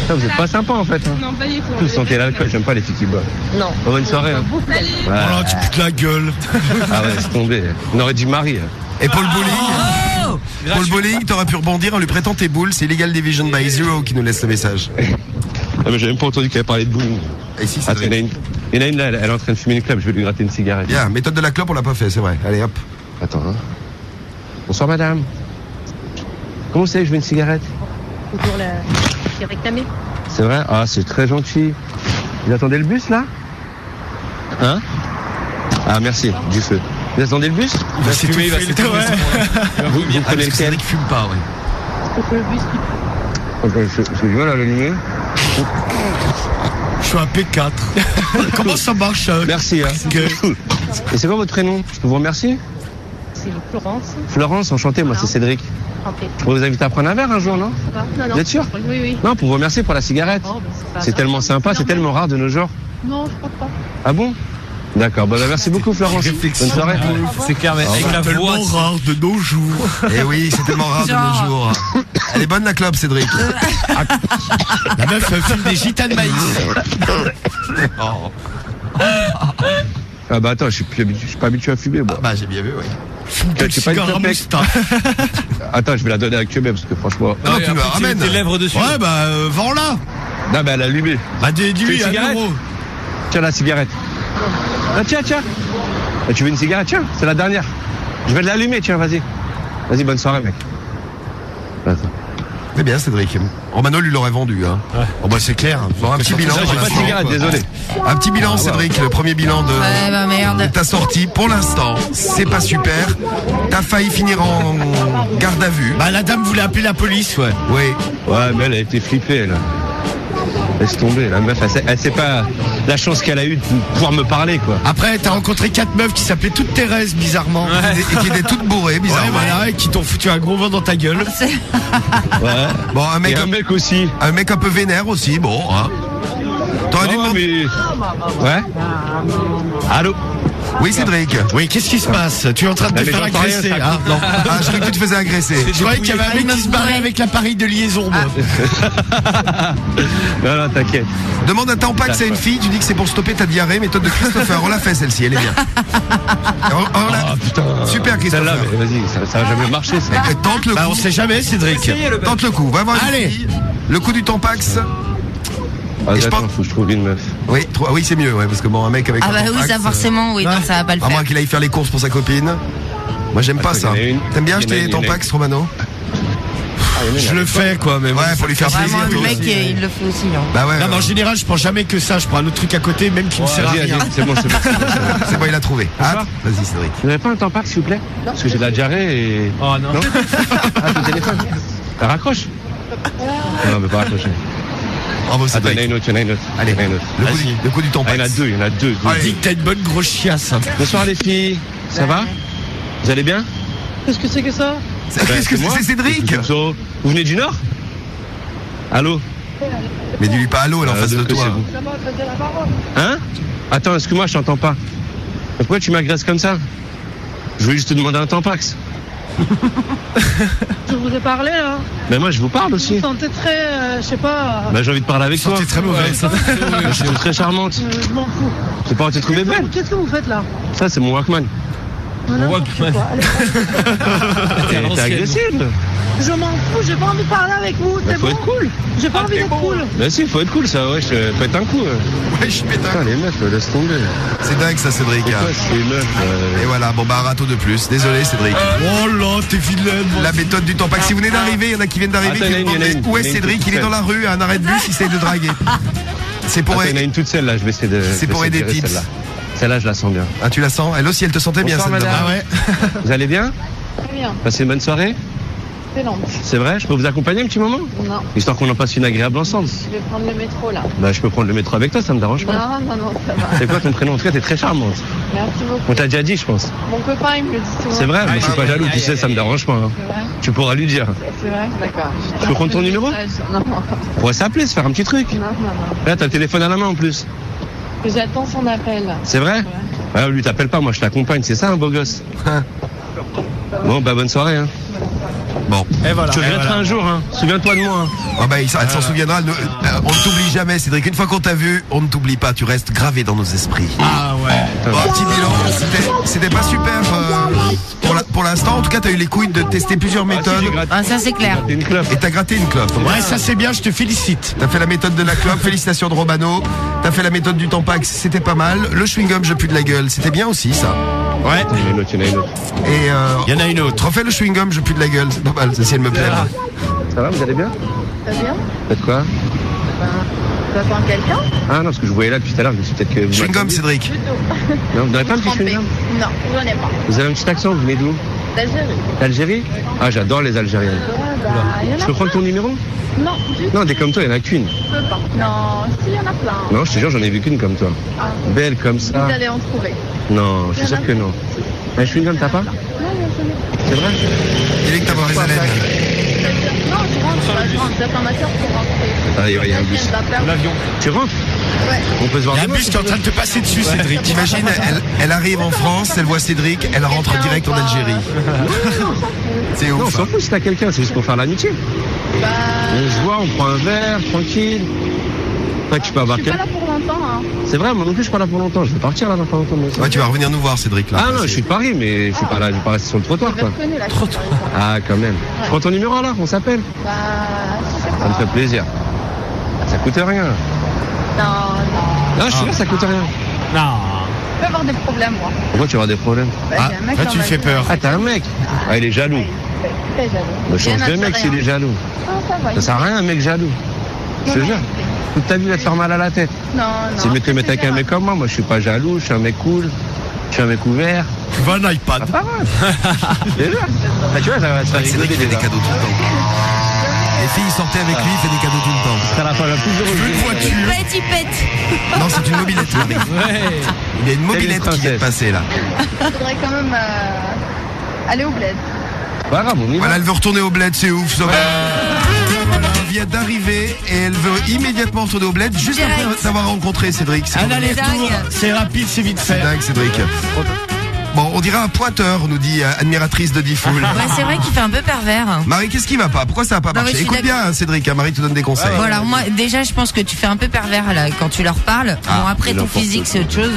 Ça, vous êtes pas sympa en fait. Hein. Non, pas du tout. Vous sentez l'alcool, j'aime pas les filles qui boivent. Non. Bonne soirée. Hein. Salut. Ouais. Oh, tu putes la gueule. Ah ouais, c'est tombé. On aurait dit Marie. Et Paul Bowling, Paul Bowling, t'aurais pu rebondir en lui prêtant tes boules. C'est Illegal Division by Zero qui nous laisse le message. Ah mais j'ai même pas entendu qu'elle parlait de bowling. Et si, ah, il y en a une là, elle est en train de fumer une clope, je vais lui gratter une cigarette. Bien, méthode de la clope, on l'a pas fait, c'est vrai. Allez hop. Attends, hein. Bonsoir madame. Comment vous savez que je veux une cigarette? C'est pour la réclamer. C'est vrai? Ah, c'est très gentil. Vous attendez le bus là? Hein? Ah merci, du feu. Vous attendez le bus? Il va s'étouffer, Vous prenez lequel? Cédric fume pas, ouais. C'est le bus qui... Je vais l'allumer. Je suis un P4. Comment ça marche? Merci. Hein. Et c'est quoi votre prénom? Je peux vous remercier? C'est Florence. Florence, enchanté, moi c'est Cédric. Enchanté. Je pourrais vous inviter à prendre un verre un jour, non? Non, Vous êtes sûr? Oui, oui. Non, pour vous remercier pour la cigarette. Oh, bah, c'est tellement sympa, c'est tellement rare de nos jours. Non, je crois pas. Ah bon? D'accord, bah, merci beaucoup Florence. Bonne soirée. C'est clair, mais avec la voix. C'est tellement rare de nos jours. Eh oui, c'est tellement rare de nos jours. Elle est bonne la clope, Cédric. La meuf fume des gitanes de maïs. Oh. Ah bah attends, je suis pas habitué à fumer moi. Ah bah j'ai bien vu, oui. Tu pas une clope, mec? Attends, je vais la donner à Quebec parce que franchement. Non, tu me la ramènes. Tes lèvres dessus. Ouais, bah, vends-la. Non, bah elle a allumé. Bah, dis-lui, une cigarette? Tiens la cigarette. Ah, tiens. Ah, tu veux une cigarette? Tiens, c'est la dernière. Je vais l'allumer, tiens, vas-y. Vas-y, bonne soirée, mec. Attends. C'est bien, Cédric. Romano lui l'aurait vendu, hein. Ouais. Oh bah c'est clair. Bon, un petit bilan. J'ai pas de cigarette, désolé. Un petit bilan, Cédric. Le premier bilan de, Ouais, bah merde. de ta sortie. Pour l'instant, c'est pas super. T'as failli finir en garde à vue. Bah, la dame voulait appeler la police, ouais. Oui. Ouais, mais elle a été flippée, elle. Laisse tomber, la meuf, elle sait pas la chance qu'elle a eue de pouvoir me parler, quoi. Après, t'as rencontré 4 meufs qui s'appelaient toutes Thérèse, bizarrement. Ouais. Et qui étaient toutes bourrées, bizarrement. Ouais, voilà, et qui t'ont foutu un gros vent dans ta gueule. Ouais. Bon, un mec aussi. Un mec un peu vénère aussi, bon, hein. T'aurais dû demander. Ouais. Allô? Oui, Cédric. Oui, qu'est-ce qui se passe? Tu es en train de te faire agresser, hein? Non. Ah, je croyais que tu te faisais agresser. Je croyais qu'il y avait un mec qui se barrait avec l'appareil de liaison, moi. Non, t'inquiète. Demande à Tampax à une fille, tu dis que c'est pour stopper ta diarrhée, méthode de Christopher. On l'a fait celle-ci, elle est bien. Putain. Super Christopher. Celle-là, mais vas-y, ça va jamais marcher, ça. Tente le coup. Bah, on sait jamais, Cédric. Tente le coup, va voir une Allez. fille. Le coup du Tampax. Ah, attends, faut que je trouve une meuf. Oui, oui, c'est mieux, ouais, parce que bon, un mec avec Ah un bah oui, Tampax, ça forcément, oui, non, ça va pas le à moins faire. qu'il aille faire les courses pour sa copine. Moi, j'aime pas ça. T'aimes bien acheter les Tampax, Romano? Je le fais, quoi, mais ouais, pour lui faire plaisir. Vraiment, le mec, il le fait aussi, hein. Bah ouais. Non, mais en général, je prends jamais que ça. Je prends un autre truc à côté, même qui me sert à rien. C'est bon. C'est bon, il a trouvé. Ah, vas-y, Cédric. Vous n'avez pas un Tampax, s'il vous plaît? Parce que j'ai de la diarrhée et... Oh non. Ah, ton téléphone. Ça raccroche? Non, mais pas raccrocher. Bravo, Attends, Cédric. il y en a une autre. Allez, le coup du Tampax. Ah, il y en a deux. Dis que t'as une bonne grosse chiasse. Bonsoir les filles. Ça va? Vous allez bien? Qu'est-ce que c'est que ça? Qu'est-ce que c'est, Cédric? Vous venez du Nord? Allô? Mais dis-lui pas allô, elle est en face de toi. Hein? Attends, excuse-moi, je t'entends pas. Mais pourquoi tu m'agresses comme ça? Je voulais juste te demander un Tampax. Je vous ai parlé là. Ben moi je vous parle aussi. Vous sentez très, je sais pas. Ben j'ai envie de parler avec toi. T'es très mauvaise. Je suis très charmante. Je m'en fous. J'ai pas envie de te trouver belle. Qu'est-ce que vous faites là? Ça c'est mon Walkman. Non, T'es agressive. Je m'en fous, j'ai pas envie de parler avec vous, c'est Faut bon. être cool. J'ai pas envie d'être cool. Bah si, faut être cool, ça, ouais, je pète un coup. Ouais, je pète un coup. Les meufs, laisse tomber. C'est dingue ça, Cédric. Pourquoi c'est une meuf Et voilà, bon bah un râteau de plus. Désolé, Cédric. Oh là, t'es vilaine. La méthode du Tampax. Si vous venez d'arriver, il y en a qui viennent d'arriver. Attends, qui il y en a demandent, une, où est il y en a une Cédric? toute Il est dans la rue, à un arrêt de bus, il essaye de draguer. C'est pour il y en a une toute seule là, je vais essayer de. C'est pour aider tips. Celle-là, je la sens bien. Ah, tu la sens? Elle aussi, elle te sentait bien, Bonsoir, celle-là. madame. Ah ouais. Vous allez bien? Très bien. Passez une bonne soirée? Excellente. C'est vrai? Je peux vous accompagner un petit moment? Non. Histoire qu'on en passe une agréable ensemble. Je vais prendre le métro là. Bah, je peux prendre le métro avec toi, ça me dérange pas. Non, ça va. C'est quoi ton prénom? En tout cas, t'es très charmante. Merci beaucoup. On t'a déjà dit, je pense. Mon copain, il me le dit souvent. C'est vrai, mais je suis pas jaloux, tu sais, ça me dérange pas. Hein. C'est vrai. Tu pourras lui dire. C'est vrai, d'accord. Je peux prendre ton numéro? Non. On pourrait s'appeler, se faire un petit truc. Non. Là, t'as le téléphone à la main en plus. J'attends son appel. C'est vrai? Ouais, lui t'appelle pas, moi je t'accompagne, c'est ça un beau gosse. Bon, bah bonne soirée. Hein. Bon. Et voilà. Tu regretteras un jour, hein. Souviens-toi de moi. Hein. Oh bah, elle s'en souviendra. On ne t'oublie jamais, Cédric. Une fois qu'on t'a vu, on ne t'oublie pas. Tu restes gravé dans nos esprits. Ah ouais. Bon, petit bilan. C'était pas super pour l'instant. En tout cas, t'as eu les couilles de tester plusieurs méthodes. Ah, ça c'est clair. Et t'as gratté une clope. Ouais, ça c'est bien, je te félicite. T'as fait la méthode de la clope. Félicitations de Romano. T'as fait la méthode du Tampax. C'était pas mal. Le chewing-gum, je pue de la gueule. C'était bien aussi, ça. Ouais. Il y en a une autre, il y en a une autre. Et il y en a une autre. Refais le chewing-gum, je pue de la gueule. C'est pas mal, si elle me plaît. Ça va, vous allez bien? Ça va bien? Faites quoi? Tu vas prendre quelqu'un? Ah non, parce que je voyais là depuis tout à l'heure, je me suis peut-être que vous. Chewing-gum, Cédric. Non, vous n'avez pas un petit chewing-gum? Non, j'en ai pas. Vous avez un petit accent, vous venez d'où? D'Algérie. D'Algérie? Ah, j'adore les Algériennes. Je peux prendre ton numéro? Non, du tout. Non, des comme toi, il n'y en a qu'une. Je peux pas. Non, si, il y en a plein. Non, je te jure, j'en ai vu qu'une comme toi. Ah. Belle comme Vous ça. allez en trouver. Non, je suis sûr que non. Un chewing-gum, t'as pas? Non, j'en ai. C'est vrai? Il est que t'as mauvaise haleine. Non, je rentre. J'attends ma soeur pour rentrer. Ah, il y a un bus. L'avion. Tu rentres? Ouais. On peut se voir Il y a un demain, bus qui est en train de te passer dessus, Cédric. T'imagines, elle arrive en France, elle voit Cédric, elle rentre direct en Algérie. C'est Non, on ouf. s'en fout si t'as quelqu'un, c'est juste pour faire l'amitié. Bah. On se voit, on prend un verre, tranquille. Toi, tu peux avoir Je suis pas quelqu'un. là pour longtemps, hein. C'est vrai, moi non plus, je suis pas là pour longtemps. Je vais partir là dans pas longtemps. Ouais, tu vas revenir nous voir, Cédric. Là. Ah non, je suis de Paris, mais je suis pas là, je vais pas rester sur le trottoir, quoi. Reconnu, là, Ah, quand même. Je prends ton numéro alors, on s'appelle. Bah, je sais Ça me pas. fait plaisir. Ça coûte rien. Non. Non, je suis là, ça coûte rien. Non. Je peux avoir des problèmes, moi. Pourquoi tu vas avoir des problèmes? Bah, j'ai un mec là, dans tu me ma fais vie. peur. Ah, t'as un mec. Ah, il est jaloux. Très jaloux. Me change de mec s'il est jaloux. Non, ça va. Ça sert à rien, un mec jaloux. Je te jure. Toute ta vie, va te faire mal à la tête. Non, non. C'est mieux de te mettre avec un mec comme moi. Moi, je suis pas jaloux, je suis un mec cool. Je suis un mec ouvert. Tu vas un iPad. Ah, c'est vrai. Ah, tu vois, ça va se faire Cédric, il fait des cadeaux tout le temps. Les filles sortaient avec lui, il fait des cadeaux tout le temps. C'est la fois la plus heureuse. Une voiture. Pète, il pète. Non, c'est une mobilette, Marie. Il y a une mobilette qui vient de passer là. Il faudrait quand même aller au bled. Pas grave, on y va. Voilà, elle veut retourner au bled, c'est ouf. Ça va. Voilà, elle vient d'arriver et elle veut immédiatement retourner au bled juste Direct. après t'avoir rencontré, Cédric. C'est Un aller-retour, c'est rapide, c'est vite fait. dingue, Cédric. Bon, on dirait un pointeur, nous dit admiratrice de Diffoul. Ouais, c'est vrai qu'il fait un peu pervers. Marie, qu'est-ce qui va pas? Pourquoi ça va pas Non, mais marché? je suis Écoute bien, hein, Cédric, hein, Marie te donne des conseils. Bon, alors moi, déjà, je pense que tu fais un peu pervers là quand tu leur parles. Bon, après, ton n'importe physique, c'est autre chose.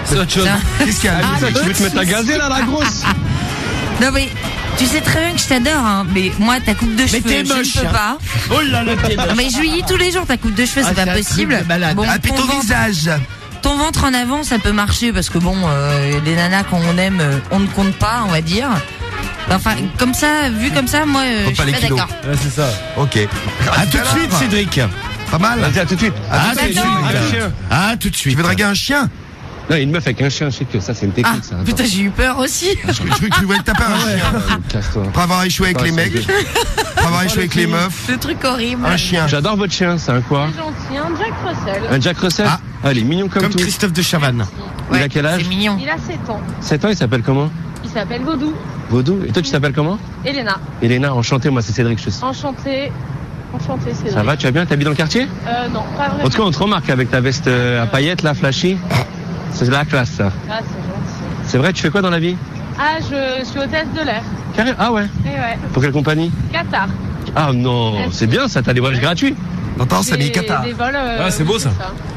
C'est autre chose. Qu'est-ce qu'il y a? Ah, Ça, tu veux te mettre à gazer là, la grosse? Non, mais tu sais très bien que je t'adore, hein. Mais moi, ta coupe de cheveux, t'es je moche, ne peux hein. pas. Oh là là, t'es Non, mais je lui dis tous les jours, ta coupe de cheveux, c'est Ah, pas c'est un possible. truc de malade. Bon, Ah, puis ton visage. ton ventre en avant, ça peut marcher parce que bon, les nanas quand on aime, on ne compte pas, on va dire. Enfin, comme ça, vu comme ça, moi, Compte je pas suis les pas kilos. d'accord. Ouais, c'est ça. Ok. À tout de suite, Cédric. Pas mal. Vas-y, à tout de suite. À tout de suite. Un chien. À tout de Tu suite. veux draguer un chien? Non, une meuf avec un chien, je sais que ça, c'est une Ah, technique, ça. Attends. putain, j'ai eu peur aussi. Je crois que tu voulais te taper un chien. Casse-toi. Après avoir échoué avec Ah, les c'est mecs, bien. après avoir échoué avec les meufs, Ce truc horrible. un chien. J'adore votre chien, c'est un quoi? Gentil, un Jack Russell. Un Jack Russell? Ah, il est mignon comme Comme tout. Christophe de Chavannes. Il a Ouais, quel âge? C'est mignon. Il a 7 ans. 7 ans, il s'appelle comment? Il s'appelle Vaudou. Vaudou. Et toi, tu t'appelles comment? Elena. Elena, enchanté, moi c'est Cédric, je sais. Enchantée. Enchantée, c'est Ça va, tu vas bien? T'habites dans le quartier? Non, pas vraiment. En tout cas, on te remarque avec ta veste à paillettes, là, flashy. C'est de la classe, ça. Ah, c'est gentil. C'est vrai, tu fais quoi dans la vie? Ah, je suis hôtesse de l'air. Carré. Ah ouais. Eh ouais. Pour quelle compagnie? Qatar. Ah non, c'est bien ça, t'as des voyages gratuits. T'entends, ça met Qatar. Ah, c'est beau ça.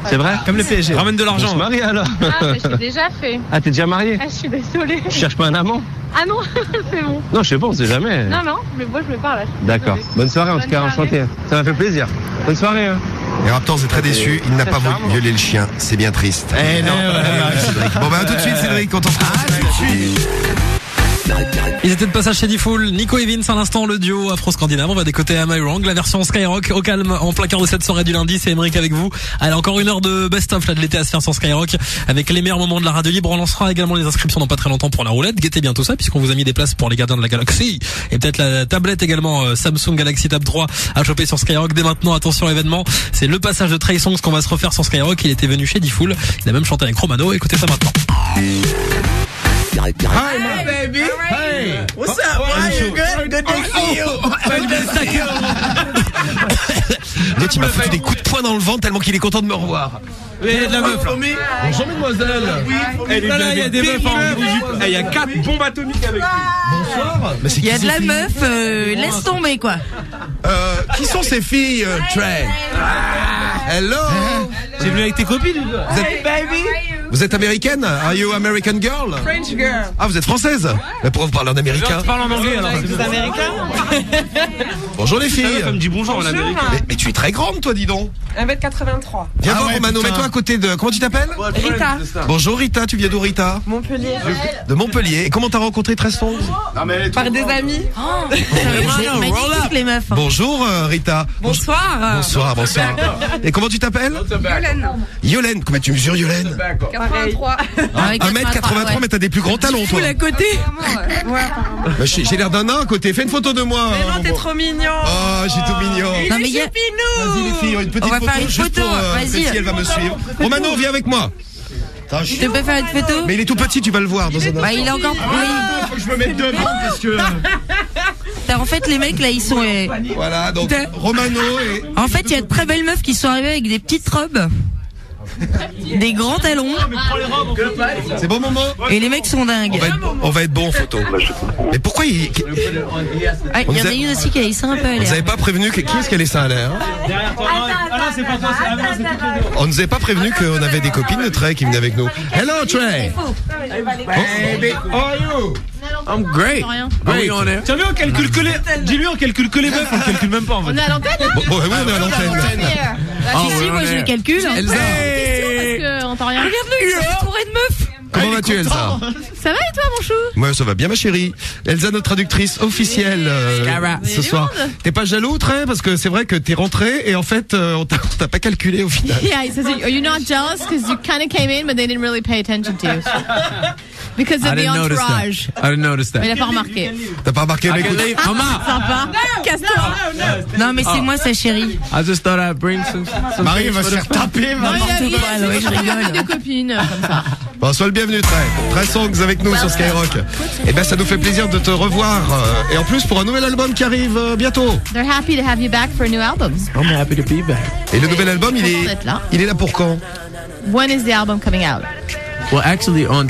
C'est vrai? Comme le PSG. Ramène de l'argent. On se marie alors. Ah, mais je l'ai déjà fait. Ah, t'es déjà marié? Ah, je suis désolée. Tu cherches pas un amant? Ah non, c'est bon. Non, je sais pas, on sait jamais. Non, mais moi je me parle. D'accord. Bonne soirée en tout cas, enchanté. Ça m'a fait plaisir. Bonne soirée. Hein. Et Raptors est très déçu, il n'a pas violé le chien, c'est bien triste. Eh non, Cédric. Bon bah à tout de suite Cédric, on t'en Ils étaient de passage chez Diffoul, Nico et Vince à l'instant, le duo afro-scandinave. On va décoter Am I Wrong, la version Skyrock au calme en plein cœur de cette soirée du lundi. C'est Emeric avec vous. Allez, encore une heure de best-of là de l'été à se faire sur Skyrock avec les meilleurs moments de la radio libre. On lancera également les inscriptions dans pas très longtemps pour la roulette. Guettez bien tout ça puisqu'on vous a mis des places pour les gardiens de la galaxie et peut-être la tablette également Samsung Galaxy Tab 3 à choper sur Skyrock dès maintenant. Attention événement, c'est le passage de Trey Songz qu'on va se refaire sur Skyrock. Il était venu chez Diffoul, il a même chanté avec Romano. Écoutez ça maintenant. Hi, my baby. Hey. What's up? Why you good? Good to see you. Là, tu m'as foutu des coups de poing dans le ventre tellement qu'il est content de me revoir. Il y a de la meuf là. Bonjour mesdemoiselles. Il y a des meufs en il y a 4 bombes atomiques avec lui. Bonsoir. Il y a de la meuf, laisse tomber quoi. Qui sont ces filles, Trey? Hello. J'ai venu avec tes copines. Hey baby. Vous êtes américaine? Are you American girl? French girl. Ah, vous êtes française? Mais pourquoi vous parlez en américain? Tu parles en anglais alors. Vous êtes américain? Bonjour les filles. Elle me dit bonjour en américain. Mais tu es très grande toi, dis donc. 1m83. Viens voir Romano, mets-toi à côté de... Comment tu t'appelles? Rita. Bonjour Rita, tu viens d'où Rita? Montpellier. De Montpellier. Et comment t'as rencontré Trey Songz? Par des amis. Magnifique les meufs. Bonjour Rita. Bonsoir. Bonsoir. Et comment tu t'appelles? Yolène. Yolène, combien tu mesures Yolène? 83. 1m83, mais t'as des plus grands talons toi. à côté. Ouais. Bah, j'ai l'air d'un nain à côté, fais une photo de moi. Mais non, t'es trop mignon. Oh, j'ai tout mignon. Non, mais Vas-y les filles, une petite on va photo faire une juste photo, pour vas-y. Cécile, elle va me suivre. Romano, viens avec moi. Tu peux faire une photo? Mais il est tout petit, tu vas le voir dans un instant. Bah il est encore Faut que je me mette devant parce que... En fait les mecs là ils sont Voilà, donc Romano et... En fait il y a de très belles meufs qui sont arrivées avec des petites robes, des grands talons. C'est bon Momo? Et les mecs sont dingues. On va être bon en photo. Mais pourquoi il... Ah, il y en a une aussi qui a les seins un peu à On nous l'air. avait pas prévenu que... Qui est-ce qui a les seins à l'air? On nous avait pas prévenu qu'on avait des copines de Trey qui venaient avec nous. Hello Trey. Baby, how are you? I'm great. Great. Tiens, on calcule que les. Dis-lui, on calcule que les meufs, on calcule même pas en fait. On est à l'antenne là? Bon, oui, on est à l'antenne. Si, moi je le calcule. Elsa. Parce qu'on entend rien. Regarde-le, il est entouré de meufs. Comment vas-tu Elsa? Ça va et toi mon chou? Moi ça va bien ma chérie. Elsa, notre traductrice officielle ce soir. T'es pas jaloux Trey? Parce que c'est vrai que t'es rentré et en fait on t'a pas calculé au final. Yeah, he says, are you not jealous because you kind of came in but they didn't really pay attention to you? Because of the entourage. I didn't notice that. Mais il a pas remarqué. T'as pas remarqué mais écoute. Maman. Sympa. Casse-toi. Non mais c'est moi sa chérie. I just thought I'd bring some Marie va se faire taper. N'importe quoi, Loé, je rigole. Des copines comme ça. Bon, sois le bienvenu Trey Songz avec nous sur Skyrock. Et ben ça nous fait plaisir de te revoir et en plus pour un nouvel album qui arrive bientôt. They're happy to have you back for a new album. I'm happy to be back. Et le nouvel album il est là pour quand? When is the album coming out? Well, actually, on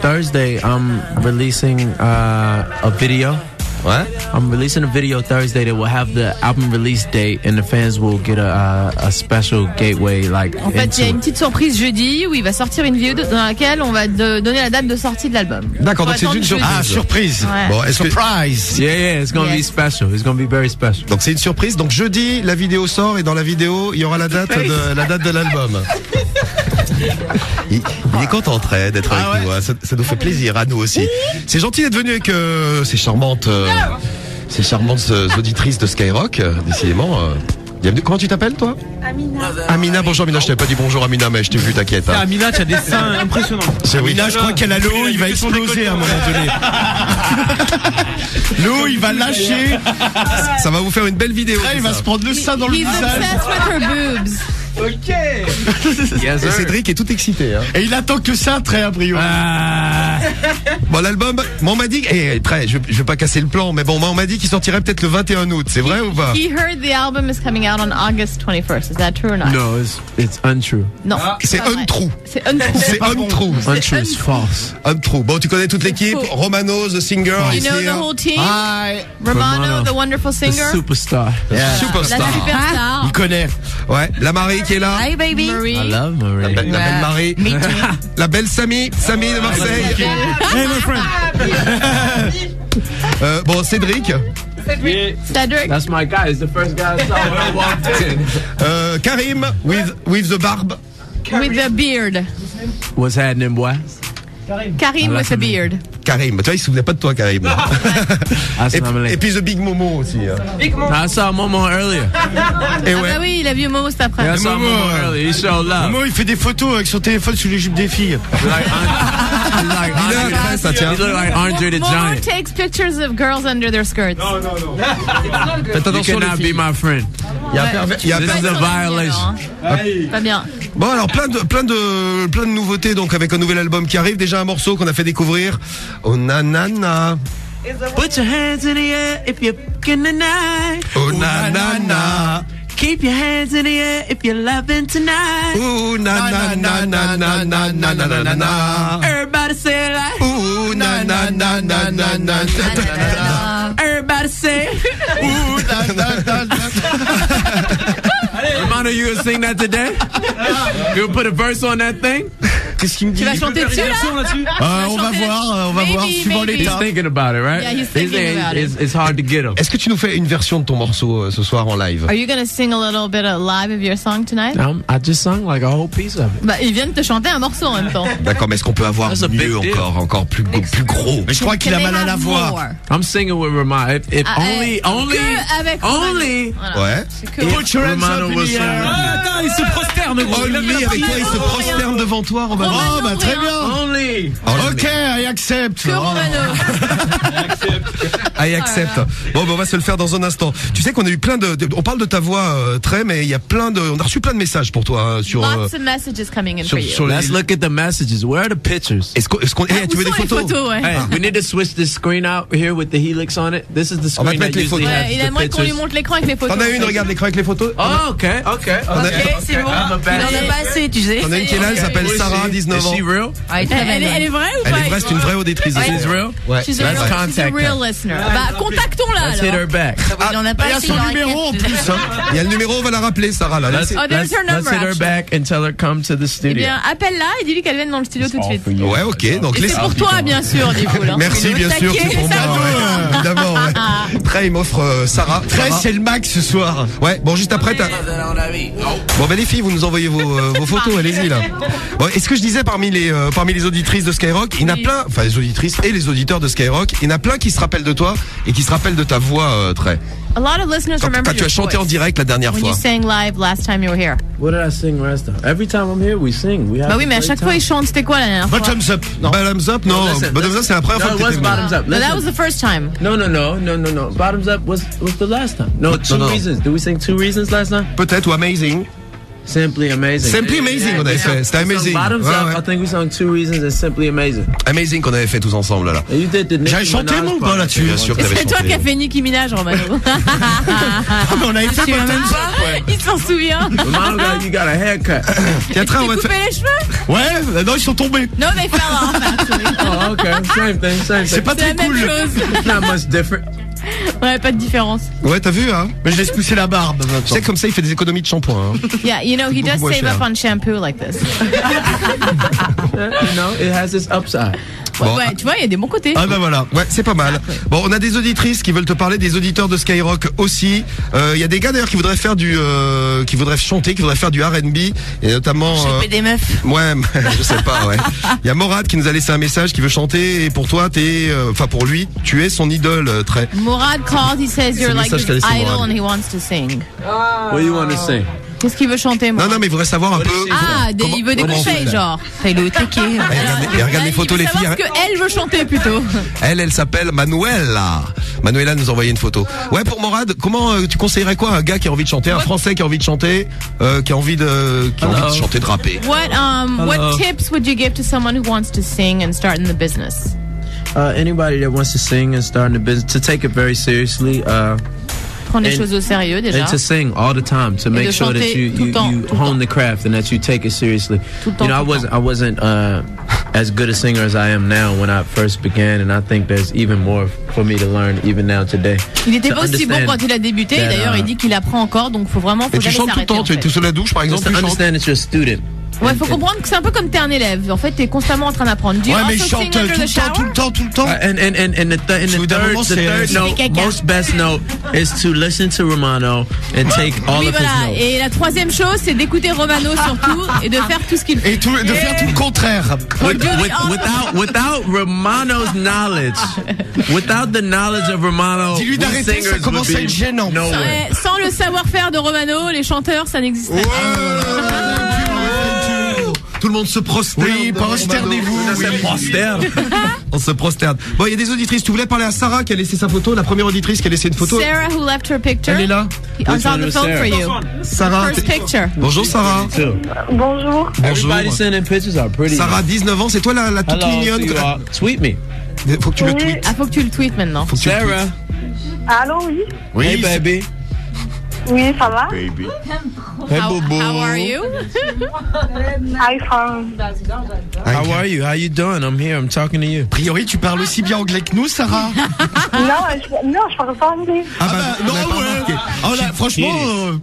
Thursday, I'm releasing a video. What? I'm releasing a video Thursday that will have the album release date, and the fans will get a special gateway like. En fait, il y a une petite surprise jeudi où il va sortir une vidéo dans laquelle on va donner la date de sortie de l'album. D'accord, donc c'est une surprise. Ah, surprise. Ouais. Bon, Surprise. Yeah, it's gonna be special. It's gonna be very special. Donc c'est une surprise. Donc jeudi, la vidéo sort et dans la vidéo, il y aura la date de l'album. Il est content Trey d'être avec nous. Hein. Ça nous fait plaisir à nous aussi. C'est gentil d'être venu avec ces charmantes auditrices de Skyrock. Décidément. Bienvenue. Comment tu t'appelles toi? Amina, bonjour Amina, je t'avais pas dit bonjour Amina, mais je t'ai vu, t'inquiète. Hein. Amina, tu as des seins impressionnants. Amina, je crois qu'elle a l'eau, il va exploser à un moment donné. L'eau, il va lâcher. Ça va vous faire une belle vidéo. Il va se prendre le sein dans le visage. He's obsessed with her boobs. Ok. Et Cédric est tout excité. Hein. Et il attend que ça, très brio. Bon, l'album, on m'a dit, très, je vais pas casser le plan, mais bon, on m'a dit qu'il sortirait peut-être le 21 août. C'est vrai ou pas? He heard the album is coming out on August 21st. Is that true or not? No, it's untrue. Non. C'est untrue. C'est untrue. C'est untrue. Untrue is false. Untrue. Bon, tu connais toute l'équipe. Romano, the singer. You know the whole team? Hi. Romano, the wonderful The singer. superstar. Yeah. Superstar. La superstar. Il connaît. Ouais. La Marie qui est là. Hi, baby. Marie. I love Marie. La belle Marie. La belle Samy. Samy de Marseille. Hey, my friend. Bon, Cédric. Cedric. That's my guy. He's the first guy I saw when I walked in. Karim with the barb. With the beard. What's happening, boy? Karim with the beard. Karim, tu vois, il se souvenait pas de toi, Karim. et puis The Big Momo aussi. Big Momo. I saw Momo earlier. Et ouais. Ah bah oui, il a vu Momo cet après. Yeah, I saw Momo earlier. He showed love. Momo, il fait des photos avec son téléphone sous les jupes des filles. He's like Andre the Momo Giant. takes pictures of girls under their skirts. No. You cannot be my friend. This is a violation. Pas bien. Bon, alors plein de nouveautés donc avec un nouvel album qui arrive. Déjà un morceau qu'on a fait découvrir. Oh nanana. Put your hands in the air if you're in the night. Oh nanana. Keep your hands in the air if you're loving tonight. Ooh na na na na na na na na na na. Everybody say it like. Ooh na na na na na na na. Everybody say. Ooh na na na na. Romano, you gonna sing that today? You gonna put a verse on that thing? Qu'est-ce qu'il me dit? Tu vas chanter dessus là? On va voir, suivant l'état. He's thinking about it, right? Yeah, he's thinking about it. It's hard to get him. Est-ce que tu nous fais une version de ton morceau ce soir en live? Are you gonna sing a little bit of live of your song tonight? I just sung like a whole piece of it. Bah, il vient de te chanter un morceau en même temps. D'accord, mais est-ce qu'on peut avoir mieux encore plus gros? Mais je crois qu'il a mal à la voix. I'm singing with Romano. If only. Ouais. Put your hands up in the air. Attends, il se prosterne, gros. Only avec toi, il se prosterne devant toi, Romano. Oh, bah très bien. Only. Ok, I accept. Que Romano. I accept. Bon, on va se le faire dans un instant. Tu sais qu'on a eu plein on parle de ta voix très, mais il y a on a reçu plein de messages pour toi sur. Lots of messages coming in for you. Let's look at the messages. Where are the pictures? Est-ce qu'on tu veux des photos? Ouais. Hey, we need to switch the screen out here with the helix on it. This is the screen that usually has il aimerait qu'on lui montre l'écran avec les photos. T'en as une, regarde l'écran avec les photos. Oh, ok, c'est bon. Il en a pas assez, tu sais. T'en as une qui est là, elle s'appelle Sarah, 19 ans. Is she real? Elle est vraie ou pas? Elle est vraie, c'est une vraie auditrice. She's real? Ouais. She's a real listener. Bah, contactons-la Let's hit her alors. back. Il en a pas assez. Il y a son numéro en plus. Il y a le numéro, on va la rappeler, Sarah, là. Let's hit her back and tell her come to the Eh studio. bien, appelle-la et dis-lui qu'elle vienne dans le studio tout de suite. Ouais, ok. Donc Et c'est pour toi, bien sûr, Difool. Merci, bien sûr, c'est pour moi. Ouais, évidemment, ouais. Trey m'offre Sarah. Trey, c'est le max ce soir. Ouais, bon, juste après, bon, ben les filles, vous nous envoyez vos photos, allez-y là. Bon, est-ce que je disais parmi les auditrices de Skyrock, il y en a plein, enfin les auditrices et les auditeurs de Skyrock, il y en a plein qui se rappellent de toi et qui se rappellent de ta voix, Trey. A lot of listeners remember Quand tu as chanté en direct la dernière when fois. you sang live last time you were here. What did I sing last time? Every time I'm here, we sing. We have Bah oui, mais à chaque fois il chante. C'était quoi la dernière fois? Bottoms up. Bottoms up, non. Bottoms up, c'est la première fois que No, it was t'étais bottoms up. No, that was the first time. No. Bottoms up was the last time. No, two reasons. Did we sing 2 reasons last time? Peut-être, ou Amazing. Simply Amazing. Simply Amazing, on avait fait. C'était Amazing. Bottoms Up, I think we sung 2 reasons and Simply Amazing. Amazing qu'on avait fait tous ensemble là. J'avais chanté mon pas là-dessus. Bien sûr que t'avais C'est chanté. toi qui as fait Nicki Minaj, Romano. On avait fait Bottoms Up. Il s'en souvient. Romano, you got a haircut. Tiens, Trey, on va te Coupé faire. les cheveux? Ouais, non, ils sont tombés. No, they fell off actually. Oh, okay. Same thing. C'est pas C'est la très même cool. chose. It's not much different. Ouais, pas de différence. Ouais, t'as vu, hein? Mais je laisse pousser la barbe. Tu sais, comme ça, il fait des économies de shampoing. Hein. Yeah, you know, he does Beaucoup moins save cher. up on shampoo like this. You know, it has its upside. Bon. Ouais, tu vois, il y a des bons côtés. Ah bah voilà, ouais, c'est pas mal. Bon, on a des auditrices qui veulent te parler, des auditeurs de Skyrock aussi. Il y a des gars d'ailleurs qui voudraient faire qui voudraient chanter, qui voudraient faire du R&B et notamment. Choper des meufs. Ouais, je sais pas. Ouais. Il y a Morad qui nous a laissé un message qui veut chanter et pour toi, enfin pour lui, tu es son idole, Trey. Morad called, he says you're C'est le like message his qu'a laissé idol Morad. and he wants to sing. What do you want to sing? Qu'est-ce qu'il veut chanter, moi? Non, mais il voudrait savoir un peu. Ah, il veut des conseils, genre. Il est au taquet. Regarde les photos, les filles. Savoir ce qu'elle veut chanter, plutôt. Elle s'appelle Manuela. Manuela nous a envoyé une photo. Ouais, pour Morad, comment tu conseillerais quoi à un gars qui a envie de chanter, un Français qui a envie de chanter, qui a envie de chanter, de rapper? What tips would you give to someone who wants to sing and start in the business? Anybody that wants to sing and start in the business, to take it very seriously. Prendre les choses au sérieux déjà. And to sing all the time, to make sure that you hone the craft and that you take it seriously. You know, I wasn't as good a singer as I am now when I first began, and I think there's even more for me to learn even now today. Il était pas aussi bon quand il a débuté. D'ailleurs, il dit qu'il apprend encore, donc faut vraiment. Et tu chantes tout le temps. Tu es tout sous la douche, par exemple. Tu understand that you're a student. Ouais, faut comprendre que c'est un peu comme t'es un élève. En fait, t'es constamment en train d'apprendre. Ouais, mais chante tout le temps. And the third note, best note is to listen to Romano and take all of his notes. Et la troisième chose, c'est d'écouter Romano surtout et de faire tout ce qu'il fait. Et de faire tout le contraire. Without Romano's knowledge, without the knowledge of Romano, dis-lui d'arrêter, ça commence à être gênant. Sans le savoir-faire de Romano, les chanteurs, ça n'existe pas. Tout le monde se prosterne. Oui, prosternez-vous. On se prosterne. Bon, il y a des auditrices. Tu voulais parler à Sarah qui a laissé sa photo, la première auditrice qui a laissé une photo. Sarah who left her picture. Elle est là. On the phone for you. Sarah. First picture. Bonjour Sarah. Bonjour. Everybody sending pictures are pretty. Sarah, 19 ans, c'est toi la toute mignonne. Tweet me. Faut que tu le tweets. Ah, faut que tu le tweets maintenant. Sarah. Allô, oui. Hey baby. Oui, ça va? Baby. Hey How boo. are you? Hi, fine. How are you? How you doing? I'm here. I'm talking to you. A priori, tu parles aussi bien anglais que nous, Sarah? Non, je parle pas anglais. Ah bah, non, ouais. Oh là, franchement.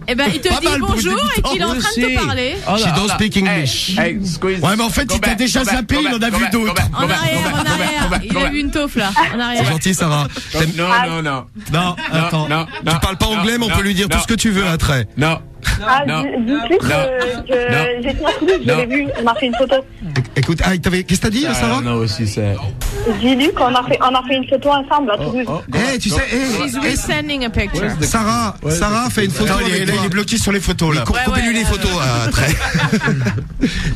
Eh ben, il te dit bonjour et qu'il est en train de te parler. She don't speak English. Ouais, mais en fait, il t'a déjà zappé, il en a vu d'autres. En arrière. Il a vu une taupe là. En arrière. C'est gentil, Sarah. Non. Non, attends. Tu parles pas anglais, mais on peut lui dire tout ce que tu veux après. Non. Dis-lui que j'étais à Toulouse, je l'ai vu, il m'a fait une photo. Écoute, qu'est-ce que t'as dit, Sarah? Non, aussi, c'est. Dis-lui qu'on a fait une photo ensemble à Toulouse. Tu sais, She's resending a picture. Sarah fait une photo. Il est bloqué sur les photos là. Coupez-lui les photos après.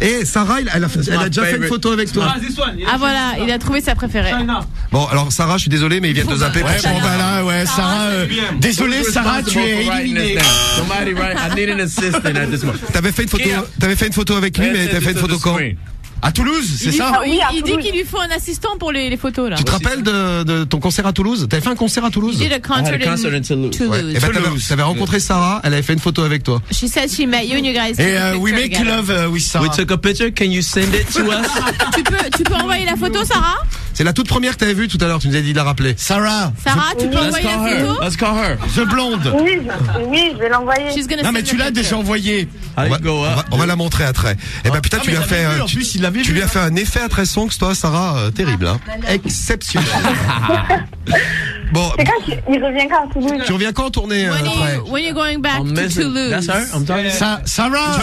Et Sarah, elle a déjà fait une photo avec toi. Ah voilà, il a trouvé sa préférée. Bon, alors Sarah, je suis désolé, mais il vient de te zapper. Ouais, bon bah là, Sarah, désolé Sarah, tu es éliminée. I need an assistant at this moment. T'avais fait une photo avec lui, mais t'avais fait une photo quand? À Toulouse, c'est ça? Il dit qu'il lui faut un assistant pour les photos là. Tu te rappelles de ton concert à Toulouse? T'avais fait un concert à Toulouse? He did a concert in Toulouse. Et ben t'avais rencontré Sarah, elle avait fait une photo avec toi. She said she met you and you guys. Et we make love with Sarah. We took a picture. Can you send it to us? Tu peux envoyer la photo, Sarah? C'est la toute première que t'avais vue tout à l'heure. Tu nous as dit de la rappeler. Sarah, tu peux envoyer la photo? Let's call her. The blonde. Oui, je vais l'envoyer. Non mais tu l'as déjà envoyé. On va la montrer après. Et ben putain, tu lui as fait un effet à très songs, toi, Sarah, terrible, hein. Exceptionnel. Bon. C'est quand il revient quand à Toulouse? Tu reviens quand en tournée après? When you're going back to Toulouse? That's her. I'm talking. Sarah.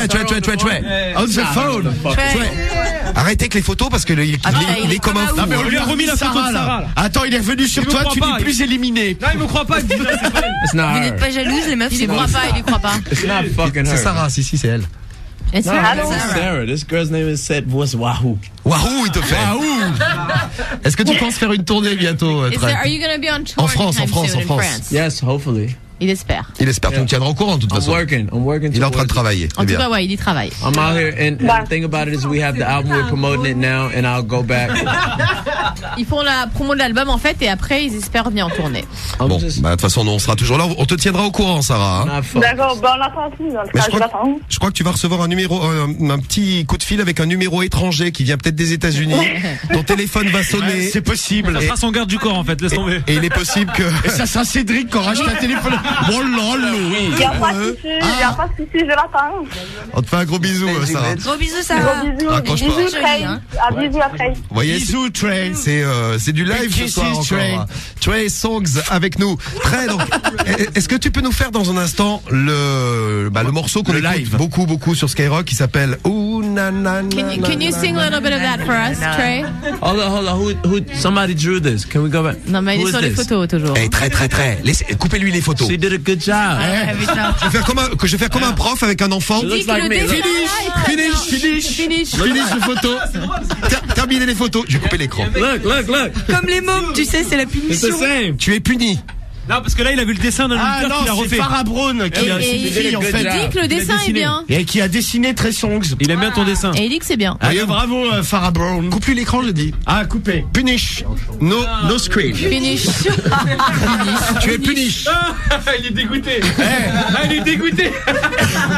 On the phone. Arrêtez avec les photos parce que il est comme un fou. Non mais on lui a remis la photo de Sarah là. Attends, il est revenu sur toi, tu n'es plus éliminé. Non, il me croit pas. Vous n'êtes pas jalouse, les meufs? Il y croit pas. It's not fucking her. C'est Sarah, si c'est elle. It's Sarah. This girl's name is Seth was Wahoo. Wahoo, il te fait. Wahoo. Est-ce que tu penses faire une tournée bientôt? Are you going to be on tour en France? Yes, hopefully. Il espère. Tu me tiendras au courant de toute façon. I'm working. Il est en train de travailler. En tout cas, ouais, il y travaille. I'm out here, and the thing about it is we have the album, we're promoting it now, and I'll go back. Ils font la promo de l'album en fait, et après ils espèrent venir en tournée. Bon, de toute façon, nous on sera toujours là. On te tiendra au courant, Sarah. Hein. D'accord, on l'attend aussi. Je crois que tu vas recevoir un petit coup de fil avec un numéro étranger qui vient peut-être des États-Unis. Ton téléphone va sonner. C'est possible. Ça sera son garde du corps en fait. Laisse tomber. Et il est possible que. Et ça sera Cédric qui aura acheté un téléphone. Bon lol. Il n'y a pas de souci, je l'attends. On te fait un gros bisou, Sarah. Gros bisous, Sarah. Gros bisous. Bisous, Trey. À bisous à Trey. Bisous, Trey. C'est du live ce soir encore. Trey Songs avec nous. Trey, donc, est-ce que tu peux nous faire dans un instant le morceau qu'on écoute beaucoup sur Skyrock qui s'appelle Can you sing a little bit of that for us, Trey? Hold on. Who? Somebody drew this. Can we go back? Non, mais il est sur les photos toujours. Très. Coupez-lui les photos. She did a good job. Je vais faire comme un prof avec un enfant. Finish les photos. Terminez les photos. Je vais couper l'écran. Look. Comme les mômes, tu sais, c'est la punition. Tu es puni. Non, parce que là, il a vu le dessin d'un lutteur qui l'a refait. C'est Farah Brown qui a dit que le dessin est bien. Et qui a dessiné Trey Songz. Il aime bien ton dessin. Et il dit que c'est bien. Bravo, Farah Brown. Coupe-lui l'écran, je dis. Coupé. Punish. No screen. Finish. Tu es punish. Il est dégoûté. Il est dégoûté.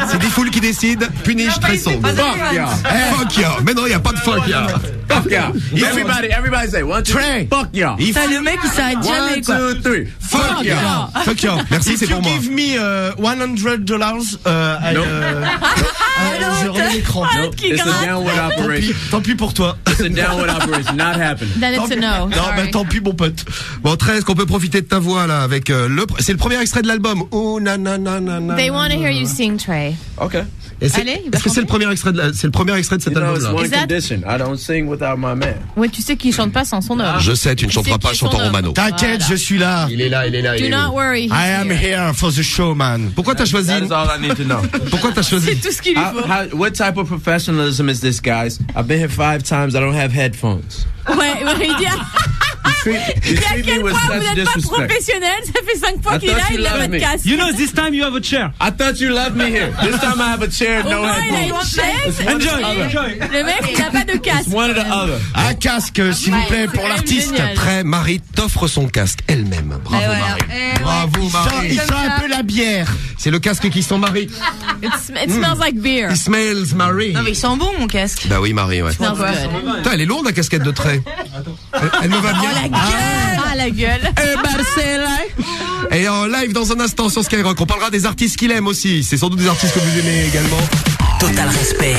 C'est Diffoul qui décide. Punish Trey Songz. Fuck yeah. Mais non, il n'y a pas de fuck yeah. Fuck yeah. Everybody say 1, 2, 3. Fuck yeah. Le mec, il s'arrête jamais, quoi. 1, 2, 3. Fuck yeah. Fuck yeah. Merci, c'est pour moi. If you give me $100, je remets l'écran. It's a downward operation. Tant pis pour toi. It's a downward operation. Not happening. Then it's a no. Non, tant pis, mon pote. Bon, 13, qu'on peut profiter de ta voix là avec c'est le premier extrait de l'album. Oh nanana. They want to hear you sing, Trey. Okay. Est-ce que c'est le premier extrait de cet album là? One condition. I don't sing without my man. Ouais, tu sais qu'il chante pas sans son homme. Je sais, tu ne chanteras pas chantant Romano. T'inquiète, je suis là. Il est là. Do not worry. I am here for the show, man. Pourquoi t'as choisi? That's all I need to know. Pourquoi t'as choisi? C'est tout ce qu'il lui faut. What type of professionalism is this, guys? I've been here 5 times. I don't have headphones. Ouais, il dit. Et à quel point vous n'êtes pas professionnel? Ça fait 5 fois qu'il est là, il n'a pas de casque. You know, this time you have a chair. I thought you loved me here. This time I have a chair, no headphones. Enjoy. Le mec, il n'a pas de casque. One or the other. Un casque, s'il vous plaît, pour l'artiste. Très, Marie t'offre son casque elle-même. Bravo, Marie. Bravo, Marie. Il sent un peu la bière. C'est le casque qui sent Marie. It smells like beer. It smells Marie. Non, mais il sent bon, mon casque. Bah oui, Marie, ouais. Putain, elle est lourde, la casquette de Trey. Elle me va bien. La gueule. Et en live dans un instant sur Skyrock, on parlera des artistes qu'il aime aussi. C'est sans doute des artistes que vous aimez également. Total respect.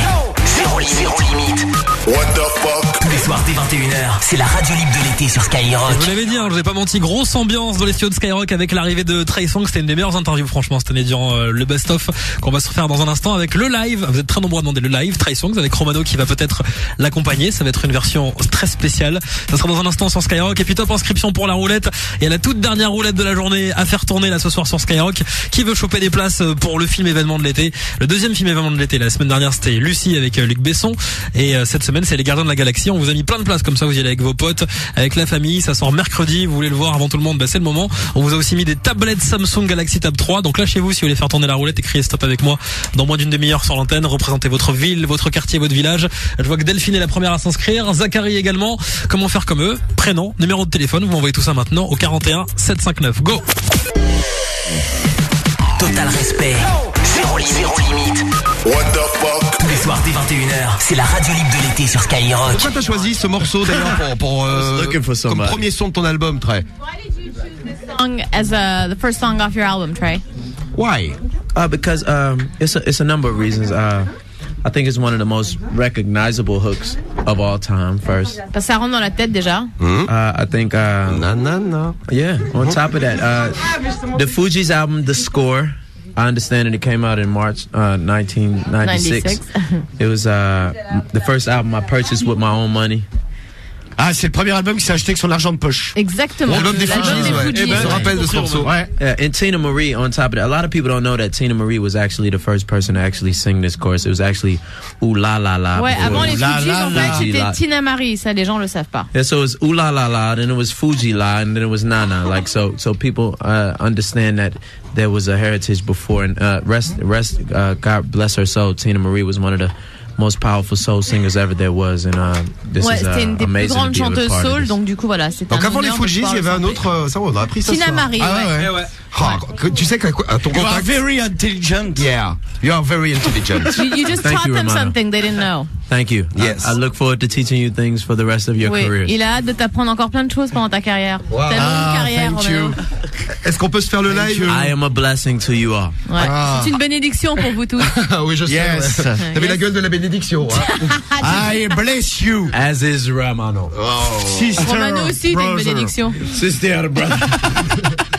Zéro limite. What the fuck? Tous les soirs dès 21h, c'est la radio libre de l'été sur Skyrock. Je vous l'avais dit, je vous ai pas menti, grosse ambiance dans les studios de Skyrock avec l'arrivée de Trey Songz. C'était une des meilleures interviews franchement cette année durant le best-of qu'on va se refaire dans un instant avec le live. Vous êtes très nombreux à demander le live Trey Songz avec Romano qui va peut-être l'accompagner. Ça va être une version très spéciale. Ça sera dans un instant sur Skyrock. Et puis top inscription pour la roulette. Et la toute dernière roulette de la journée à faire tourner là ce soir sur Skyrock. Qui veut choper des places pour le film événement de l'été? Le deuxième film événement de l'été. La semaine dernière c'était Lucie avec Luc Besson. Et cette semaine c'est Les Gardiens de la Galaxie. On vous a mis plein de places comme ça, vous y allez avec vos potes, avec la famille. Ça sort mercredi, vous voulez le voir avant tout le monde, c'est le moment. On vous a aussi mis des tablettes Samsung Galaxy Tab 3. Donc lâchez-vous si vous voulez faire tourner la roulette et crier stop avec moi dans moins d'une demi-heure sur l'antenne. Représentez votre ville, votre quartier, votre village. Je vois que Delphine est la première à s'inscrire, Zachary également. Comment faire comme eux? Prénom, numéro de téléphone, vous m'envoyez tout ça maintenant au 41 759. Go! Total respect. Zéro limite. What the fuck? Tous les soirs dès 21h, c'est la radio libre de l'été sur Skyrock. Pourquoi t'as choisi ce morceau d'ailleurs pour comme premier son de ton album, Trey? Why did you choose this song as the first song off your album, Trey? Why? Because it's a number of reasons. I think it's one of the most recognizable hooks of all time. First, parce que ça rentre dans la tête déjà. I think. Yeah. On top of that, the Fugees album, The Score. I understand that it came out in March 1996. It was the first album I purchased with my own money. Ah, c'est le premier album qui s'est acheté avec son argent de poche. Exactement. L'album des Fugees, ouais. Je me rappelle de ce morceau. Ouais. And Tina Marie, on top of that, a lot of people don't know that Tina Marie was actually the first person to actually sing this chorus. It was actually Ooh La La La. Ouais, avant les Fugees, en fait, c'était Tina Marie. Ça, les gens le savent pas. Yeah, so it was Ooh La La La, then it was Fuji La, and then it was Nana. Like, so people understand that there was a heritage before. And God bless her soul, Tina Marie was one of the most powerful soul singers ever there was, and this is c'était une des plus grandes chanteuses soul, donc du coup voilà, c'était donc avant les Fugees, il y avait un autre, ça on a appris ça. Tina Marie. Ah ouais. Tu sais qu'à ton contact. You are very intelligent. Yeah, you are very intelligent. You just taught them something they didn't know. Thank you. Yes. I look forward to teaching you things for the rest of your career. Il a hâte de t'apprendre encore plein de choses pendant ta carrière. Wow. Ta longue carrière. Thank you. Est-ce qu'on peut se faire le live? I am a blessing to you all. Ouais. C'est une bénédiction pour vous tous. Oui, je sais. Yes. Ouais. T'avais la gueule de la bénédiction. I bless you. As is Romano. Romano aussi, t'es une bénédiction. Sister, brother.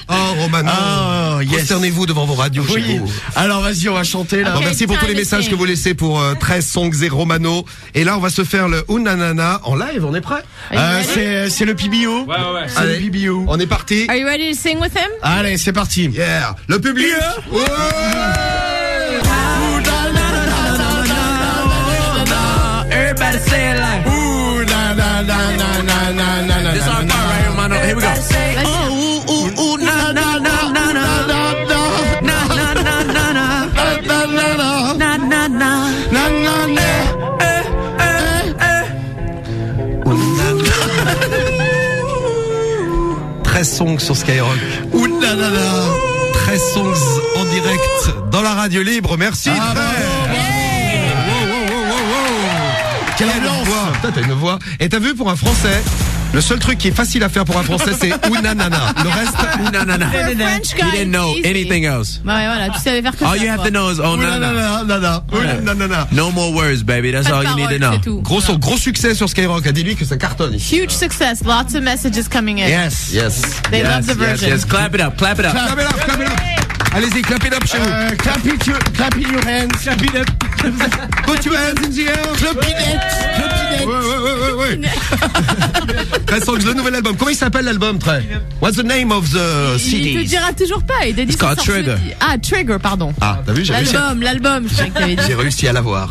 Oh, Oh, Romano. Oh, yes. Prosternez-vous devant vos radios chez vous. Alors, vas-y, on va chanter, là. Okay, merci pour tous les messages que vous laissez pour 13 songs et Romano. Et là, on va se faire le Unanana en live. On est prêt? C'est le PBO. Ouais. C'est le PBO. On est parti. Are you ready to sing with him? Allez, c'est parti. Yeah. Le public. Ouais. Everybody say it like Ooh, na na na na na na na na. This our part right here, Romano. Here we go. Oh, ooh, ooh, na na na na na na na na na na na na na. 13 songs sur Skyrock. Ouh là là là. 13 songs en direct dans la radio libre. Merci. Quelle voix. Toi, t'as une voix. Et t'as vu, pour un Français, le seul truc qui est facile à faire pour un Français, c'est Unanana. Le reste, Unanana. For a French guy, He didn't know easy. anything else. Ouais, voilà, tu savais faire que ça. All you have to know is Unanana. No more words, baby. That's all you need to know. Gros succès sur Skyrock. Dis-lui que ça cartonne. Huge success. Lots of messages coming in. Yes. They love the version. Yes. Clap it up. Clap it up. Clap it up. Clap it up. Allez-y, clap it up chez vous. Clap in your hands. Clap it up. Put your hands in the air. Clap it up. Ouais. 13 songs, le nouvel album. Comment il s'appelle l'album, Trey? What's the name of the CD? Il te dira toujours pas. Il a dit It's called Trigger. Trigger, pardon. Ah, t'as vu, j'ai réussi. L'album, je sais que t'avais dit. J'ai réussi à l'avoir.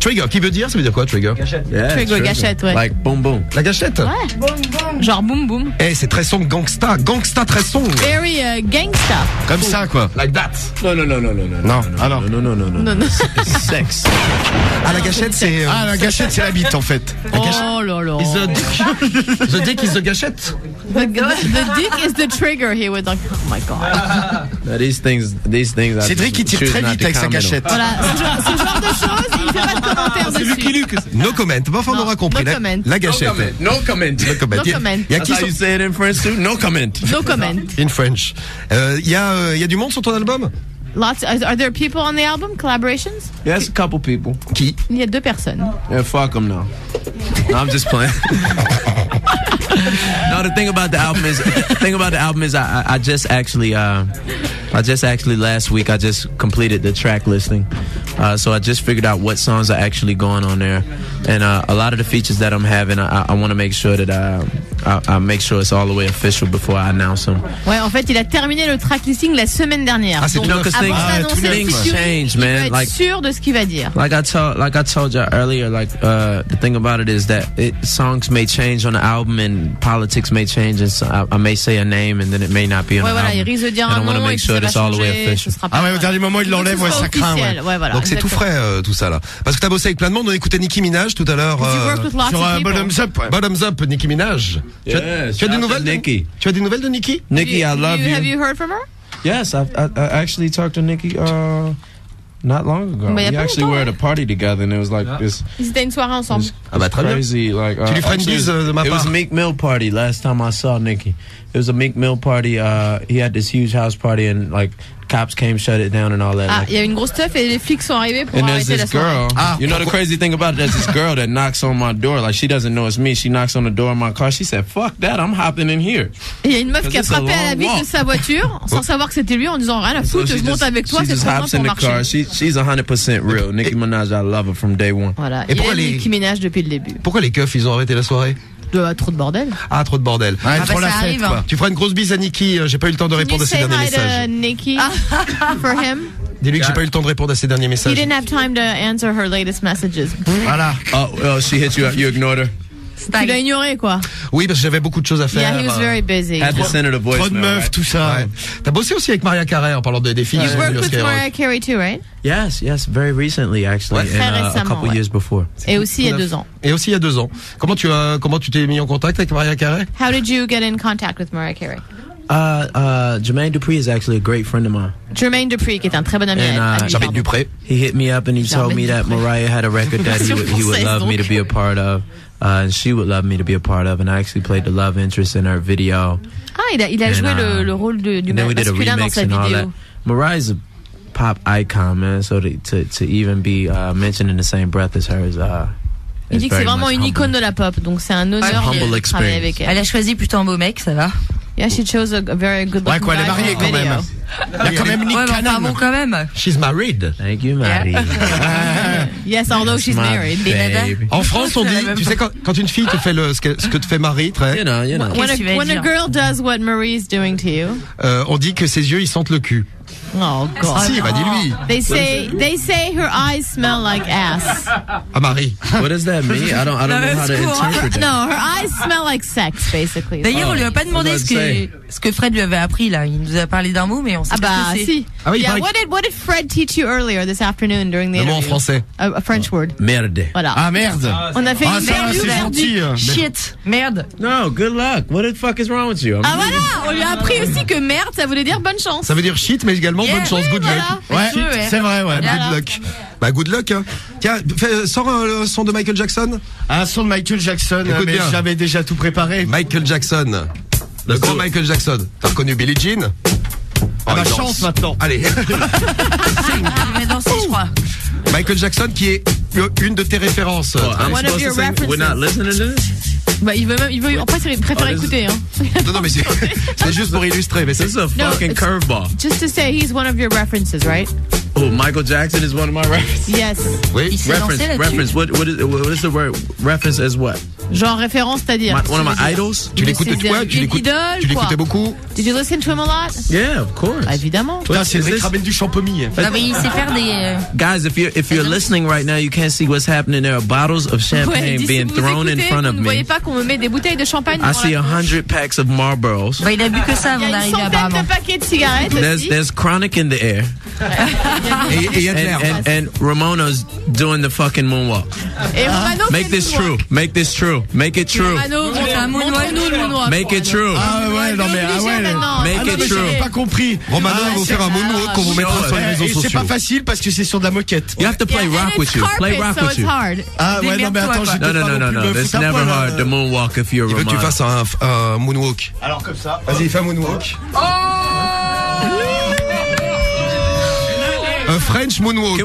Trigger, qui veut dire? Ça veut dire quoi, Trigger? Yeah, Trigger, gâchette, ouais. Like boom boom. La gâchette? Ouais. Genre boum boum. Eh, c'est 13 songs gangsta. Gangsta 13 songs. Very gangsta. Comme ça, quoi. Like that. No. Non. Alors. Non. Sex. Ah, la gâchette, c'est. La gâchette, c'est la bite, en fait. Oh là là. Is the dick. The dick is the gâchette. The dick is the trigger here with like, oh my god. Now, these things. Cédric, il tire très vite avec sa gâchette. Voilà, ce genre de choses, il fait pas de commentaires dessus. Lucky Luke. No comment. Bon, enfin, on aura compris. No comment. La gâchette. No comment. No comment. No comment. Il y a That's how you say it in French too. No comment. No comment. In French. Il y a du monde sur ton album? Lots. Are there people on the album? Collaborations? Yes, a couple people. Qui? Il y a 2 personnes. Yeah, fuck them now. No, I'm just playing. No, the thing about the album is I just actually last week I just completed the track listing. So I just figured out what songs are actually going on there, and a lot of the features that I'm having, I want to make sure that I make sure it's all the way official before I announce them. Ouais, en fait, il a terminé le track listing la semaine dernière. Ah, c'est donc, tout. avant d'annoncer le featuring, change, man. il peut être sûr de ce qu'il va dire. Like I told you earlier, the thing about it is that songs may change on the album and politics may change, and so I may say a name and then it may not be on the album. Il risque de dire un nom et puis ça va changer, ce sera pas. Ah ouais, au dernier moment, il l'enlève, ouais, ça craint, ouais. Voilà, donc c'est tout frais, tout ça là. Parce que t'as bossé avec plein de monde. On écoutait Nicki Minaj tout à l'heure. Sur Bottoms Up, ouais. Bottoms Up, Nicki Minaj. Tu as des nouvelles de Nicki? Tu as des nouvelles de Nicki? Nicki, I love you. Have you heard from her? Yes, I actually talked to Nicki not long ago. We actually were at a party together, and it was like this. Ils étaient une soirée ensemble. Ah bah très crazy, bien. Like, tu lui feras une bise de ma part. It was a Meek Mill party last time I saw Nicki. It was a Meek Mill party. He had this huge house party, and like cops came, shut it down, and all that. Ah, il y a une grosse stuff et les flics sont arrivés pour arrêter la soirée. You know the crazy thing about it? There's this girl that knocks on my door. Like she doesn't know it's me. She knocks on the door of my car. She said, "Fuck that, I'm hopping in here." Et il y a une meuf qui a frappé à la vitre de sa voiture sans savoir que c'était lui en disant rien à foutre, je monte avec toi, c'est trop bien pour marcher. She's 100% real. Nicki Minaj, I love her from day one. Voilà. Et pourquoi Nicki Minaj depuis le début? Pourquoi les keufs ils ont arrêté la soirée? Trop de bordel. Ah, trop de bordel. Ah, trop la fête, quoi. Tu feras une grosse bise à Nicki. J'ai pas eu le temps de répondre à ses derniers messages. Nicki for him. Dis-lui que j'ai pas eu le temps de répondre à ses derniers messages. He didn't have time to answer her latest messages. Voilà. Oh, she hit you. You ignored her. Tu l'as ignoré, quoi. Oui, parce que j'avais beaucoup de choses à faire. Yeah, he was very busy. Had to send her the voicemail. Trop de meufs, tout ça. Ouais. T'as bossé aussi avec Mariah Carey en parlant des filles. You worked with Mariah Carey too, right? Yes, very recently actually, Très récemment, a couple years before. Et aussi il y a 2 ans. Et aussi il y a 2 ans. Comment tu t'es mis en contact avec Mariah Carey? How did you get in contact with Mariah Carey? Jermaine Dupri is actually a great friend of mine. Jermaine Dupri, qui est un très bon ami. Jermaine Dupré. He hit me up and he told me that Mariah had a record that he would love me to be a part of. And she would love me to be a part of, and I actually played the love interest in her video. Ah, il a joué le rôle du masculin dans sa vidéo. Mariah's a pop icon, man. So to even be mentioned in the same breath as her is il dit que c'est vraiment une icône de la pop, donc c'est un honneur de travailler avec elle. Elle a choisi plutôt un beau mec, ça va. Yeah, she chose a very good looking quoi, elle est mariée quand même. Il y a quand même Nick Cannon. Bon, quand même. She's married. Thank you, Marie. Yes, although she's married. En France, on dit, tu sais, quand une fille te fait ce que te fait Marie, très. You know. When a girl does what Marie's doing to you. On dit que ses yeux, ils sentent le cul. Oh God. Si, bah dis-lui. They say her eyes smell like ass. Ah, Marie. What does that mean? I don't know how to interpret that. No, her eyes smell like sex, basically. D'ailleurs, on lui a pas demandé ce que Fred lui avait appris là. Il nous a parlé d'un mot, mais on sait pas ce que c'est. Si. Ah oui, yeah, what did Fred teach you earlier this afternoon during the interview? interview? En français. A French word. Merde. Voilà. Ah merde. On a fait c'est gentil. Shit. Merde. No, good luck. What the fuck is wrong with you? Ah voilà, on lui a appris aussi que merde, ça voulait dire bonne chance. Ça veut dire shit, mais également bonne chance, good luck. Ouais, c'est vrai, ouais. Good luck. Bah, good luck, hein. Tiens, sors un son de Michael Jackson. Un son de Michael Jackson, écoute mais bien. j'avais déjà tout préparé. Michael Jackson. Le grand Michael Jackson. T'as reconnu Billie Jean? Ma chance maintenant. Allez. Il va danser, je crois. Michael Jackson qui est une de tes références. One of your references. We're not listening to this? Bah, il veut, en fait, il préfère écouter, hein. Non, mais c'est juste pour illustrer, mais c'est a fucking curveball. Just to say, he's one of your references, right? Oh, Michael Jackson is one of my references. Yes. Oui. Reference. What is the word? Reference as what? Genre référence, c'est-à-dire. One of my idols. Tu l'écoutes de toi? Tu l'écoutais beaucoup? Did you listen to him a lot? Yeah, of course. Bah, évidemment. Putain, c'est vrai, ramène du champomis. Ah, mais il sait faire des. Guys, if you're listening right now, you can't see what's happening. There are bottles of champagne being thrown in front of me. Vous ne voyez pas qu'on me met des bouteilles de champagne. I see 100 packs of Marlboros. Bah, il a bu que ça avant d'arriver à Barman. Il y a une centaine de paquets de cigarettes aussi. There's chronic in the air. And Ramona's doing the fucking moonwalk. Et Romano Make this true. Make this true. Make it true. Montre-nous le moonwalk. Make it true. Ah ouais, non mais Make it true. J'ai pas compris. Romano va vous faire un moonwalk qu'on vous mettra sur les réseaux sociaux. C'est pas facile parce que c'est sur de la moquette. You have to play rock with you. Play rock with you. Ah ouais, non mais attends, j'ai No. It's never hard to moonwalk if you're Romano. Il veut que tu fasses un moonwalk. Alors comme ça. Vas-y, fais un moonwalk. A French moonwalk.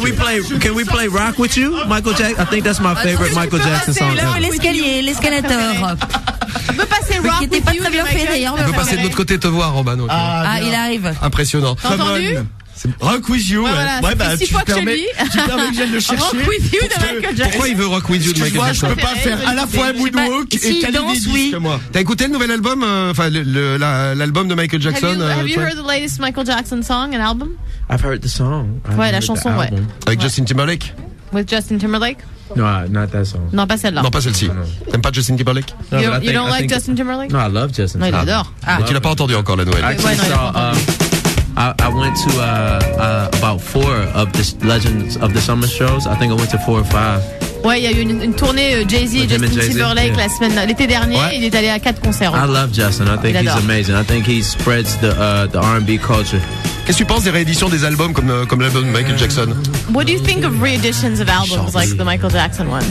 Can we play rock with you, Michael Jackson? I think that's my favorite Michael Jackson song. L'escalator. On peut passer rock qui était pas très bien fait d'ailleurs. On peut passer de l'autre côté te voir, Romano. Ah, il arrive. Impressionnant. T'as entendu? Rock with you, ouais, bah, tu permets que j'aille le chercher. Rock with you de Michael Jackson. Pourquoi il veut Rock with you de Michael Jackson? Je peux pas faire à la fois un moonwalk et caler des disques, moi. T'as écouté le nouvel album, enfin l'album de Michael Jackson? Have you heard the latest Michael Jackson song and album? I've heard the song. Ouais, la chanson, ouais. Avec Justin Timberlake? With Justin Timberlake? No, not that song. Non, pas celle-là. Non, pas celle-ci. T'aimes pas Justin Timberlake? You don't like Justin Timberlake? No, I love Justin. Non, il adore. Mais tu l'as pas entendu encore la nouvelle. I went to about 4 of the Legends of the Summer shows. I think I went to 4 or 5. Ouais, il y a eu une tournée Jay-Z et Justin Timberlake l'été dernier. Ouais. Il est allé à 4 concerts. I love Justin. I think he's amazing. I think he spreads the R&B culture. Qu'est-ce que tu penses des rééditions des albums comme l'album de Michael Jackson? What do you think of re-editions of albums like the Michael Jackson one?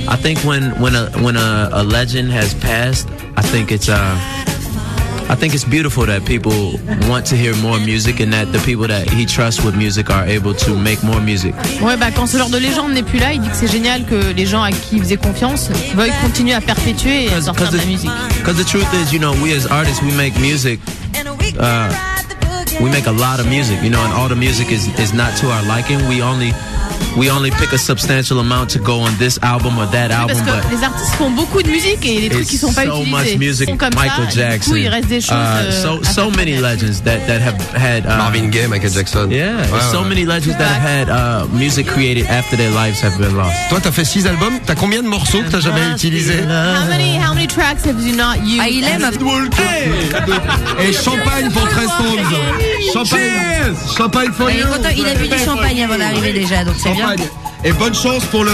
I think when a legend has passed, I think it's beautiful that people want to hear more music and that the people that he trusts with music are able to make more music. Ouais, bah quand ce genre de légende n'est plus là, il dit que c'est génial que les gens à qui il faisait confiance veuillent continuer à perpétuer et à sortir de la musique. Because the truth is, we as artists, we make music. We make a lot of music, and all the music is not to our liking. We only pick a substantial amount to go on this album or that album. Parce que les artistes font beaucoup de musique et les trucs qui sont pas utilisés. Much music, sont comme Michael ça, Jackson. Du coup, il reste des choses. So many legends that have had Marvin Gaye, Michael Jackson. Yeah, so many legends that have had music created after their lives have been lost. Toi, t'as fait 6 albums. T'as combien de morceaux que t'as jamais utilisés? How many tracks have you not used? Ah, il aime. Et champagne pour 13 secondes. Champagne for you. Il a bu du champagne avant d'arriver déjà, donc c'est bien. Et bonne chance pour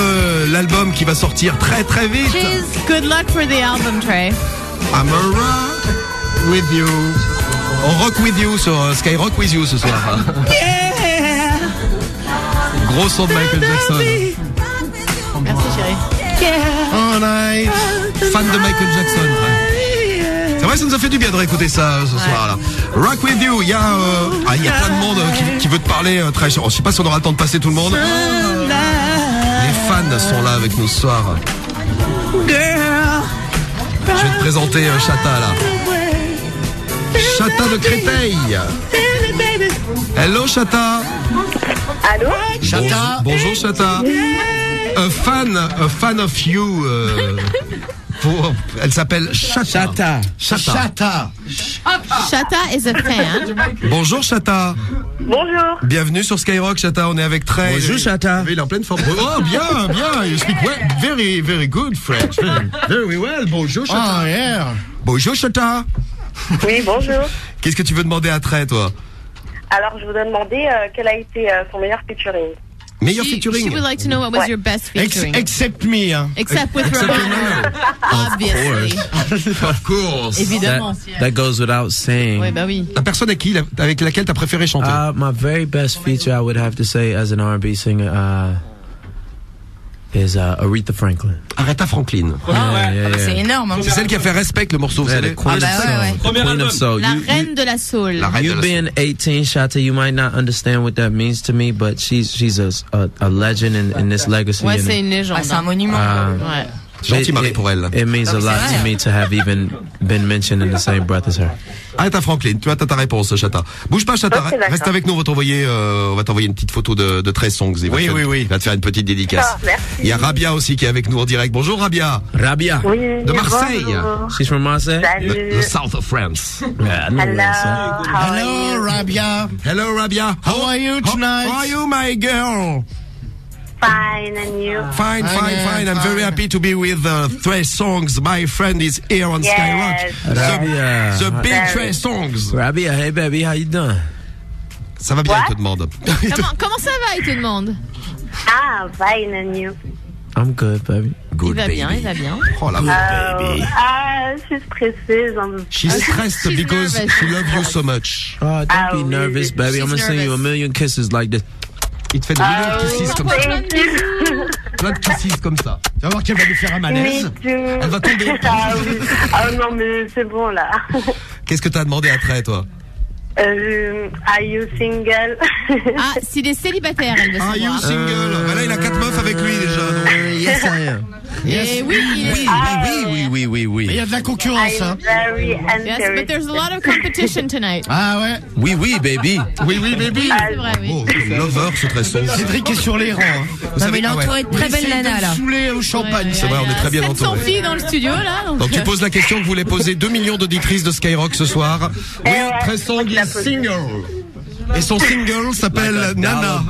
l'album qui va sortir très très vite. Cheers. Good luck for the album, Trey. I'm a rock with you. On rock with you sur Skyrock with you ce soir. Yeah. Gros son de Michael Jackson. Merci chérie. Yeah. All night. Fan de Michael Jackson. C'est vrai, ça nous a fait du bien de réécouter ça ce soir-là. Rock with you, il y a plein de monde qui veut te parler. Très, je sais pas si on aura le temps de passer tout le monde. Les fans sont là avec nous ce soir. Je vais te présenter Chata là. Chata de Créteil. Hello Chata. Allô? Chata. Bonjour Chata. A fan of you. Elle s'appelle Chata. Chata is a fan. Bonjour Chata. Bonjour. Bienvenue sur Skyrock Chata, on est avec Trey. Bonjour Chata. Il est en pleine forme. Oh bien. You speak well, very good French. Very well. Bonjour Chata. Oh yeah. Bonjour Chata. Oui, bonjour. Qu'est-ce que tu veux demander à Trey toi? Alors, je voudrais demander quel a été son meilleur featuring. Meilleur featuring. She would like to know what was your best featuring. Except me. Hein. Except with Romano. Obviously. Of course. Évidemment. That goes without saying. Oui, bah oui. La personne avec laquelle t'as préféré chanter? My very best feature, I would have to say, as an R&B singer, is Aretha Franklin. Aretha Franklin. C'est énorme. Hein. C'est celle qui a fait Respect, le morceau, vous savez. Queen of Soul. La reine de la soul. You being 18, Shata, you might not understand what that means to me, but she's a legend in this legacy. Ouais, c'est une légende. C'est un monument. Ouais. Gentil Marie pour elle. It means a lot to me to have even been mentioned in the same breath as her. Aretha Franklin, tu as ta réponse, Chata. Bouge pas, Chata, reste avec nous, on va t'envoyer une petite photo de 13 songs. Oui. Il va te faire une petite dédicace. Il y a Rabia aussi qui est avec nous en direct. Bonjour Rabia. Rabia. Oui, de Marseille. Bonjour. She's from Marseille? The south of France. Yeah, Hello, Rabia. Hello, Rabia. How are you tonight? How are you, my girl? Fine, and you? Fine. I'm very happy to be with Trey Songs. My friend is here on Skyrock. Rabia. The big Trey Songs. Rabia, hey baby, how you doing? Ça va bien, il te demande. Comment ça va, il te demande? Ah, fine, and you? I'm good, baby. Good, il va bien. Oh la baby. Ah, je suis stressée. She's stressed because she loves you so much. Oh, don't be nervous, baby. I'm gonna send you a million kisses like this. Il te fait des millions de kisses comme ça. Plein de kisses comme ça. Tu vas voir qu'elle va lui faire un malaise. Elle va tomber. Ah non, mais c'est bon là. Qu'est-ce que t'as demandé à Trey, toi? Are you single? Ah, s'il est célibataire, elle veut savoir. Are you single? Bah là, il a 4 meufs avec lui déjà. Donc... Yes, I am. Yes. Oui. Il y a de la concurrence, hein. Yes, but there's a lot of competition tonight. Ah ouais. Oui, baby. Oui, baby. C'est vrai, oui. Oh, lover, ce très son. Cédric est sur les rangs. Non, mais il est entouré de très belles nanas, là. Saoulé au champagne. C'est vrai, on est très bien entouré. 700 filles dans le studio, là. Donc tu poses la question que voulait poser 2 millions d'auditrices de Skyrock ce soir. Oui, Trey Songz est single. Et son single s'appelle Nana.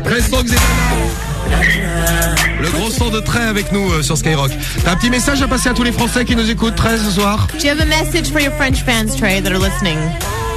Trey Songz et Nana. Le gros son de Trey avec nous sur Skyrock. T'as un petit message à passer à tous les Français qui nous écoutent, Trey, ce soir? Do you have a message for your French fans, Trey, that are listening?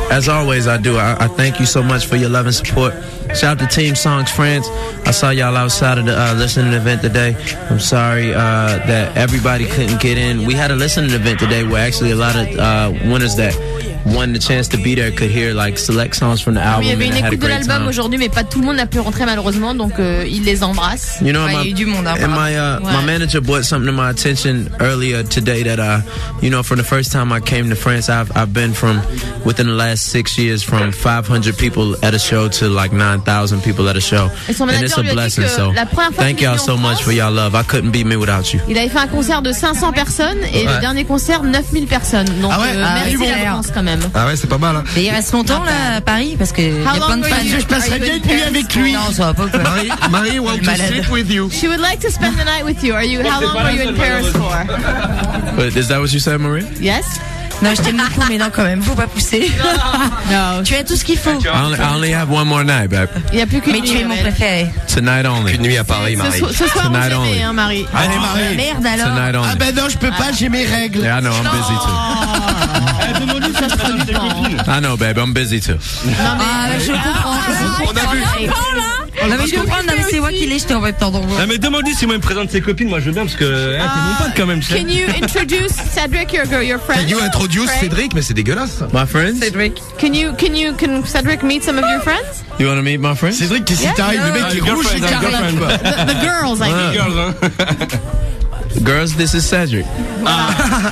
As always, I do. I thank you so much for your love and support. Shout out to Team Songs France. I saw y'all outside of the listening event today. I'm sorry that everybody couldn't get in. We had a listening event today where actually a lot of winners that won the chance to be there could hear like select songs from the album. Il y avait une and had a écoute de great l'album time. aujourd'hui, mais pas tout le monde n'a pu rentrer malheureusement, donc il les embrasse. You know, Il y a eu du monde. and my manager brought something to my attention earlier today that you know, from the first time I came to France, I've been from within the last 6 years from 500 people at a show to like 9,000 people at a show, Et son and it's a manager lui a dit blessing. que So la première fois thank qu'il est y'all venu so en much France, for y'all love. I couldn't be me without you. Il avait fait un concert de 500 personnes et le dernier concert 9000 personnes. Donc merci la France quand même. Ah ouais, c'est pas mal. Hein. Et il reste longtemps là à Paris parce que il y a plein de fans. Je passerai bien une nuit avec lui. Non, ça va pas. Marie want to sleep with you. She would like to spend the night with you. How long were you in Paris for? But is that what you said, Marie? Yes. Non, je t'aime beaucoup, mais non, quand même, faut pas pousser. Non. Tu as tout ce qu'il faut. I only have one more night, babe. Il n'y a plus qu'une Mais nuit. tu es mon préféré. Tonight only. Une nuit à Paris, Marie. Ce soir, on Tonight s'aimait, only. hein, Marie. Allez, Marie. Merde alors. Tonight only. Ah ben non, je peux pas, j'ai mes règles. Yeah, I know, I'm busy too. Ça se fait du temps. I know, babe, I'm busy too. Ah, je comprends. On a vu. Non, mais je comprends, non, mais c'est moi qui l'ai jeté en même temps. Donc, Ah mais demande-lui si moi il me présente ses copines, moi je veux bien parce que t'es mon pote quand même. Can you introduce Cedric, your friend? Can you introduce Cédric? Mais c'est dégueulasse. My friends? Cédric. Can Cedric meet some of your friends? You want to meet my friends? Cédric, qu'est-ce qui t'arrive? Le mec est rouge et carlin, quoi. The girls, I mean. Girls, this is Cedric.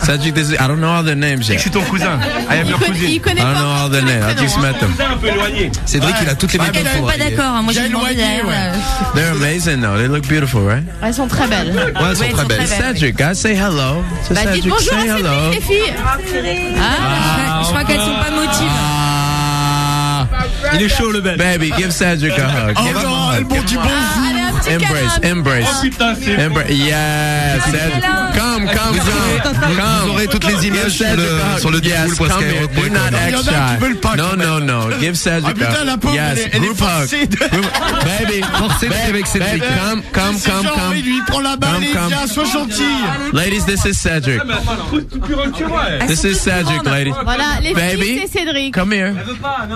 Cedric, this is. I don't know all their names yet. Je suis ton cousin. I am your cousin. I don't know all their names. I just met them. Un peu éloigné. Cédric, il a toutes les Elles sont pas d'accord. Moi, j'ai demandé derrière. They're amazing though. They look beautiful, right? Elles sont très belles. Ouais, elles sont très belles. Cedric, guys, say hello. So Bah, dites Cedric, bonjour say à hello. Cédric, les filles. Je crois qu'elles sont pas motivées. Il est chaud le bel. Baby, give Cedric a hug. Oh non, elle m'ont dit bonjour. Embrace. Yes, Cedric. Come, Vous aurez toutes les images sur le Yes, come here. Do not act shy. No. Give Cedric a hug. Yes, group hug. Baby, avec Cédric. Come. Il lui prend la balle et viens, sois gentil. Ladies, this is Cedric. This is Cedric, ladies. Voilà, les Baby, filles, c'est Cédric. come here. Elle veut pas.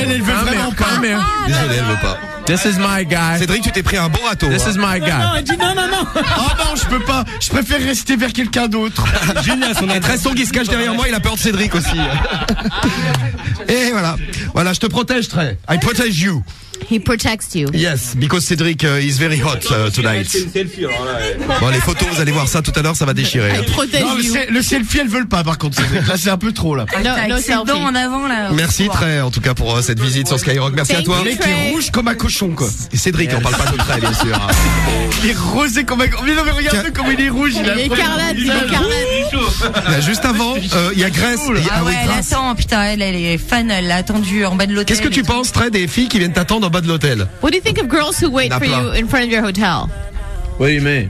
Elle veut vraiment pas. Come here. Désolé, elle veut pas. This is my guy. Cédric, tu t'es pris un bon râteau. This is my guy. Non. Oh non, je peux pas. Je préfère rester vers quelqu'un d'autre. Génial, son Tresson qui se cache derrière moi, il a peur de Cédric aussi. Et voilà, je te protège, Trey. I protege you. He protects you. Yes, because Cédric is very hot tonight. Bon, les photos, vous allez voir ça tout à l'heure, ça va déchirer. I protège you. Le selfie, elles veulent pas, par contre. Là, c'est un peu trop, là. No selfie. En avant, là. Merci Trey, en tout cas, pour cette visite sur Skyrock. Merci à toi. Le mec est rouge comme un cochon, quoi. Et Cédric, on parle pas de Trey, bien sûr. Il est rosé comme un... Mais non, mais regarde comme il est rouge. Il est écarlate. Juste avant, il y a Grace. Ah ouais, elle attend, putain, elle est fan, elle l'a attendu en bas de l'hôtel. Qu'est-ce que tu penses, Trey, des filles qui viennent t'attendre en bas de l'hôtel? What do you think of girls who wait for you in front of your hotel? What do you mean?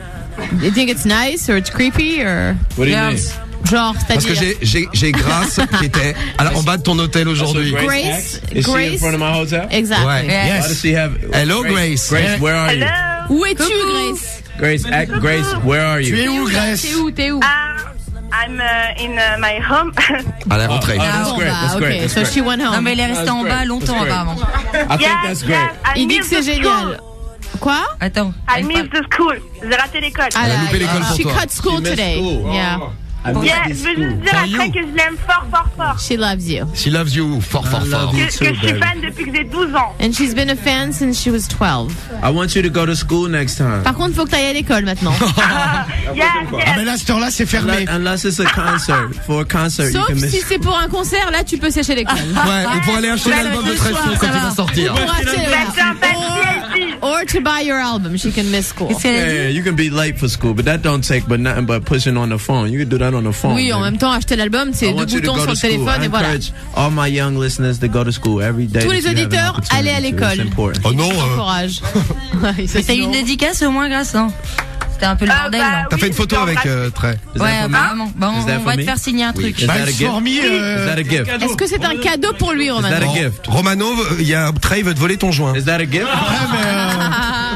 Do you think it's nice or it's creepy or? What do you mean? Genre, parce que c'est-à-dire. j'ai Grace qui était en bas de ton hôtel aujourd'hui. Grace. Is she in front of my hotel? Exactly. Ouais. Yes. Why does she have? Hello, Grace. Grace, where are you? Où es-tu, Grace? Grace, where are you? Tu es où, Grace? T'es où? I'm in my home. À la rentrée. That's great. Okay, so she went home. Non, mais elle est restée en bas longtemps apparemment. I think that's great. Il dit que c'est génial. Quoi? Attends. I missed the school. J'ai raté l'école. Elle a loupé l'école pour She toi. cut school today. Yeah. Je veux juste dire après que je l'aime fort. She loves you. She loves you fort. Que je suis fan depuis que j'ai 12 ans. And she's been a fan since she was 12. I want you to go to school next time. Par contre, faut que t'ailles à l'école maintenant. Ah, mais là, cette heure-là, c'est fermé. Unless it's a concert. For a concert, Sauf you can miss. si c'est pour un concert, là, tu peux sécher l'école. Ouais, ou pour aller acheter l'album de Tresson quand il va sortir. Or to buy your album, she can miss school. Yeah, you can be late for school, but that don't take but nothing but pushing on the phone. You can do that on the phone. Oui, en même temps, acheter l'album, c'est 2 boutons sur le téléphone et voilà. All my young listeners to go to school every day. Tous les auditeurs, allez à l'école. Oh non. Courage. T'as eu une dédicace au moins, Grace, non? C'était un peu le bordel. T'as fait une photo avec Trey. Ouais, apparemment. Bon, on va te faire signer un truc. Is that a gift? Est-ce que c'est un cadeau pour lui, Romano? Is that a gift? Romano, Trey veut te voler ton joint. Is that a gift?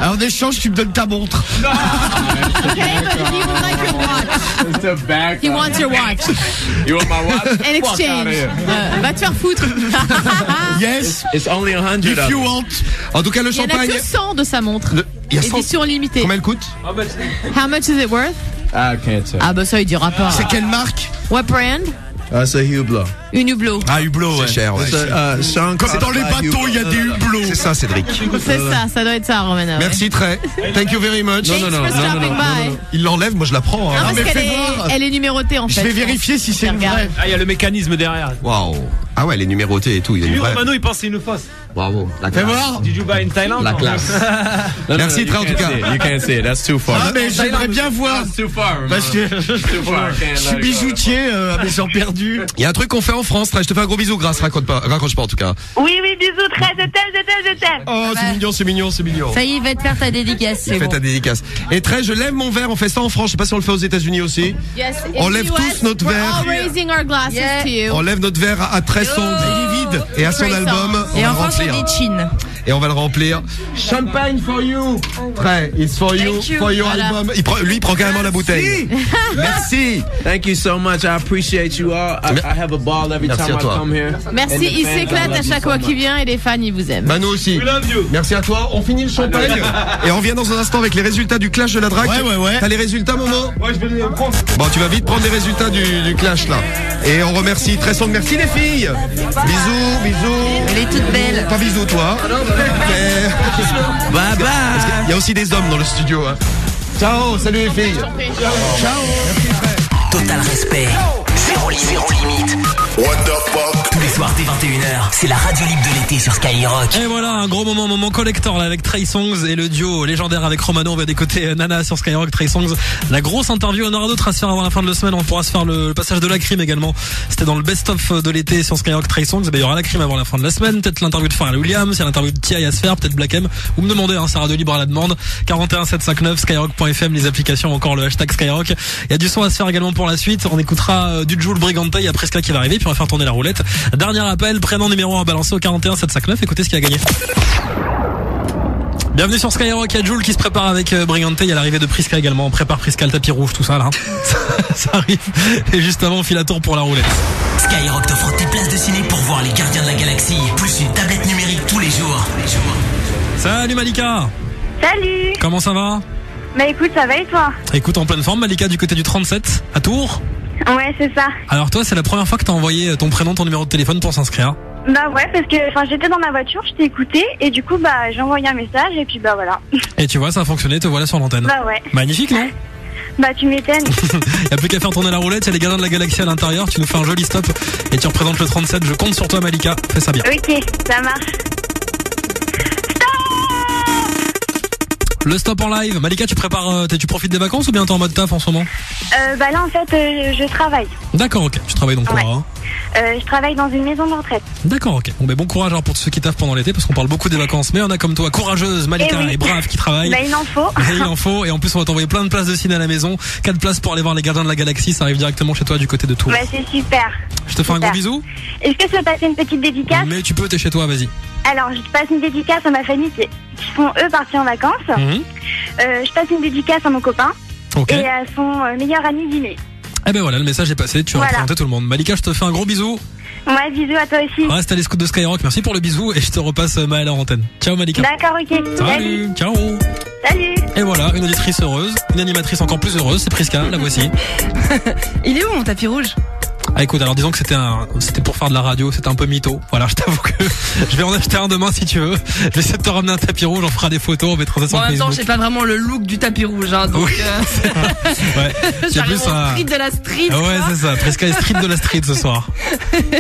En échange, tu me donnes ta montre. He wants your watch. You want my watch? In exchange. Va te faire foutre. Yes. It's only 100 If you want. En tout cas, le Il y en a champagne. que 100 de sa montre. Il y a 100. Édition limitée. Combien elle coûte? How much is it worth? I can't say. Ah bah ça il dira pas. C'est quelle marque? What brand? C'est Hublot. Une Hublot. Ah, Hublot, c'est cher, ouais. Comme dans les bateaux, il y a des hublots. C'est ça, Cédric. C'est ça doit être ça, Romano. Merci, Trey. Thank you very much. Non. Il l'enlève, moi je la prends. Non, parce qu'elle est numérotée en fait. Je vais vérifier si c'est une vraie. Ah, il y a le mécanisme derrière. Waouh. Ah ouais, elle est numérotée et tout. Il est Lui, vrai. Romano, il pense que c'est une fausse. Bravo. Fais voir. Did you buy in Thailand? La classe. Merci, Trey, en tout cas. You can't say it. That's too far. Ah, mais j'aimerais bien voir. That's too far. Parce que je suis bijoutier à mes heures perdues. Il y a un truc qu'on fait en France, Trey. Je te fais un gros bisou, Grace. Raccroche pas en tout cas. Oui, bisous, très, je t'aime. Oh, c'est mignon. Ça y est, il va te faire ta dédicace. Il fait ta dédicace. Et Trey, je lève mon verre. On fait ça en France. Je sais pas si on le fait aux États-Unis aussi. Yes, on lève tous notre verre. On lève notre verre à Tresson. Il est vide. Et à son album. Et en France, on dit Chin. Et on va le remplir. Champagne for you. Trey, it's for you. For your album. Lui, il prend carrément la bouteille. Merci. Thank you so much. I appreciate you all. I have a ball every time I come here. Merci, il s'éclate à chaque fois qu'il vient et les fans, ils vous aiment. Bah nous aussi. Merci à toi. On finit le champagne. Et on revient dans un instant avec les résultats du clash de la drague. Ouais. T'as les résultats, Momo? Ouais, je vais les prendre. Bon, tu vas vite prendre les résultats du clash là. Et on remercie très son. Merci les filles. Bisous. Elle est toute belle. Pas bisous toi. Bye bye. Il y a aussi des hommes dans le studio. Hein. Ciao, salut les filles. Ciao. Total respect. Zéro limite. What the fuck? Tous les soirs dès 21h, c'est la radio libre de l'été sur Skyrock. Et voilà, un gros moment collector là avec Trey Songz et le duo légendaire avec Romano. On va d'écouter Nana sur Skyrock, Trey Songz. La grosse interview, on aura d'autres à se faire avant la fin de la semaine. On pourra se faire le passage de la crime également. C'était dans le best-of de l'été sur Skyrock, Trey Songz. Il y aura la crime avant la fin de la semaine. Peut-être l'interview de Pharrell Williams, il y a l'interview de T.I. à se faire, peut-être Black M. Vous me demandez, c'est radio libre à la demande. 41 759 skyrock.fm, les applications, encore le hashtag Skyrock. Il y a du son à se faire également pour la suite. On écoutera du Jules Brigante, il y a Prisca qui va arriver, puis on va faire tourner la roulette. Dernier appel, prénom numéro 1 balancé au 41 759. Écoutez ce qu'il a gagné. Bienvenue sur Skyrock, il y a Jules qui se prépare avec Brigante, il y a l'arrivée de Prisca également, on prépare Prisca, le tapis rouge, tout ça là. Ça arrive. Et juste avant, on file la tour pour la roulette. Skyrock t'offre tes places de ciné pour voir les Gardiens de la Galaxie, plus une tablette numérique tous les jours. Salut Malika. Salut. Comment ça va? Bah écoute, ça va et toi? Écoute, en pleine forme, Malika, du côté du 37, à Tours. Ouais, c'est ça. Alors toi, c'est la première fois que t'as envoyé ton prénom, ton numéro de téléphone pour s'inscrire? Bah ouais, parce que j'étais dans ma voiture, je t'ai écouté et du coup j'ai envoyé un message et puis voilà. Et tu vois, ça a fonctionné, te voilà sur l'antenne. Bah ouais. Magnifique, non? Bah tu m'étonnes. Y'a plus qu'à faire tourner la roulette, il y a les Gardiens de la Galaxie à l'intérieur, tu nous fais un joli stop et tu représentes le 37, je compte sur toi Malika, fais ça bien. Ok, ça marche. Le stop en live. Malika, tu profites des vacances ou bien t'es en mode taf en ce moment? Bah là en fait je travaille. D'accord, ok. Tu travailles donc quoi, hein? Je travaille dans une maison de retraite. D'accord, ok. Bon courage alors pour tous ceux qui taffent pendant l'été parce qu'on parle beaucoup des vacances, mais on a comme toi courageuse Malika et brave qui travaille. Bah il en faut. Et il en faut, et en plus on va t'envoyer plein de places de ciné à la maison, 4 places pour aller voir les Gardiens de la Galaxie, ça arrive directement chez toi du côté de Tours. Bah c'est super. Je te fais un gros bisou. Est-ce que je peux passer une petite dédicace? Mais tu peux, t'es chez toi, vas-y. Alors je passe une dédicace à ma famille qui sont eux partis en vacances. Je passe une dédicace à mon copain et à son meilleur ami dîner. Eh ben voilà, le message est passé, tu vas présenter tout le monde. Malika, je te fais un gros bisou. Ouais, bisous à toi aussi. Reste à l'écoute de Skyrock, merci pour le bisou et je te repasse Maëlle en antenne. Ciao Malika. D'accord, ok. Salut. Ciao. Salut. Et voilà, une auditrice heureuse, une animatrice encore plus heureuse, c'est Prisca, la voici. Il est où mon tapis rouge? Ah écoute, alors disons que c'était pour faire de la radio, c'était un peu mytho. Voilà, je t'avoue que je vais en acheter un demain si tu veux. Je vais essayer de te ramener un tapis rouge, on fera des photos, on mettra ça sur Facebook. En même temps, Facebook. j'ai pas vraiment le look du tapis rouge, hein, donc. Oui, ouais. J'arrive en street de la street. Ouais, c'est ça. Prisca est street de la street ce soir.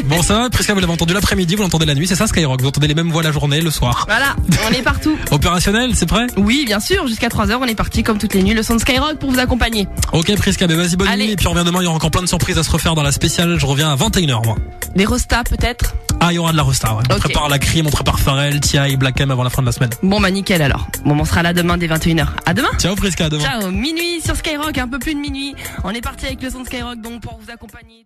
Bon, ça va, Prisca, vous l'avez entendu l'après-midi, vous l'entendez la nuit, c'est ça Skyrock. Vous entendez les mêmes voix la journée, le soir. Voilà, on est partout. Opérationnel, c'est prêt? Oui, bien sûr, jusqu'à 3h, on est parti comme toutes les nuits, le son de Skyrock pour vous accompagner. Ok Prisca, mais vas-y, bonne nuit. Et puis on revient demain, il y aura encore plein de surprises à se refaire dans la spéciale. Je reviens à 21h, moi. Des rostas peut-être? Ah, il y aura de la rosta, ouais. On prépare la crime, on prépare Pharrell, T.I., Black M avant la fin de la semaine. Bon bah nickel alors. Bon, on sera là demain dès 21h. À demain. Ciao Prisca, à demain. Ciao, minuit sur Skyrock, un peu plus de minuit. On est parti avec le son de Skyrock donc pour vous accompagner.